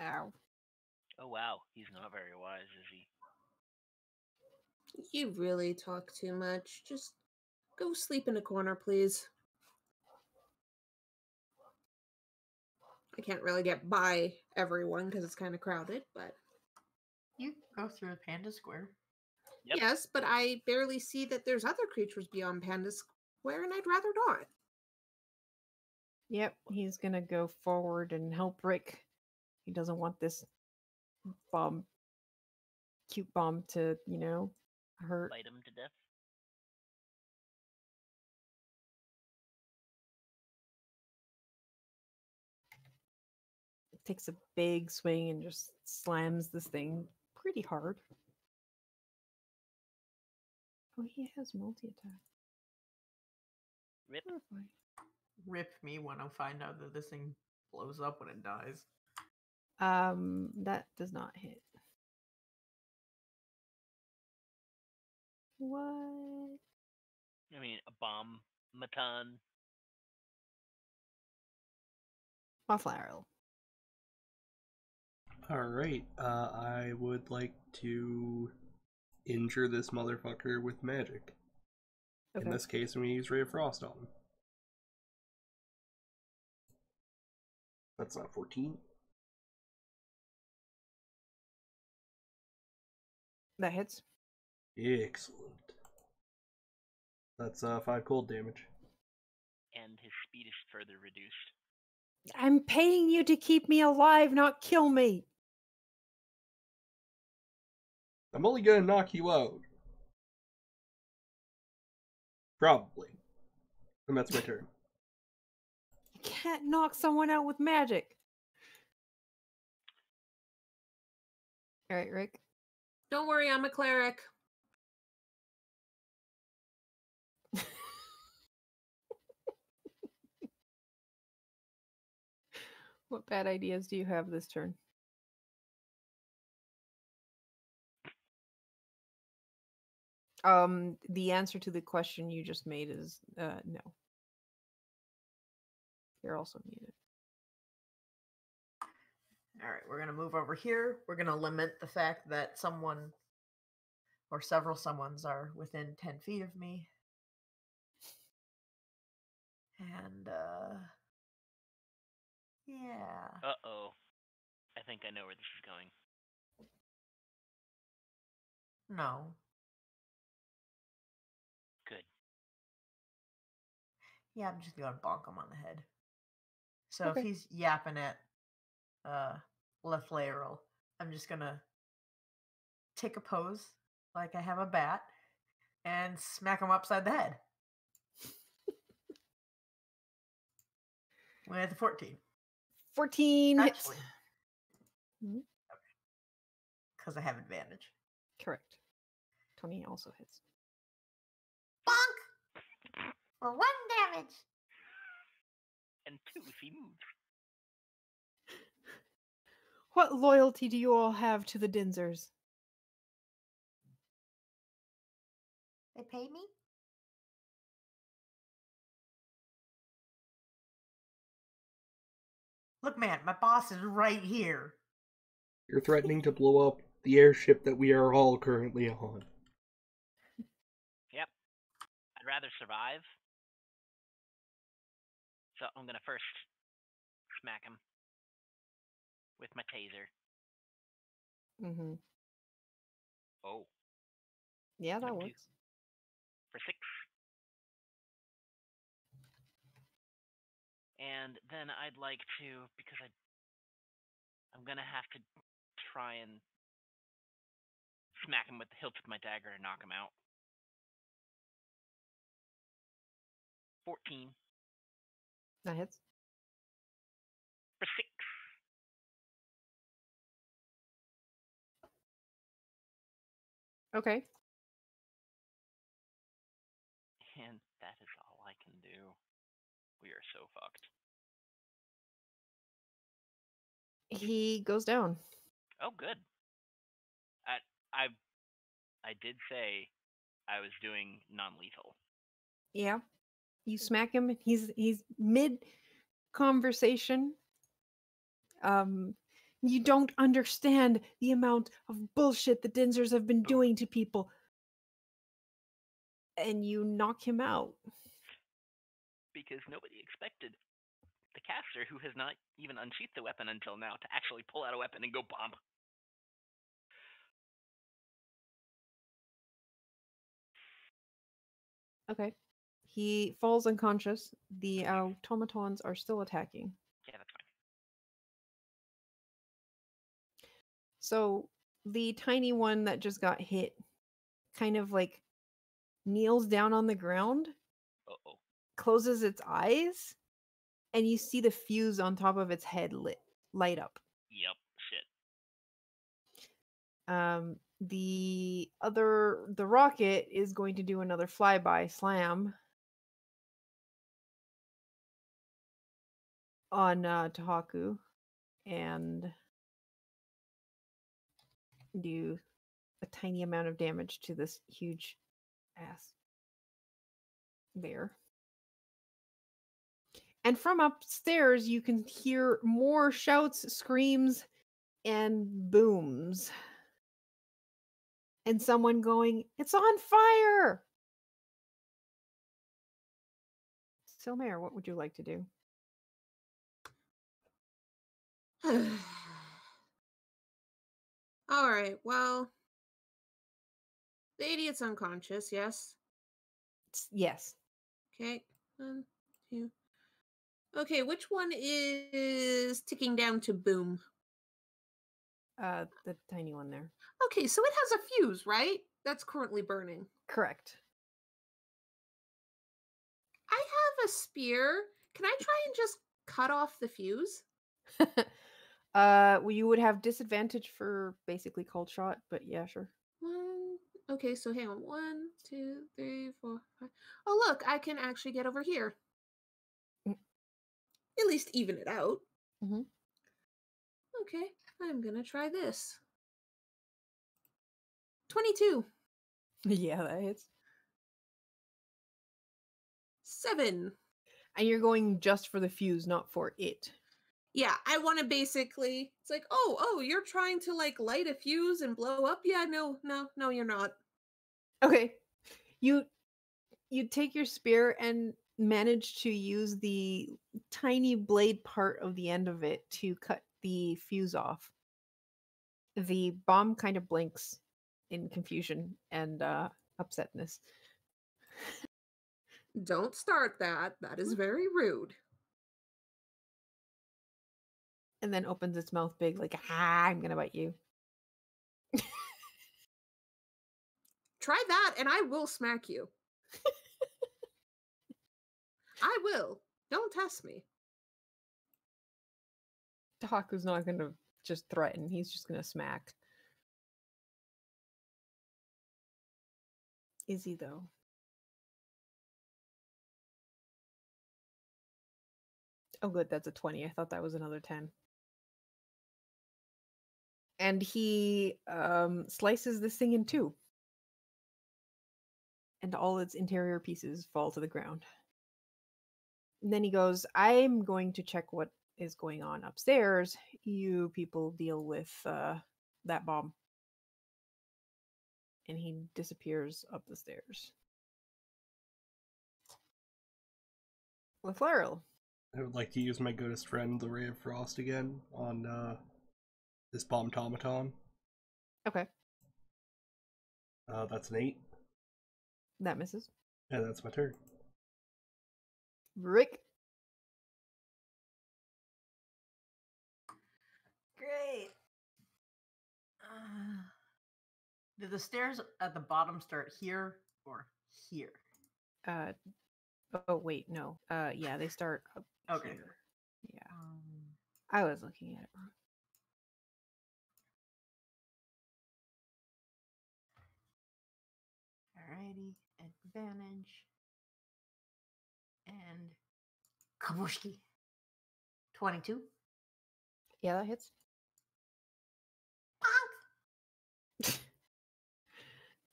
Ow. Oh, wow. He's not very wise, is he? You really talk too much. Just go sleep in a corner, please. I can't really get by everyone because it's kind of crowded, but... You go through the Panda Square. Yep. Yes, but I barely see that there's other creatures beyond Panda Square, and I'd rather not. Yep, he's gonna go forward and help Rick. He doesn't want this cute bomb to, hurt. Bite him to death. takes a big swing and just slams this thing pretty hard. Oh, he has multi-attack. Rip. Terrifying. Rip me when I find out that this thing blows up when it dies. That does not hit. What? I mean, a bomb, maton. Off arrow. Alright, I would like to injure this motherfucker with magic. Okay. In this case, I'm going to use Ray of Frost on him. That's not 14. That hits. Excellent. That's 5 cold damage. And his speed is further reduced. I'm paying you to keep me alive, not kill me. I'm only going to knock you out. Probably. And that's my turn. You can't knock someone out with magic. All right, Rick. Don't worry, I'm a cleric. What bad ideas do you have this turn? The answer to the question you just made is no. You're also muted. All right, we're going to move over here. We're going to limit the fact that someone or several someones are within 10 feet of me. And, yeah. Uh-oh. I think I know where this is going. No. Good. Yeah, I'm just going to bonk him on the head. So Okay. if he's yapping at left lateral, I'm just going to take a pose like I have a bat and smack him upside the head. With a 14. 14 hits. Actually. Mhm. Because I have advantage. Correct. 20 also hits. Bonk! For 1 damage. And 2 if he moves. What loyalty do you all have to the Dinzers? They pay me? Look, man, my boss is right here. You're threatening to blow up the airship that we are all currently on. Yep. I'd rather survive. So I'm gonna first smack him with my taser. Mm-hmm. Oh. Yeah, that Number 2. works. For 6. And then I'd like to, because I'm gonna have to try and smack him with the hilt of my dagger and knock him out. 14. That hits. For 6. Okay. And that is all I can do. We are so fucked. He goes down. Oh, good. I did say I was doing non-lethal. Yeah. You smack him. He's mid conversation. You don't understand the amount of bullshit the Dinzers have been doing to people. And you knock him out. Because nobody expected the caster, who has not even unsheathed the weapon until now, to actually pull out a weapon and go bomb. Okay. He falls unconscious. The automatons are still attacking. Yeah, that's fine. So the tiny one that just got hit kind of like kneels down on the ground, closes its eyes, and you see the fuse on top of its head lit, light up. Yep. Shit. The rocket is going to do another flyby slam on Tahaku and do a tiny amount of damage to this huge ass bear. And from upstairs, you can hear more shouts, screams, and booms. And someone going, "It's on fire!" So, Mayor, what would you like to do? All right, well, the idiot's unconscious, yes? Yes. Okay, 1, 2. Okay, which one is ticking down to boom? The tiny one there. Okay, so it has a fuse, right? That's currently burning. Correct. I have a spear. Can I try and just cut off the fuse? Well, you would have disadvantage for basically cold shot, but yeah, sure. Okay, so hang on. 1, 2, 3, 4, 5. Oh, look, I can actually get over here. At least even it out. Mm-hmm. Okay, I'm gonna try this. 22. Yeah, that hits. 7. And you're going just for the fuse, not for it. Yeah, I want to basically. It's like, oh, you're trying to like light a fuse and blow up. Yeah, no, you're not. Okay, you take your spear and manage to use the tiny blade part of the end of it to cut the fuse off. The bomb kind of blinks in confusion and upsetness. Don't start that. That is very rude. And then opens its mouth big, like, I'm gonna bite you. Try that, and I will smack you. I will. Don't test me. Tahaku's not gonna just threaten, he's just gonna smack. Is he, though? Oh, good, that's a 20. I thought that was another 10. And he slices this thing in two. And all its interior pieces fall to the ground. And then he goes, I'm going to check what is going on upstairs. You people deal with that bomb. And he disappears up the stairs. Leflarel. I would like to use my goodest friend, the Ray of Frost, again on this bomb-tomaton. Okay. That's an 8. That misses. And that's my turn. Rick. Great. Do the stairs at the bottom start here or here? Oh, wait, no. Yeah, they start up Okay. here. Yeah. I was looking at it wrong. Alrighty, advantage. And Kabushki. 22. Yeah, that hits.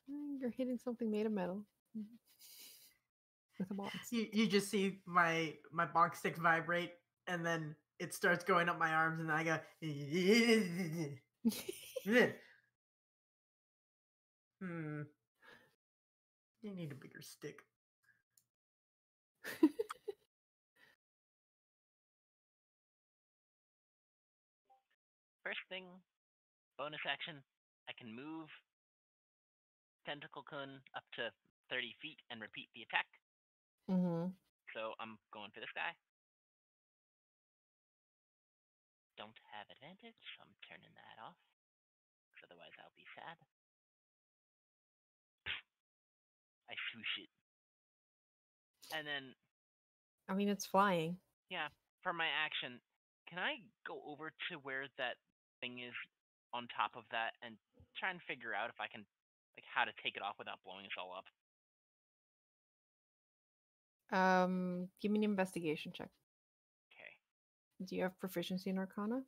You're hitting something made of metal. With a box. You just see my box stick vibrate, and then it starts going up my arms, and then I go. You need a bigger stick. First thing, bonus action, I can move Tentacle-kun up to 30 feet and repeat the attack. Mm-hmm. So I'm going for this guy. Don't have advantage, so I'm turning that off. Because otherwise I'll be sad. I swoosh it. And then... I mean, it's flying. Yeah, for my action, can I go over to where that thing is on top of that and try and figure out if I can, like, how to take it off without blowing us all up? Give me an investigation check. Okay. Do you have proficiency in Arcana?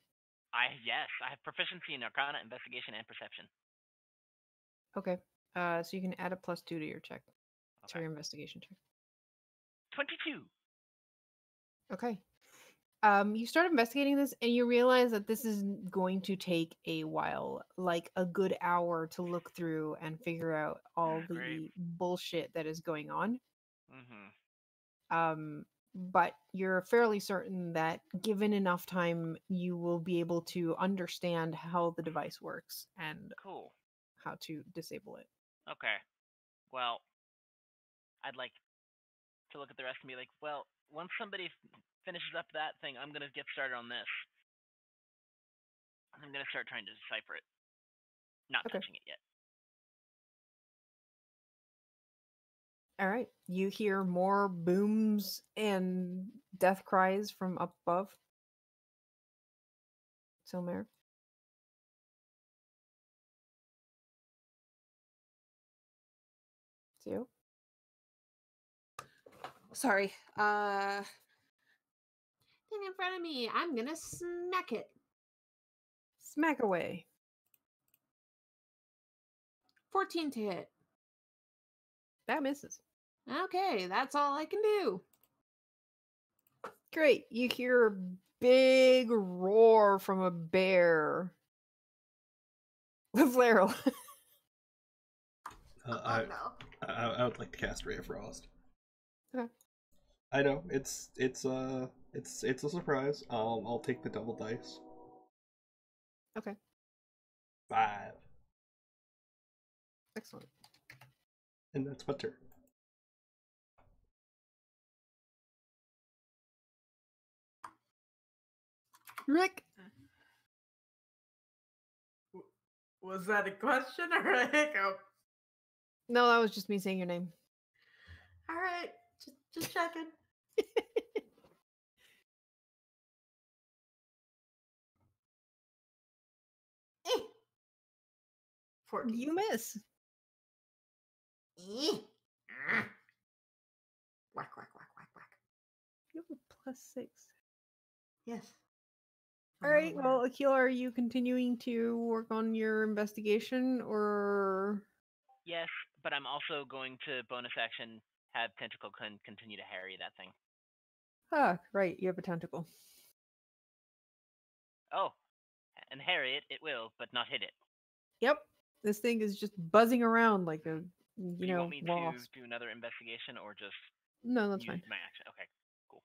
Yes, I have proficiency in Arcana, Investigation, and Perception. Okay. So you can add a +2 to your check, to Okay. your investigation check. 22. Okay. You start investigating this and you realize that this is going to take a while, like a good hour to look through and figure out all the Great. bullshit that is going on. Mm-hmm. But you're fairly certain that given enough time, you will be able to understand how the device works and Cool. how to disable it. Okay. Well, I'd like to look at the rest and be like, well, once somebody finishes up that thing, I'm gonna get started on this. I'm gonna start trying to decipher it. Not Okay. touching it yet. All right. You hear more booms and death cries from up above. Silmer. Seal. Sorry. Thing in front of me. I'm gonna smack it. Smack away. 14 to hit. That misses. Okay, that's all I can do. Great. You hear a big roar from a bear. Laryl. I would like to cast Ray of Frost. Okay. I know it's a surprise. I'll take the double dice. Okay. 5. Excellent. And that's my turn. Rick. Was that a question or a hiccup? No, that was just me saying your name. All right, just checking. Eh. 14. You miss. Eh. Ah. Whack, whack, whack, whack, whack. You have a +6. Yes. All right. Well, Akil, are you continuing to work on your investigation or? Yes, but I'm also going to bonus action have Tentacle continue to harry that thing. Ah, right. You have a tentacle. Oh, and harry it will, but not hit it. Yep. This thing is just buzzing around like a, Do you want me wasp. to do another investigation or just No, that's use fine. my action? Okay, cool.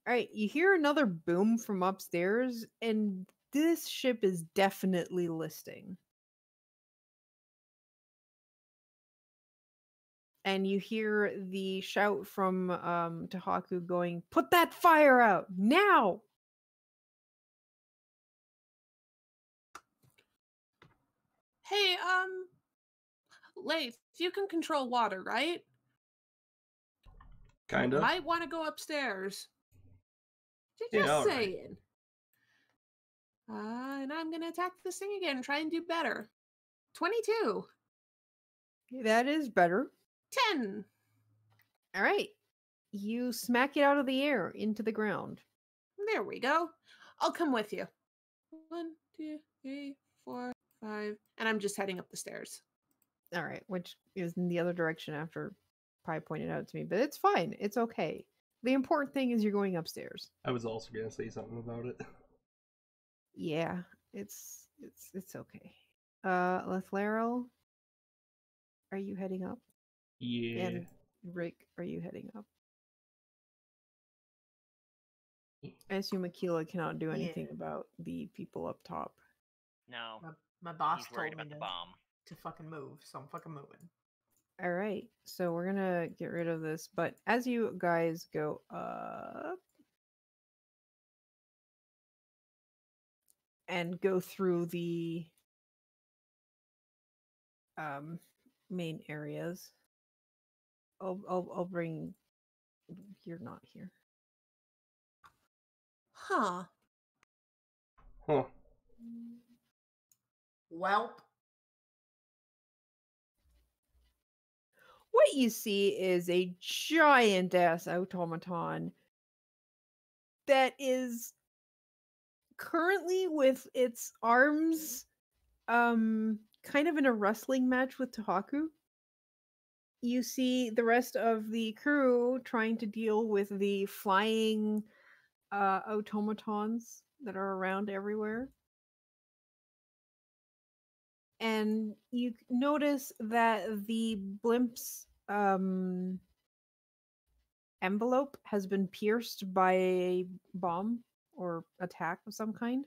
All right. You hear another boom from upstairs, and this ship is definitely listing. And you hear the shout from Tahaku going, "Put that fire out now!" Hey, Leif, you can control water, right? Kinda. Might want to go upstairs. Just Yeah, all right. saying. And I'm gonna attack this thing again and try and do better. 22. That is better. 10. All right. You smack it out of the air into the ground. There we go. I'll come with you. 1, 2, 3, 4, 5. And I'm just heading up the stairs. All right, which is in the other direction after Pi pointed out to me, but it's fine. It's okay. The important thing is you're going upstairs. I was also gonna say something about it. Yeah, it's okay. Lethlaryl, are you heading up? Yeah. And Rick, are you heading up? I assume Aquila cannot do anything about the people up top. No, My boss he's worried told me about the bomb. to fucking move, so I'm fucking moving. All right, so we're gonna get rid of this, but as you guys go up and go through the main areas, I'll bring. You're not here. Huh. Huh. Welp. What you see is a giant ass automaton that is currently with its arms kind of in a wrestling match with Tahaku. You see the rest of the crew trying to deal with the flying automatons that are around everywhere. And you notice that the blimp's envelope has been pierced by a bomb or attack of some kind.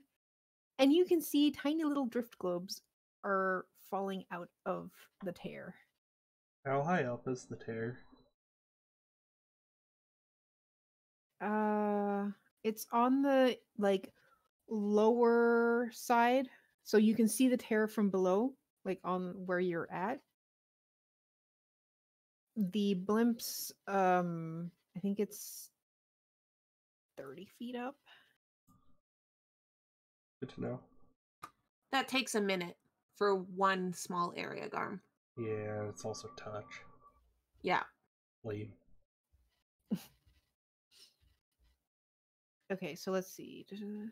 And you can see tiny little drift globes are falling out of the tear. How high up is the tear? It's on the lower side, so you can see the tear from below, like on where you're at. The blimp's I think it's 30 feet up. Good to know. That takes a minute for one small area, Garm. Yeah, it's also touch. Yeah. Lame. Okay, so let's see. Doesn't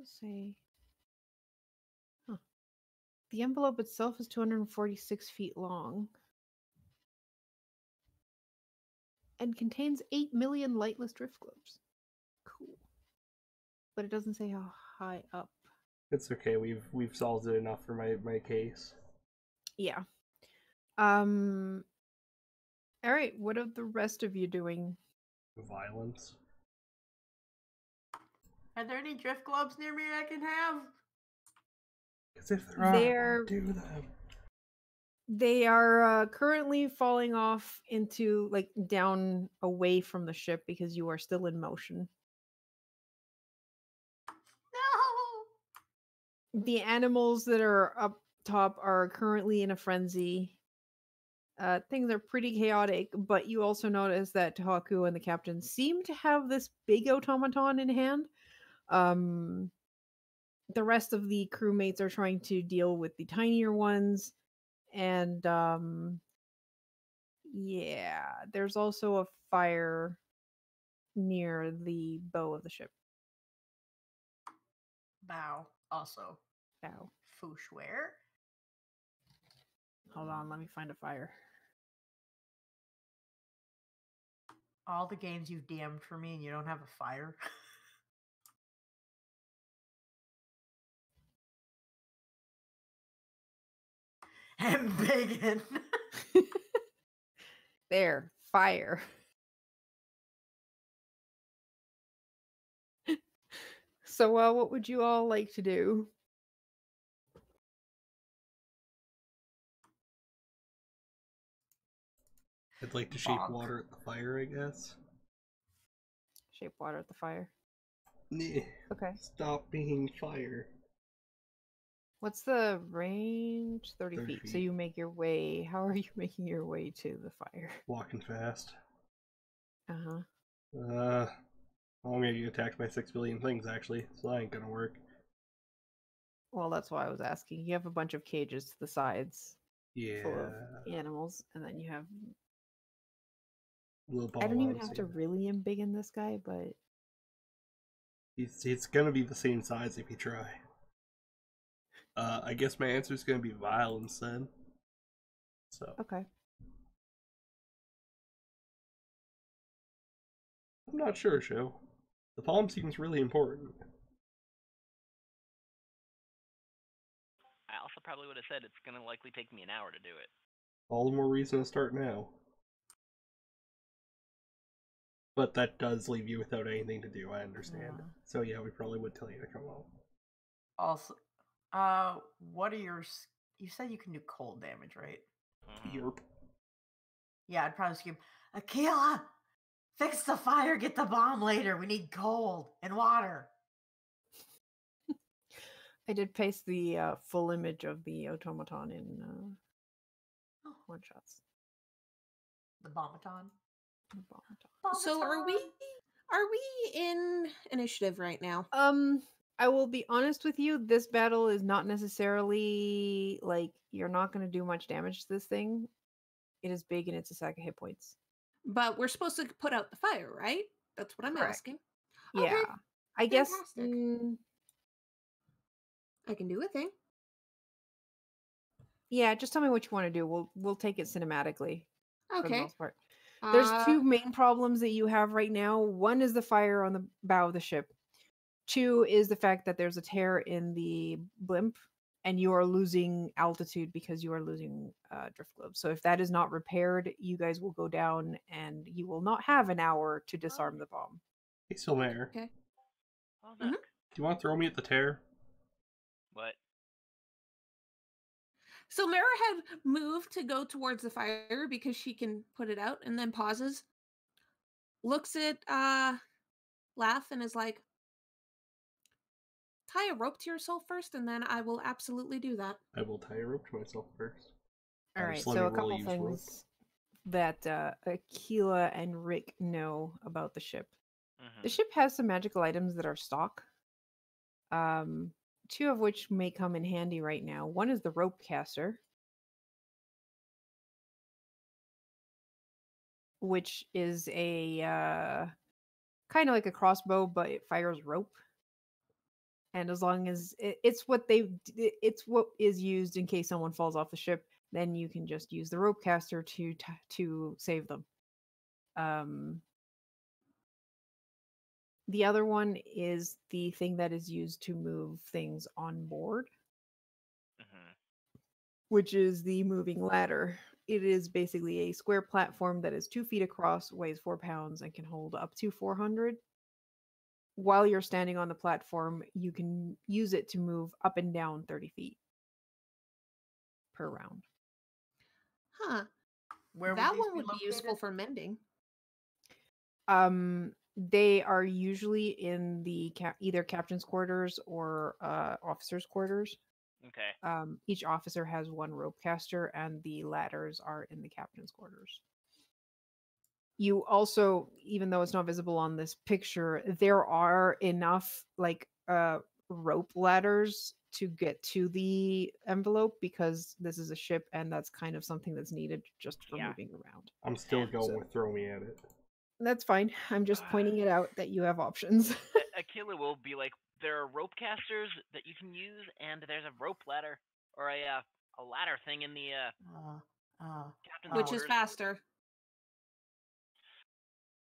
say. Huh. The envelope itself is 246 feet long and contains 8 million lightless drift globes. Cool. But it doesn't say how high up. It's okay. We've solved it enough for my case. Yeah. All right, what are the rest of you doing? Violence. Are there any drift globes near me I can have? Because if there are, They're- I'll do them. They are currently falling off into down away from the ship because you are still in motion. No. The animals that are up top are currently in a frenzy. Things are pretty chaotic, but you also notice that Tahaku and the captain seem to have this big automaton in hand. The rest of the crewmates are trying to deal with the tinier ones, and yeah, there's also a fire near the bow of the ship. Bow. Also. Ow. Fouchware. Hold on, let me find a fire. All the games you've DM'd for me and you don't have a fire. And bacon. There, fire. So, what would you all like to do? I'd like to shape Bonk. water at the fire, I guess. Shape water at the fire. Nah, Okay. stop being fire. What's the range? 30 30 feet. So feet. you make your way. How are you making your way to the fire? Walking fast. Uh-huh. I'm gonna get attacked by 6 billion things, actually, so that ain't gonna work. Well, that's why I was asking. You have a bunch of cages to the sides full of Yeah. animals, and then you have... Little ball I don't even outs, have to yeah. really embiggen this guy, but... It's gonna be the same size if you try. I guess my answer is gonna be violence then. So Okay. I'm not sure, Show. The palm seems really important. I also probably would have said it's going to likely take me an hour to do it. All the more reason to start now. But that does leave you without anything to do, I understand. Yeah. So yeah, we probably would tell you to come home. Also, what are your... You said you can do cold damage, right? Yerp. Yeah, I'd probably scream, Akila! Fix the fire, get the bomb later. We need cold and water. I did paste the full image of the automaton in one shots. The bombaton. The automaton. So are we Are we in initiative right now? I will be honest with you, this battle is not necessarily like you're not going to do much damage to this thing. It is big and it's a sack of hit points. But we're supposed to put out the fire, right? That's what I'm Correct. asking. Yeah. Okay, I guess fantastic. I can do a thing. yeah, just tell me what you want to do. We'll take it cinematically for the Okay. most part. There's two Uh, main problems that you have right now. One is the fire on the bow of the ship. Two is the fact that there's a tear in the blimp and you are losing altitude because you are losing drift globe. So if that is not repaired, you guys will go down and you will not have an hour to disarm the bomb. Hey, Silmare, Okay. Oh, Mhm. look. do you want to throw me at the tear? What? So Mara had moved to go towards the fire because she can put it out, and then pauses, looks at Laugh, and is like, tie a rope to yourself first, and then I will absolutely do that. I will tie a rope to myself first. All right, Just let so me a roll couple use rope. things that Akila and Rick know about the ship. The ship has some magical items that are stock. Two of which may come in handy right now. One is the rope caster, which is a kind of like a crossbow, but it fires rope. And as long as it's what is used in case someone falls off the ship, then you can just use the rope caster to save them. The other one is the thing that is used to move things on board, which is the moving ladder. It is basically a square platform that is 2 feet across, weighs 4 pounds, and can hold up to 400. While you're standing on the platform, you can use it to move up and down 30 feet per round. Huh. Where That would these one be would be useful located? for mending. They are usually in the either captain's quarters or officer's quarters. Okay. Each officer has one rope caster, and the ladders are in the captain's quarters. You also, even though it's not visible on this picture, there are enough like rope ladders to get to the envelope because this is a ship and that's kind of something that's needed just for Yeah. moving around. I'm still And going so- with throw me at it. That's fine. I'm just pointing it out that you have options. Akila will be like, there are rope casters that you can use, and there's a rope ladder or a ladder thing in the captain's Which is quarters. faster.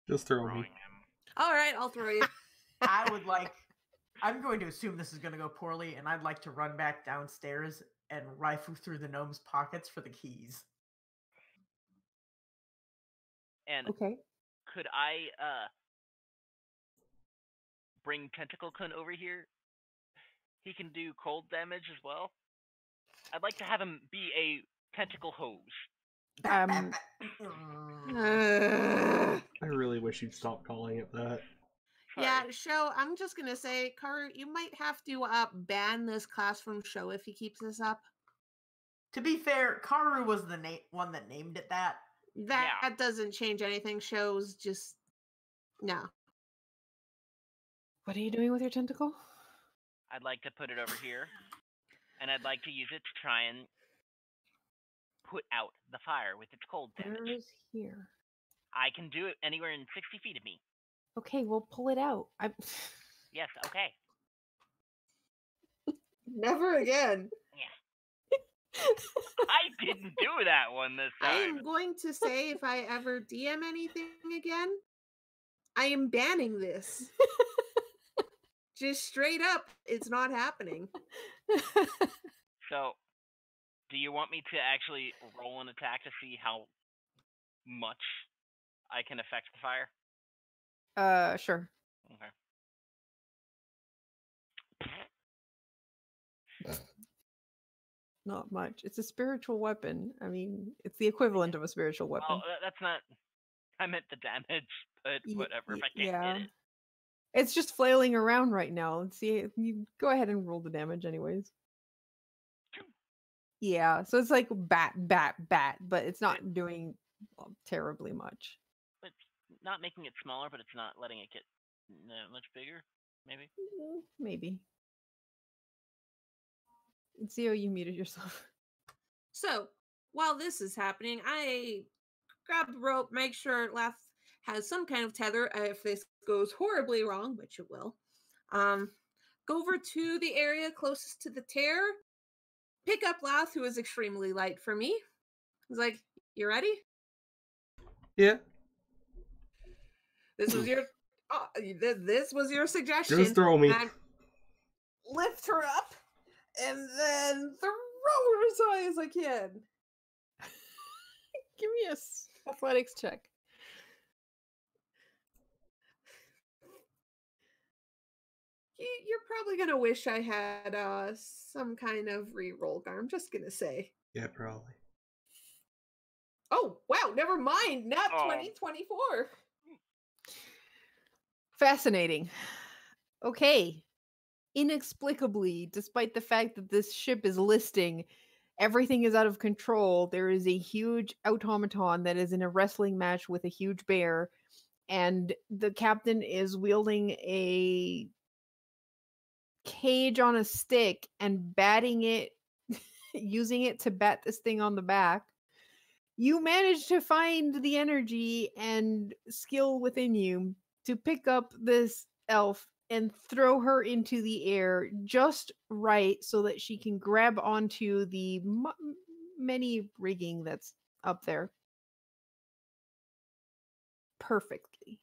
Just throw Throwing me. him. All right, I'll throw you. I'm going to assume this is going to go poorly, and I'd like to run back downstairs and rifle through the gnome's pockets for the keys. And Okay. could I bring Tentacle Kun over here? He can do cold damage as well. I'd like to have him be a tentacle hose. I really wish you'd stop calling it that. Yeah, show. I'm just gonna say, Karu, you might have to ban this class from show if he keeps this up. To be fair, Karu was the one that named it that. That doesn't change anything. Shows just no. What are you doing with your tentacle? I'd like to put it over here, and I'd like to use it to try and put out the fire with its cold damage. Where is here? I can do it anywhere in 60 feet of me. Okay, we'll pull it out. Yes, okay. Never again. I didn't do that one this I time. am going to say if I ever DM anything again, I am banning this. Just straight up, it's not happening. So, do you want me to actually roll an attack to see how much I can affect the fire? Sure. Okay. Not much. It's a spiritual weapon. I mean, it's the equivalent of a spiritual weapon. Well, that's not. I meant the damage, but whatever. If I can't hit it. It's just flailing around right now. Let's see. You go ahead and roll the damage, anyways. Yeah, so it's like bat, but it's not doing terribly much. not making it smaller, but it's not letting it get that much bigger. Maybe. Maybe. Zio, you muted yourself. So while this is happening, I grab the rope, make sure Lath has some kind of tether if this goes horribly wrong, which it will. Go over to the area closest to the tear, pick up Lath, who is extremely light for me. He's like, "You ready?" Yeah. This was your this was your suggestion. Just throw me. And I lift her up and then throw her as high as I can. Give me a athletics check. You're probably gonna wish I had some kind of reroll. I'm just gonna say. Yeah, probably. Oh wow! Never mind. Not Oh. 2024. Fascinating. Okay. Inexplicably, despite the fact that this ship is listing, everything is out of control. There is a huge automaton that is in a wrestling match with a huge bear, and the captain is wielding a cage on a stick and batting it, using it to bat this thing on the back. You manage to find the energy and skill within you to pick up this elf and throw her into the air just right so that she can grab onto the many rigging that's up there perfectly.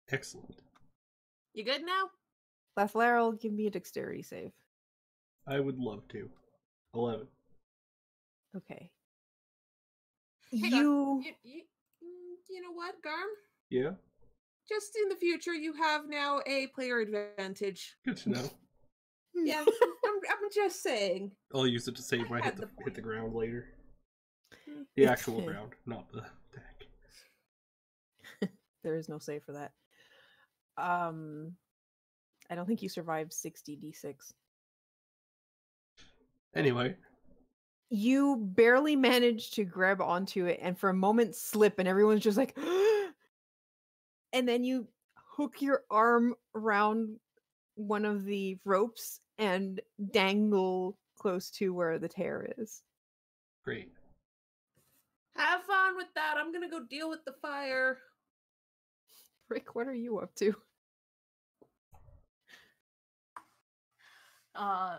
Excellent. You good now? Lathlaral, give me a dexterity save. I would love to. 11. Okay. Hang on. You know what, Garm? Yeah? Just in the future, you have now a player advantage. Good to know. Yeah, I'm just saying. I'll use it to save when I had hit the the ground later. Mm. The actual ground, not the deck. There is no save for that. I don't think you survived 60d6. Anyway. You barely managed to grab onto it and for a moment slip and everyone's just like and then you hook your arm around one of the ropes and dangle close to where the tear is. Great. Have fun with that. I'm gonna go deal with the fire. Rick, what are you up to?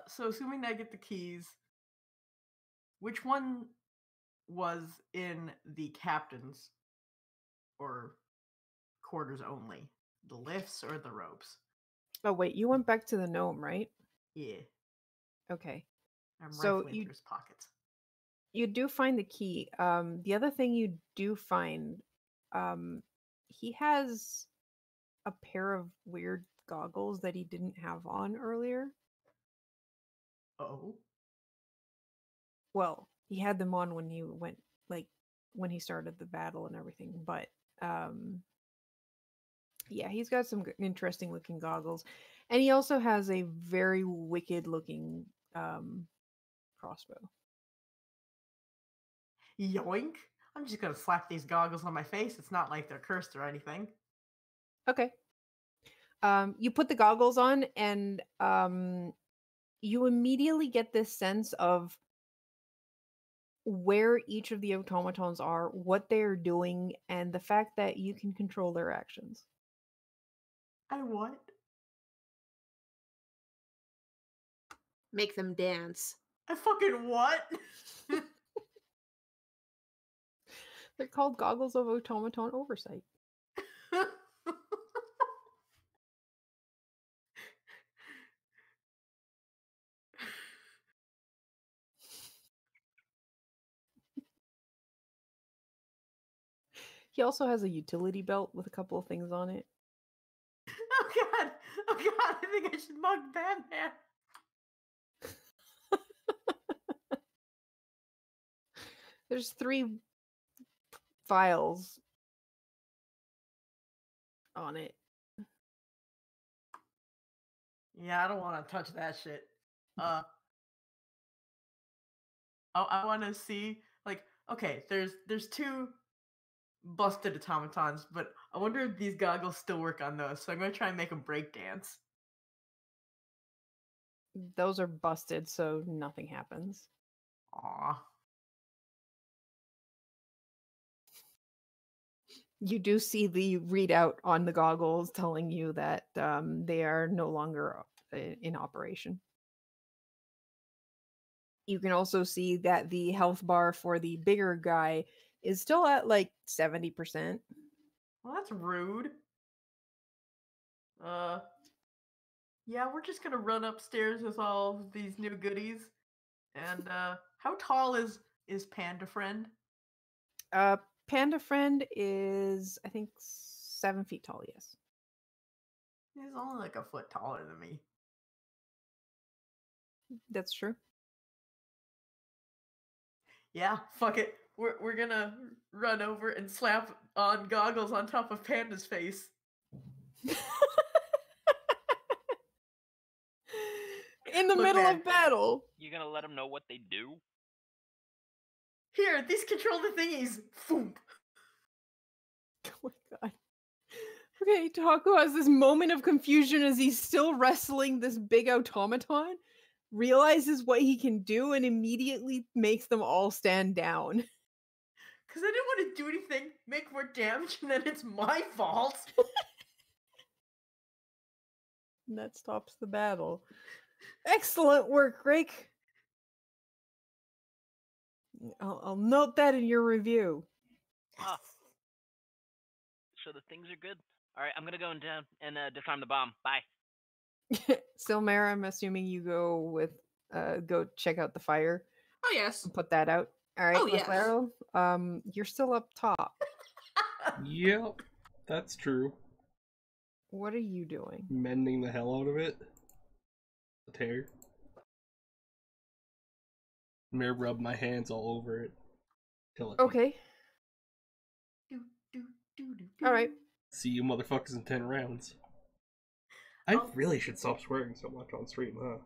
So assuming I get the keys, which one was in the captain's or quarters only? The lifts or the ropes? Oh wait, you went back to the gnome, right? Yeah. Okay. I'm So rifling through his pockets. You do find the key. The other thing you do find, he has a pair of weird goggles that he didn't have on earlier. Oh. Well, he had them on when you went, like, when he started the battle and everything. But, yeah, he's got some interesting looking goggles. And he also has a very wicked looking crossbow. Yoink. I'm just gonna slap these goggles on my face. It's not like they're cursed or anything. Okay. You put the goggles on and you immediately get this sense of where each of the automatons are, what they're doing, and the fact that you can control their actions. I what? Make them dance. I fucking what? They're called goggles of automaton oversight. He also has a utility belt with a couple of things on it. Oh god! Oh god! I think I should mug Batman. There's 3 files on it. Yeah, I don't want to touch that shit. I want to see, like, okay, there's 2 busted automatons, but I wonder if these goggles still work on those. So I'm going to try and make them break dance. Those are busted, so nothing happens. Aw. You do see the readout on the goggles telling you that they are no longer in operation. You can also see that the health bar for the bigger guy is still at like 70%. Well, that's rude. Yeah, we're just gonna run upstairs with all of these new goodies. And how tall is Panda Friend? Panda Friend is, I think, 7 feet tall, yes. He's only like a foot taller than me. That's true. Yeah, fuck it. We're gonna run over and slap on goggles on top of Panda's face. In the Look, middle man. of battle. You gonna let them know what they do? Here, these control the thingies. Foomp. Oh my god. Okay, Taco has this moment of confusion as he's still wrestling this big automaton, realizes what he can do, and immediately makes them all stand down. Because I didn't want to do anything, make more damage, and then it's my fault. And that stops the battle. Excellent work, Rick. I'll note that in your review. Ah. So the things are good. All right, I'm gonna go down and disarm the bomb. Bye. Silmar, I'm assuming you go check out the fire Oh, yes. and put that out. All right, Oh, yes. Leflaro, you're still up top. Yep, that's true. What are you doing? Mending the hell out of it. The tear. I'm gonna rub my hands all over it. Till it Okay. All right. See you motherfuckers in 10 rounds. I really should stop swearing so much on stream, huh?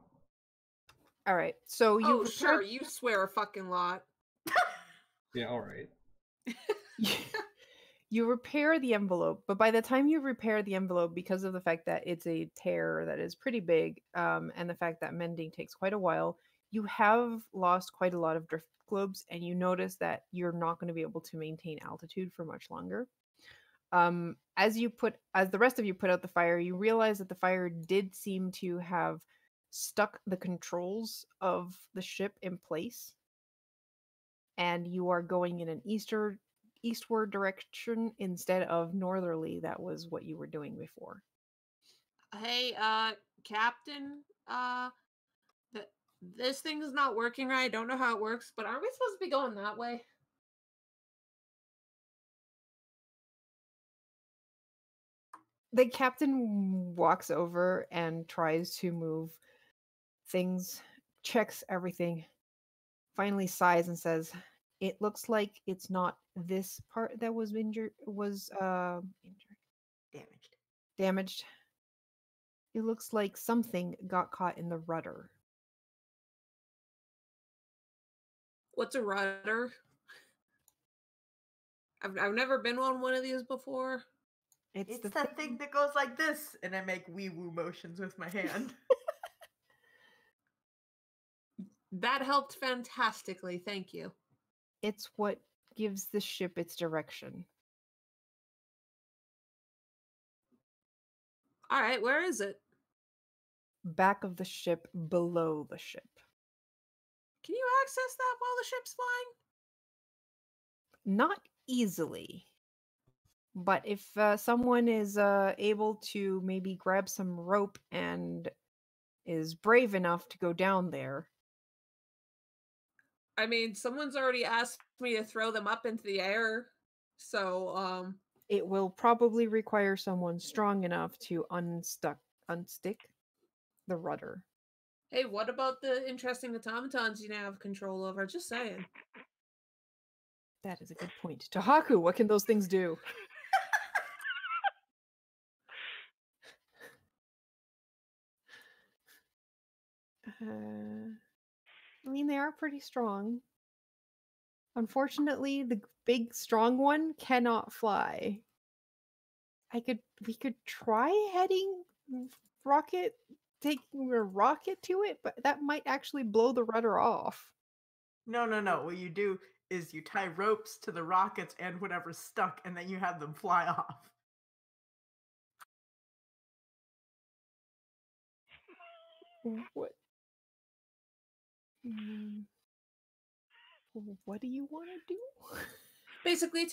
All right. So you Oh, sure. You swear a fucking lot. Yeah, alright. you repair the envelope, but by the time you repair the envelope, because of the fact that it's a tear that is pretty big, and the fact that mending takes quite a while, you have lost quite a lot of drift globes, and you notice that you're not going to be able to maintain altitude for much longer. As the rest of you put out the fire, you realize that the fire did seem to have stuck the controls of the ship in place, and you are going in an eastward direction instead of northerly. That was what you were doing before. Hey, Captain, this thing is not working right. I don't know how it works, but aren't we supposed to be going that way? The captain walks over and tries to move things, checks everything, finally sighs and says, "It looks like it's not this part that was damaged. It looks like something got caught in the rudder." What's a rudder? I've never been on one of these before. It's that thing that goes like this, and I make wee woo motions with my hand. That helped fantastically. Thank you. It's what gives the ship its direction. All right, where is it? Back of the ship, below the ship. Can you access that while the ship's flying? Not easily. But if someone is able to maybe grab some rope and is brave enough to go down there. I mean, someone's already asked me to throw them up into the air. So, it will probably require someone strong enough to unstick the rudder. Hey, what about the interesting automatons you now have control over? Just saying. That is a good point. Tahaku, what can those things do? I mean, they are pretty strong. Unfortunately, the big strong one cannot fly. We could try heading rocket taking a rocket to it, but that might actually blow the rudder off. No. What you do is you tie ropes to the rockets and whatever's stuck, and then you have them fly off. What? What do you want to do? Basically,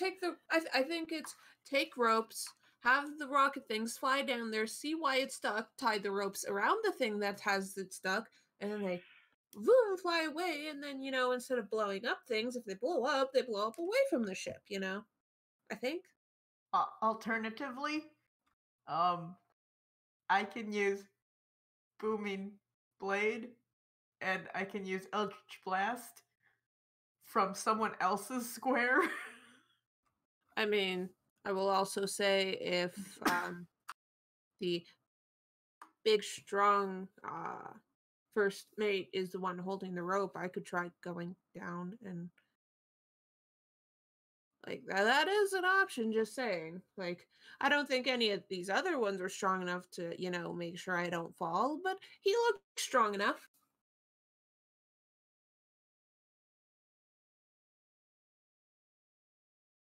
I think it's take ropes, have the rocket things fly down there, see why it's stuck, tie the ropes around the thing that has it stuck, and then they boom fly away. And then instead of blowing up things, if they blow up away from the ship. I think. Alternatively, I can use booming blade, and I can use Eldritch Blast from someone else's square. I mean, I will also say if the big strong first mate is the one holding the rope, I could try going down and like that is an option, just saying. Like, I don't think any of these other ones are strong enough to, make sure I don't fall, but he looks strong enough.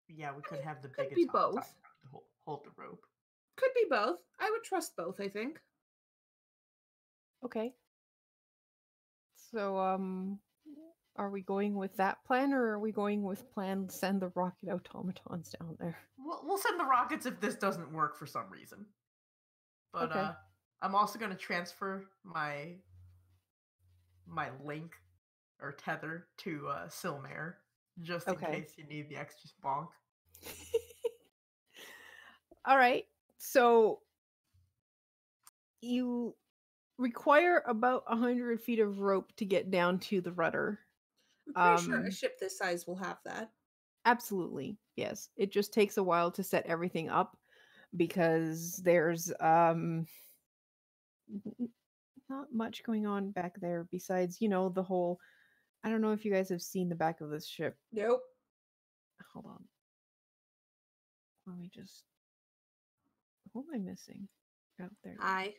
Yeah, we could have the Could big be atomic both. to hold the rope. Could be both. I would trust both, I think. Okay. So, are we going with that plan, or are we going with plan send the rocket automatons down there? We'll send the rockets if this doesn't work for some reason. But Okay. I'm also going to transfer my link or tether to Silmare, just in case you need the extra bonk. All right. So you require about 100 feet of rope to get down to the rudder. I'm pretty sure a ship this size will have that. Absolutely. Yes. It just takes a while to set everything up because there's not much going on back there besides, the whole I don't know if you guys have seen the back of this ship. Nope. Hold on. Let me just what am I missing? Oh, there. Hi.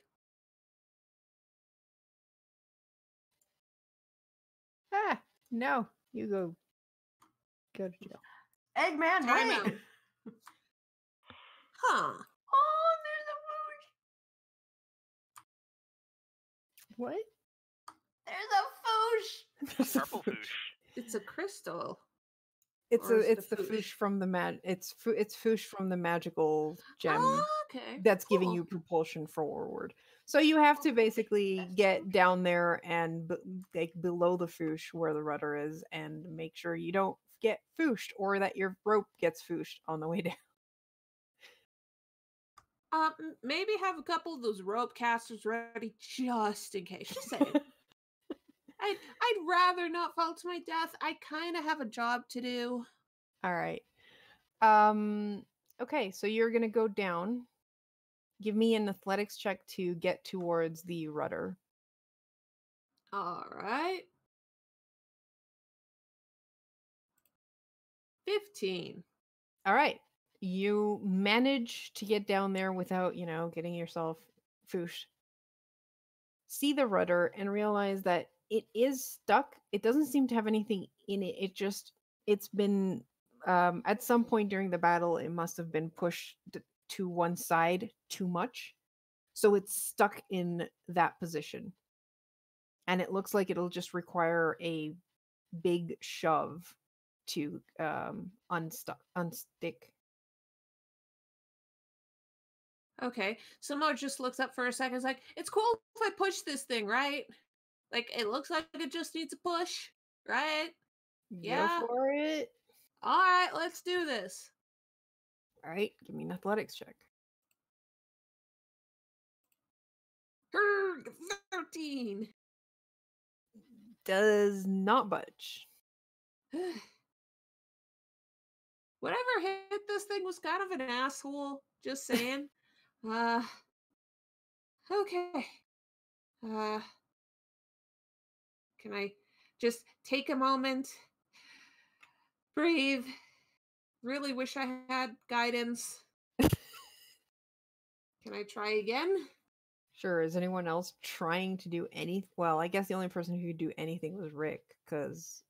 Ah, no. You go to jail. Eggman, Time wait! out. Huh. Oh, there's a foosh! What? There's a foosh! Purple foosh. It's a crystal. It's Or is it it's a the foosh? foosh from the it's foosh from the magical gem Oh, okay. that's giving Cool. you propulsion forward. So you have to basically get down there and like below the foosh where the rudder is, and make sure you don't get fooshed or that your rope gets fooshed on the way down. Maybe have a couple of those rope casters ready just in case. Just saying. I'd rather not fall to my death. I kind of have a job to do. All right. Okay, so you're gonna go down. Give me an athletics check to get towards the rudder. All right. 15. All right. You manage to get down there without, getting yourself fooshed. See the rudder and realize that it is stuck. It doesn't seem to have anything in it. It's been, at some point during the battle, it must have been pushed to one side too much. So it's stuck in that position. And it looks like it'll just require a big shove to unstick. Okay. Samo just looks up for a second. It's like, it's cool if I push this thing, right? Like, it looks like it just needs a push, right? Yeah. Go for it. All right, let's do this. All right, give me an athletics check. 13. Does not budge. Whatever hit this thing was kind of an asshole. Just saying. Okay. Can I just take a moment Brave. Really wish I had guidance. Can I try again? Sure. Is anyone else trying to do anything? Well, I guess the only person who could do anything was Rick, because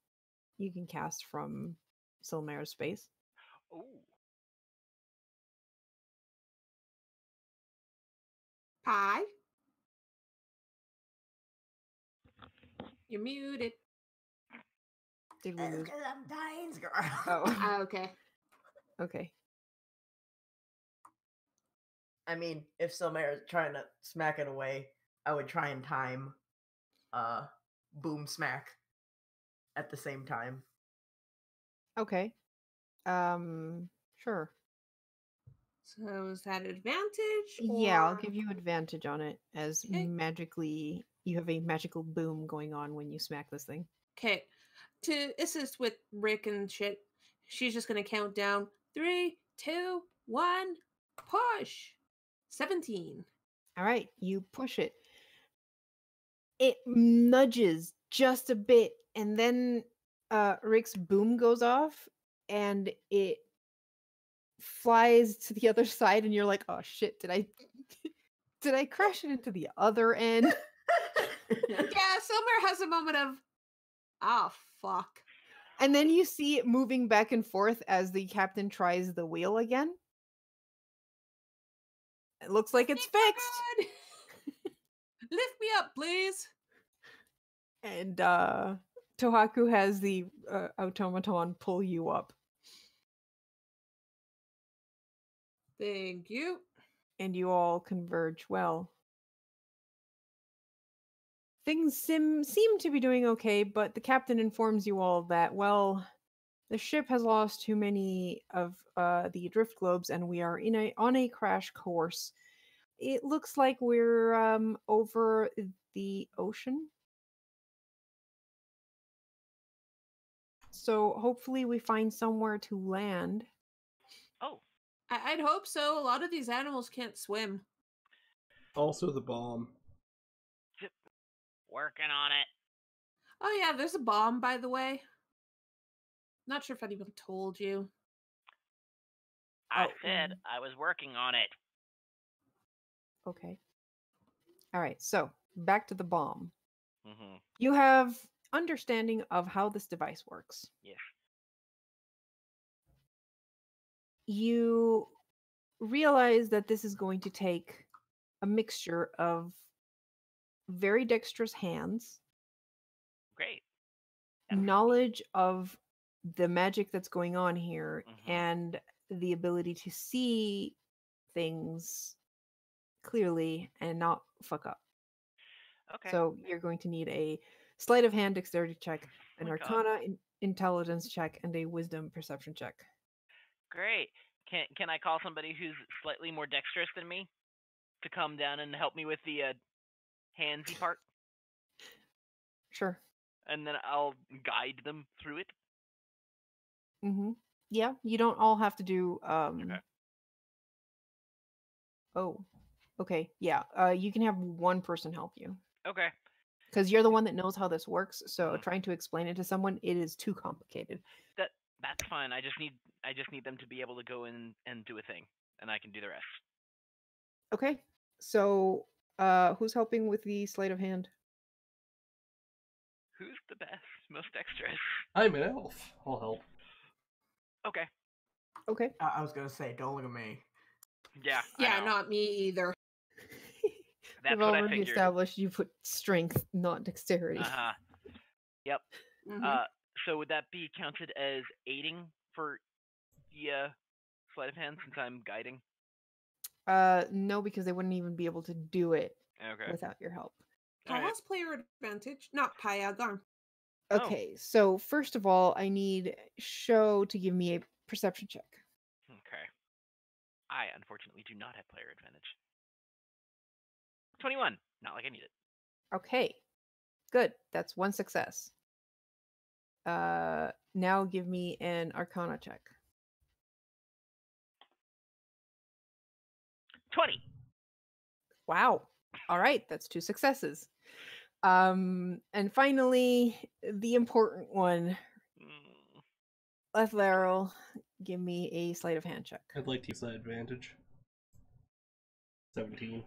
you can cast from Silmar's space. Ooh. Pie? You're muted. Did we That's lose? because I'm dying, girl. Oh, Okay. okay. I mean, if Silmar is trying to smack it away, I would try and time boom smack at the same time. Okay. Sure. So is that advantage? Yeah, I'll or- give you advantage on it as Okay. magically you have a magical boom going on when you smack this thing. Okay. To assist with Rick and shit, she's just gonna count down 3, 2, 1, push. 17. All right, you push it. It nudges just a bit, and then Rick's boom goes off, and it flies to the other side, and you're like, "Oh shit! Did I crash it into the other end?" Yeah, Silmer has a moment of, oh, fuck. And then you see it moving back and forth as the captain tries the wheel again. It looks like it's fixed. Good. Lift me up, please. And Tohaku has the automaton pull you up. Thank you. And you all converge well. Things seem to be doing okay, but the captain informs you all that, well, the ship has lost too many of the drift globes, and we are on a crash course. It looks like we're over the ocean. So hopefully we find somewhere to land. Oh, I'd hope so. A lot of these animals can't swim. Also, the bomb. working on it. Oh, yeah, there's a bomb, by the way. Not sure if anyone told you. I Oh, said I was working on it. Okay. All right, so back to the bomb. Mm-hmm. You have understanding of how this device works. Yes. You realize that this is going to take a mixture of very dexterous hands, Great. knowledge of the magic that's going on here, Mhm. and the ability to see things clearly and not fuck up. Okay. So you're going to need a sleight of hand dexterity check, an my God. arcana intelligence check, and a wisdom perception check. Great. Can I call somebody who's slightly more dexterous than me to come down and help me with the handsy part, Sure. and then I'll guide them through it? Mm-hmm. Yeah, you don't all have to do Okay. Oh. Okay, yeah. You can have one person help you. Okay. Because you're the one that knows how this works, so Mhm. trying to explain it to someone, it is too complicated. That's fine. I just need them to be able to go in and do a thing, and I can do the rest. Okay. So who's helping with the sleight of hand? Who's the best, most dexterous? I'm an elf. I'll help. Okay. Okay. I was gonna say, don't look at me. Yeah. Yeah, I know. not me either. That's We've what I already figured. established you put strength, not dexterity. Uh-huh. Yep. Mhm. So would that be counted as aiding for the sleight of hand since I'm guiding? No, because they wouldn't even be able to do it Okay. without your help. Pi Alright. has player advantage. Not Pi, Garm. Oh. Okay, so first of all, I need Show to give me a perception check. Okay. I unfortunately do not have player advantage. 21. Not like I need it. Okay, good. That's one success. Now give me an Arcana check. 20. Wow. All right, that's two successes. And finally, the important one. Mm. Lethlarel, give me a sleight of hand check. I'd like to use that advantage. 17.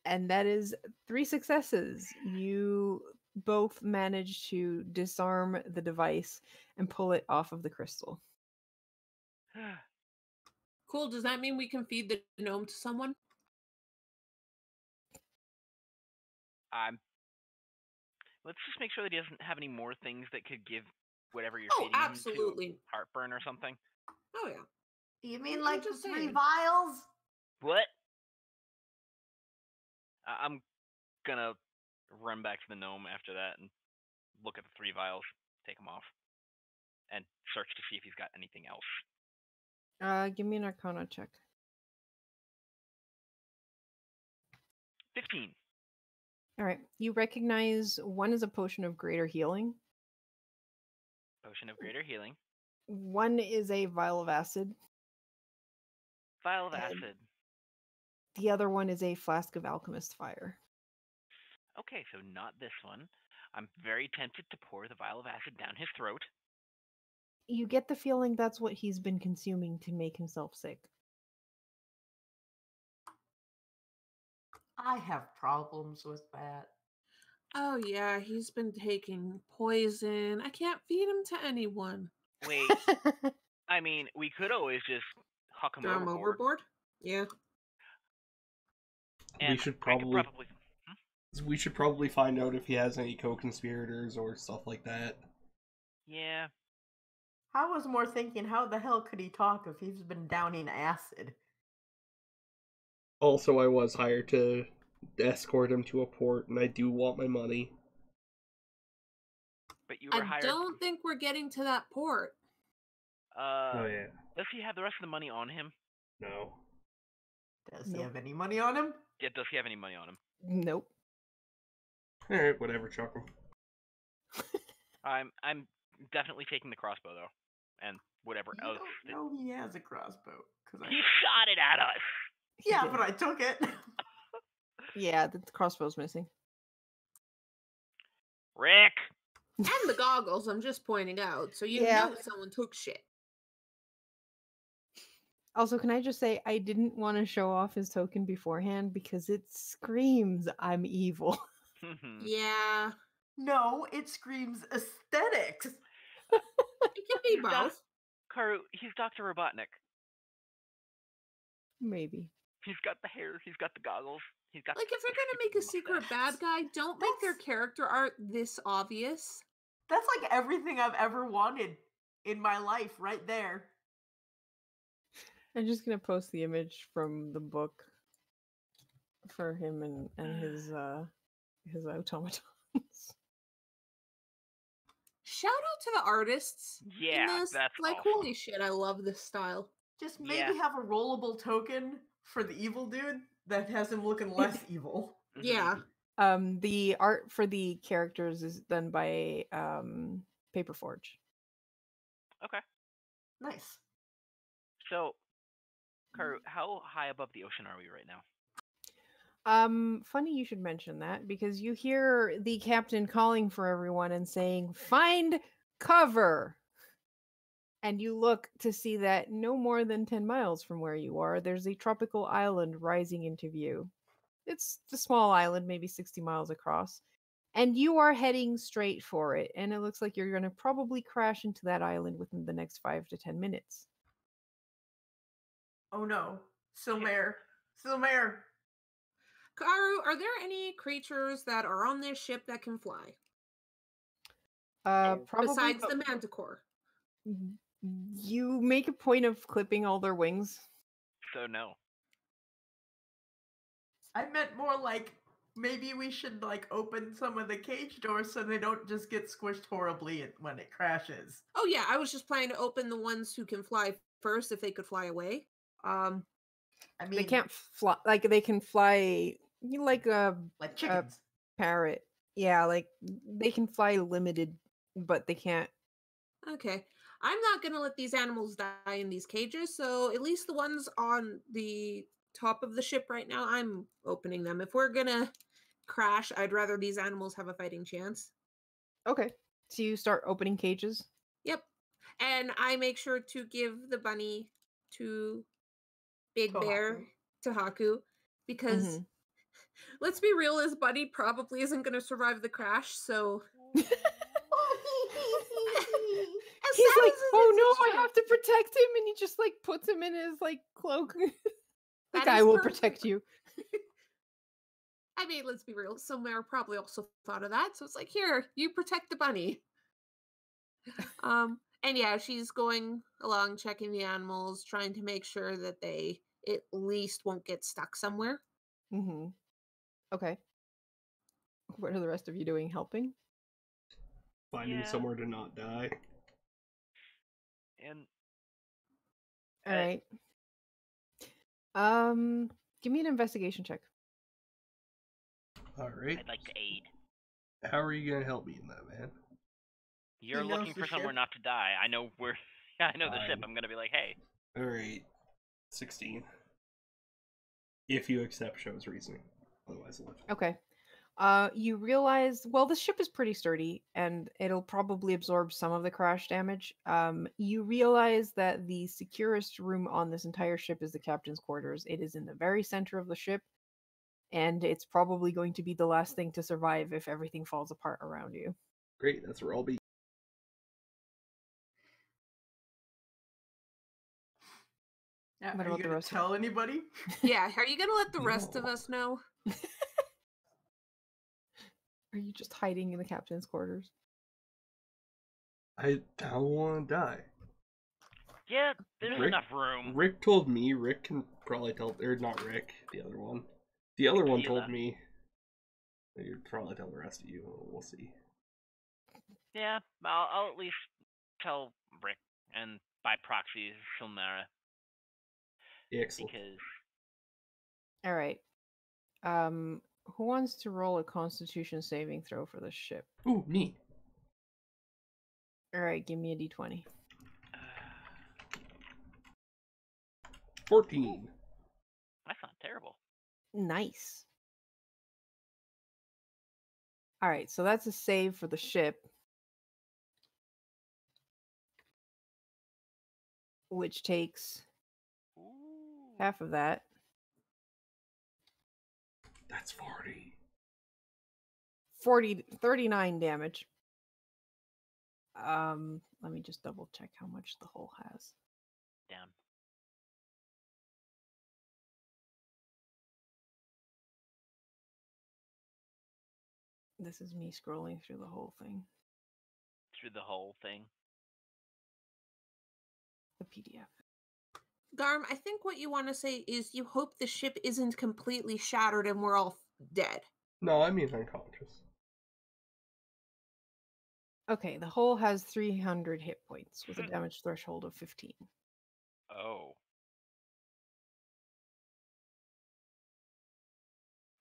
And that is 3 successes. You both manage to disarm the device and pull it off of the crystal. Cool. Does that mean we can feed the gnome to someone? Let's just make sure that he doesn't have any more things that could give whatever you're Oh, feeding him to absolutely. heartburn or something. Oh, yeah. You mean I'm like the just 3 saying. vials? What? I'm gonna run back to the gnome after that and look at the 3 vials, take them off, and search to see if he's got anything else. Give me an Arcana check. 15. All right. You recognize one is a potion of greater healing. Potion of greater healing. One is a vial of acid. Vial of And- acid. The other one is a flask of alchemist fire. Okay, so not this one. I'm very tempted to pour the vial of acid down his throat. You get the feeling that's what he's been consuming to make himself sick. I have problems with that. Oh, yeah. He's been taking poison. I can't feed him to anyone. Wait, I mean, we could always just huck him Throw him overboard. overboard? Yeah. And We should I could probably- We should probably find out if he has any co-conspirators or stuff like that. Yeah. I was more thinking, how the hell could he talk if he's been downing acid? Also, I was hired to escort him to a port, and I do want my money. But you were I hired. don't think we're getting to that port. Oh yeah. Does he have the rest of the money on him? No. Does he Nope. have any money on him? Yeah, does he have any money on him? Nope. Alright, whatever, chuck him. I'm definitely taking the crossbow though, and whatever You else. don't know he has a crossbow. He shot it at us. Yeah, did. but I took it. Yeah, the crossbow's missing. Rick. And the goggles, I'm just pointing out. So you Yeah. know someone took shit. Also, can I just say I didn't want to show off his token beforehand because it screams I'm evil. Yeah. No, it screams aesthetics. It can be He's Doc- both. Karu, he's Dr. Robotnik. Maybe. He's got the hair, he's got the goggles, he's got Like, if they're going to make a secret bad guy, don't make their character art this obvious. That's like everything I've ever wanted in my life right there. I'm just gonna post the image from the book for him and his automatons. Shout out to the artists. Yeah, in this. that's like, awesome. holy shit, I love this style. Just maybe Yeah. have a rollable token for the evil dude that has him looking less evil. Mhm. Yeah. The art for the characters is done by Paperforge. Okay. Nice. So, Karu, how high above the ocean are we right now? Funny you should mention that because you hear the captain calling for everyone and saying, "Find cover." And you look to see that no more than 10 miles from where you are, there's a tropical island rising into view. It's a small island, maybe 60 miles across. And you are heading straight for it. And it looks like you're going to probably crash into that island within the next 5 to 10 minutes. Oh no. Silmare. Silmare. Karu, are there any creatures that are on this ship that can fly? Probably. Besides the manticore. You make a point of clipping all their wings. So, no. I meant more like maybe we should like open some of the cage doors so they don't just get squished horribly when it crashes. Oh yeah, I was just planning to open the ones who can fly first if they could fly away. I mean, They can't fly. Like, they can fly like a like chickens. parrot. Yeah, like, they can fly limited, but they can't. Okay. I'm not going to let these animals die in these cages, so at least the ones on the top of the ship right now, I'm opening them. If we're going to crash, I'd rather these animals have a fighting chance. Okay. So you start opening cages? Yep. And I make sure to give the bunny to Big Bear, Haku. to Haku, because let's be real, his bunny probably isn't going to survive the crash, so... As He's sad like, as it oh is, no, it's I true. have to protect him, and he just like puts him in his like cloak. That I is will perfect. protect you. I mean, let's be real, somewhere probably also thought of that, so it's like, here, you protect the bunny. And yeah, she's going along, checking the animals, trying to make sure that they at least won't get stuck somewhere. Mm-hmm. Okay. What are the rest of you doing? Helping? Finding somewhere to not die. And All right. Give me an investigation check. Alright. I'd like to aid. How are you gonna help me in that, man? You're knows looking the for somewhere ship. not to die. I know where. Yeah, I know the ship. Fine. I'm gonna be like, hey. Alright. 16. If you accept Show's reasoning. Otherwise, I'll live. Okay. You realize, well, the ship is pretty sturdy, and it'll probably absorb some of the crash damage. You realize that the securest room on this entire ship is the captain's quarters. It is in the very center of the ship, and it's probably going to be the last thing to survive if everything falls apart around you. Great, that's where I'll be. Yeah, What are you about the gonna rest of tell anybody? Yeah, are you gonna let the rest of No. us know? Are you just hiding in the captain's quarters? I don't want to die. Yeah, there's Rick- enough room. Rick told me, Rick can probably tell, or not Rick, the other one. The other one Tequila. told me. You'd probably tell the rest of you, we'll see. Yeah, I'll at least tell Rick, and by proxy, Silmara, Excellent. because All right. Who wants to roll a Constitution saving throw for the ship? Ooh, neat. All right, give me a d20. 14. that's not terrible. Nice. All right, so that's a save for the ship, which takes Ooh. half of that. That's 40. 39 damage. Let me just double check how much the hull has. Damn. This is me scrolling through the whole thing. Through the whole thing. The PDF. Garm, I think what you want to say is you hope the ship isn't completely shattered and we're all dead. No, I mean unconscious. Okay, the hull has 300 hit points with a damage threshold of 15. Oh.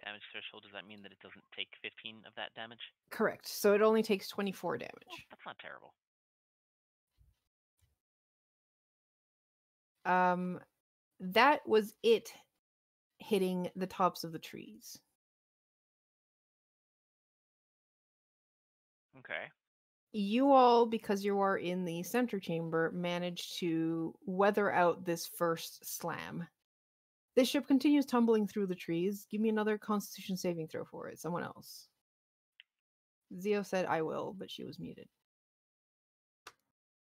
Damage threshold, does that mean that it doesn't take 15 of that damage? Correct. So it only takes 24 Oh, damage. that's not terrible. That was it hitting the tops of the trees. Okay. You all, because you are in the center chamber, managed to weather out this first slam. The ship continues tumbling through the trees. Give me another Constitution saving throw for it. Someone else. Zio said I will, but she was muted.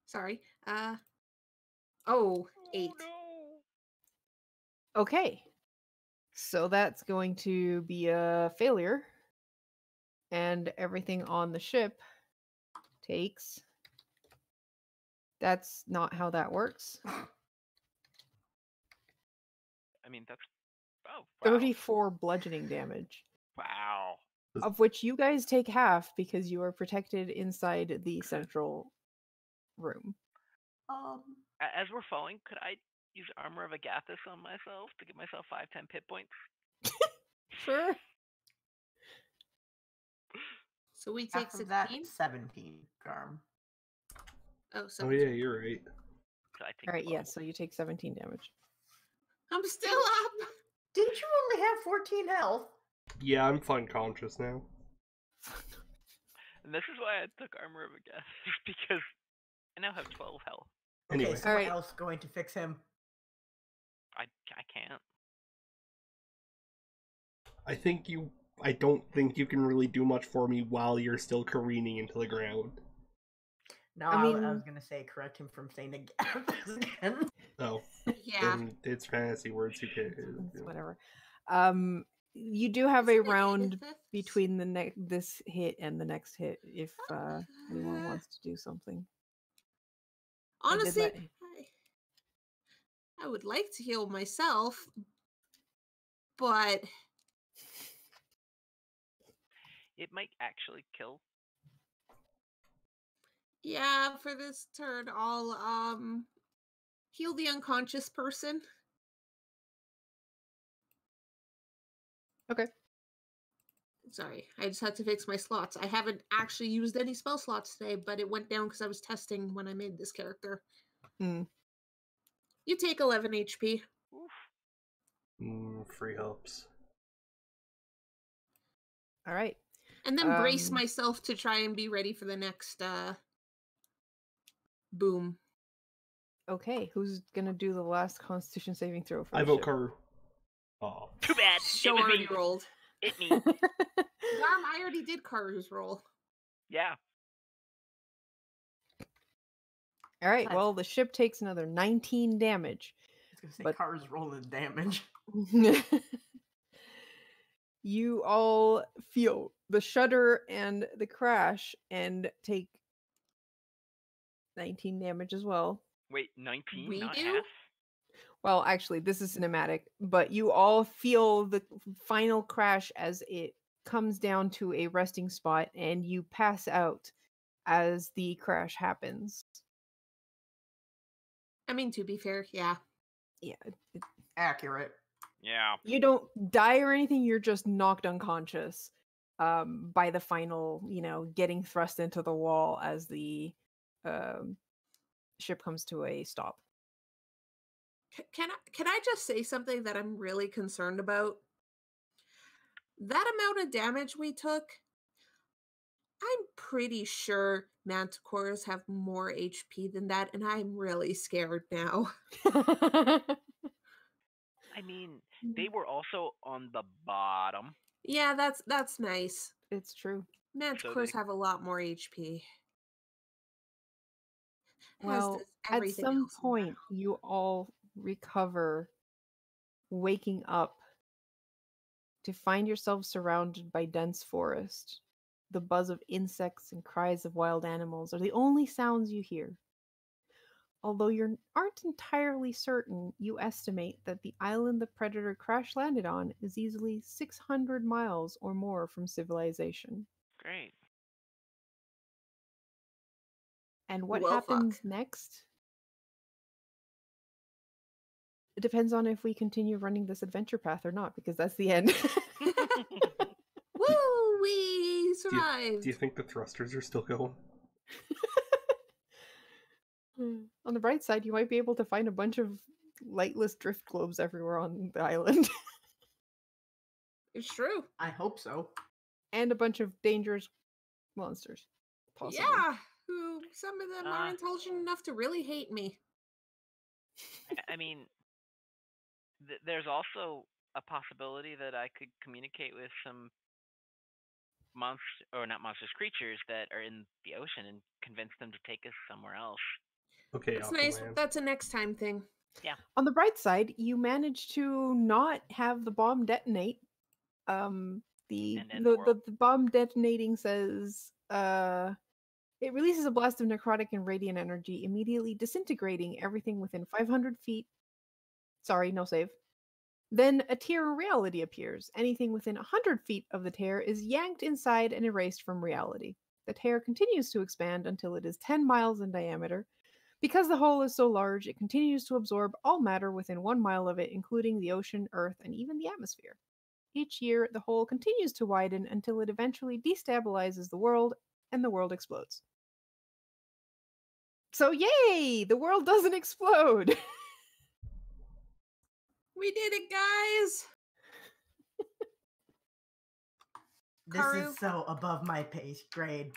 Sorry. 8. Oh, no. Okay. So that's going to be a failure. And everything on the ship takes... That's not how that works. I mean, that's... Oh, wow. 34 bludgeoning damage. Wow. Of which you guys take half because you are protected inside the central room. As we're falling, could I use Armor of Agathis on myself to give myself 5 hit points? Sure. So we take Half 16. of that, 17, Garm. Oh, Oh 17. yeah, you're right. So I take All right, 12. yeah, so you take 17 damage. I'm still up. Didn't you only have 14 health? Yeah, I'm fine conscious now. And this is why I took Armor of Agathis, because I now have 12 health. Okay, Anyway. someone Alright. else going to fix him. I can't. I don't think you can really do much for me while you're still careening into the ground. No, I I mean- was gonna say correct him from saying again. Oh, Yeah. then it's fantasy words. Who cares? It's whatever. You do have a round between this hit and the next hit if anyone wants to do something. I did Honestly, let- I would like to heal myself, but It might actually kill. yeah, for this turn, I'll heal the unconscious person. Okay. Sorry, I just had to fix my slots. I haven't actually used any spell slots today, but it went down because I was testing when I made this character. Mm. You take 11 HP. Oof. Free helps. All right. And then brace Um, myself to try and be ready for the next boom. Okay. Who's gonna do the last Constitution saving throw for I the vote ship? Karu. Oh. Too bad. Show it was already me. rolled. It me. Garm, I already did Karu's roll. Yeah. All right. That's- Well, the ship takes another 19 damage. I was gonna say But- Car's rolling damage. You all feel the shudder and the crash and take 19 damage as well. Wait, 19, We not do? half? Well, actually, this is cinematic, but you all feel the final crash as it comes down to a resting spot and you pass out as the crash happens. I mean, to be fair, yeah. Yeah. Accurate. Yeah. You don't die or anything, you're just knocked unconscious by the final, getting thrust into the wall as the ship comes to a stop. Can I just say something that I'm really concerned about? That amount of damage we took, I'm pretty sure manticores have more HP than that, and I'm really scared now. I mean, they were also on the bottom. Yeah, that's nice. It's true. Manticores they- have a lot more HP. As Well, does at everything some else in point, you all recover, waking up to find yourselves surrounded by dense forest. The buzz of insects and cries of wild animals are the only sounds you hear. Although you aren't entirely certain, you estimate that the island the predator crash landed on is easily 600 miles or more from civilization. Great. And what Well, fuck. happens next? It depends on if we continue running this adventure path or not, because that's the end. Woo! We Do survived. you think the thrusters are still going? On the bright side, you might be able to find a bunch of lightless drift globes everywhere on the island. It's true. I hope so. And a bunch of dangerous monsters. Possibly. Yeah. Who some of them are intelligent enough to really hate me. I mean, there's also a possibility that I could communicate with some creatures that are in the ocean and convince them to take us somewhere else. Okay, That's nice. Aquaman. That's a next time thing. On the bright side, you managed to not have the bomb detonate. The And end the, the the, world. the bomb detonating says it releases a blast of necrotic and radiant energy, immediately disintegrating everything within 500 feet. Sorry, no save. Then a tear of reality appears. Anything within 100 feet of the tear is yanked inside and erased from reality. The tear continues to expand until it is 10 miles in diameter. Because the hole is so large, it continues to absorb all matter within 1 mile of it, including the ocean, earth, and even the atmosphere. Each year, the hole continues to widen until it eventually destabilizes the world, and the world explodes. So yay! The world doesn't explode! We did it, guys. This Karu? is so above my pay grade.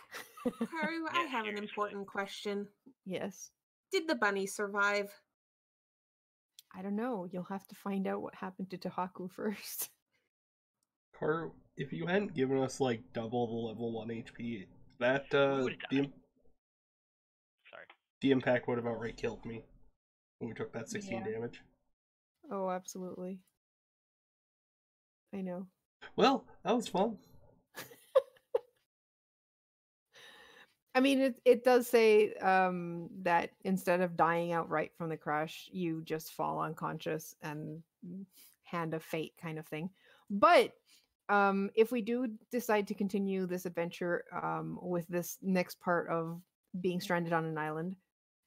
Karu, I Yeah, have an seriously. important question. Yes. Did the bunny survive? I don't know. You'll have to find out what happened to Tahaku first. Car, if you hadn't given us like double the level 1 HP, that We would've died. Sorry. the impact would have outright killed me when we took that 16 Yeah. damage. Oh, absolutely. I know. Well, that was fun. I mean, it does say that instead of dying outright from the crash, you just fall unconscious and hand of fate kind of thing. But if we do decide to continue this adventure with this next part of being stranded on an island,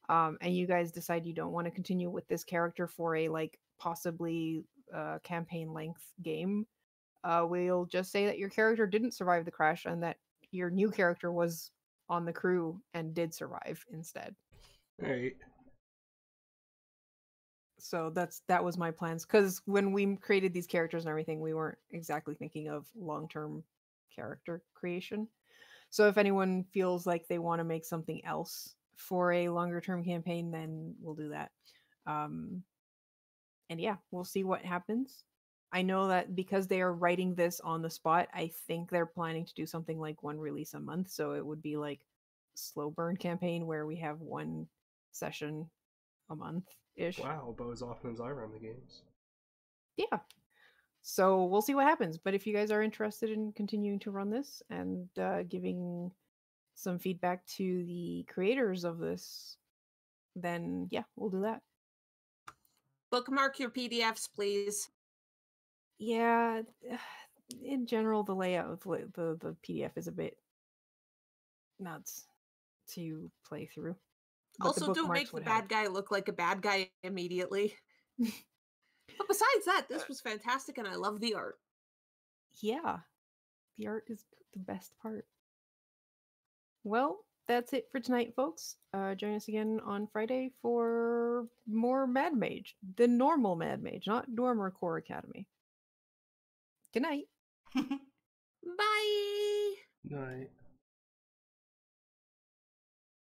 and you guys decide you don't want to continue with this character for a like possibly campaign length game, we'll just say that your character didn't survive the crash and that your new character was on the crew and did survive instead. Alright. So that was my plans, because when we created these characters and everything, we weren't exactly thinking of long-term character creation. So if anyone feels like they want to make something else for a longer term campaign, then we'll do that. And yeah, we'll see what happens. I know that because they are writing this on the spot, I think they're planning to do something like one release a month. So it would be like slow burn campaign where we have one session a month ish. Wow, about as often as I run the games. Yeah. So we'll see what happens. But if you guys are interested in continuing to run this and giving some feedback to the creators of this, then yeah, we'll do that. Bookmark your PDFs, please. Yeah, in general, the layout of the PDF is a bit nuts to play through. But Also, don't make the bad guy look like a bad guy immediately. But besides that, this was fantastic, and I love the art. Yeah, the art is the best part. Well, that's it for tonight, folks. Join us again on Friday for more Mad Mage, the normal Mad Mage, not Dormer Core Academy. Good night. Bye! Night.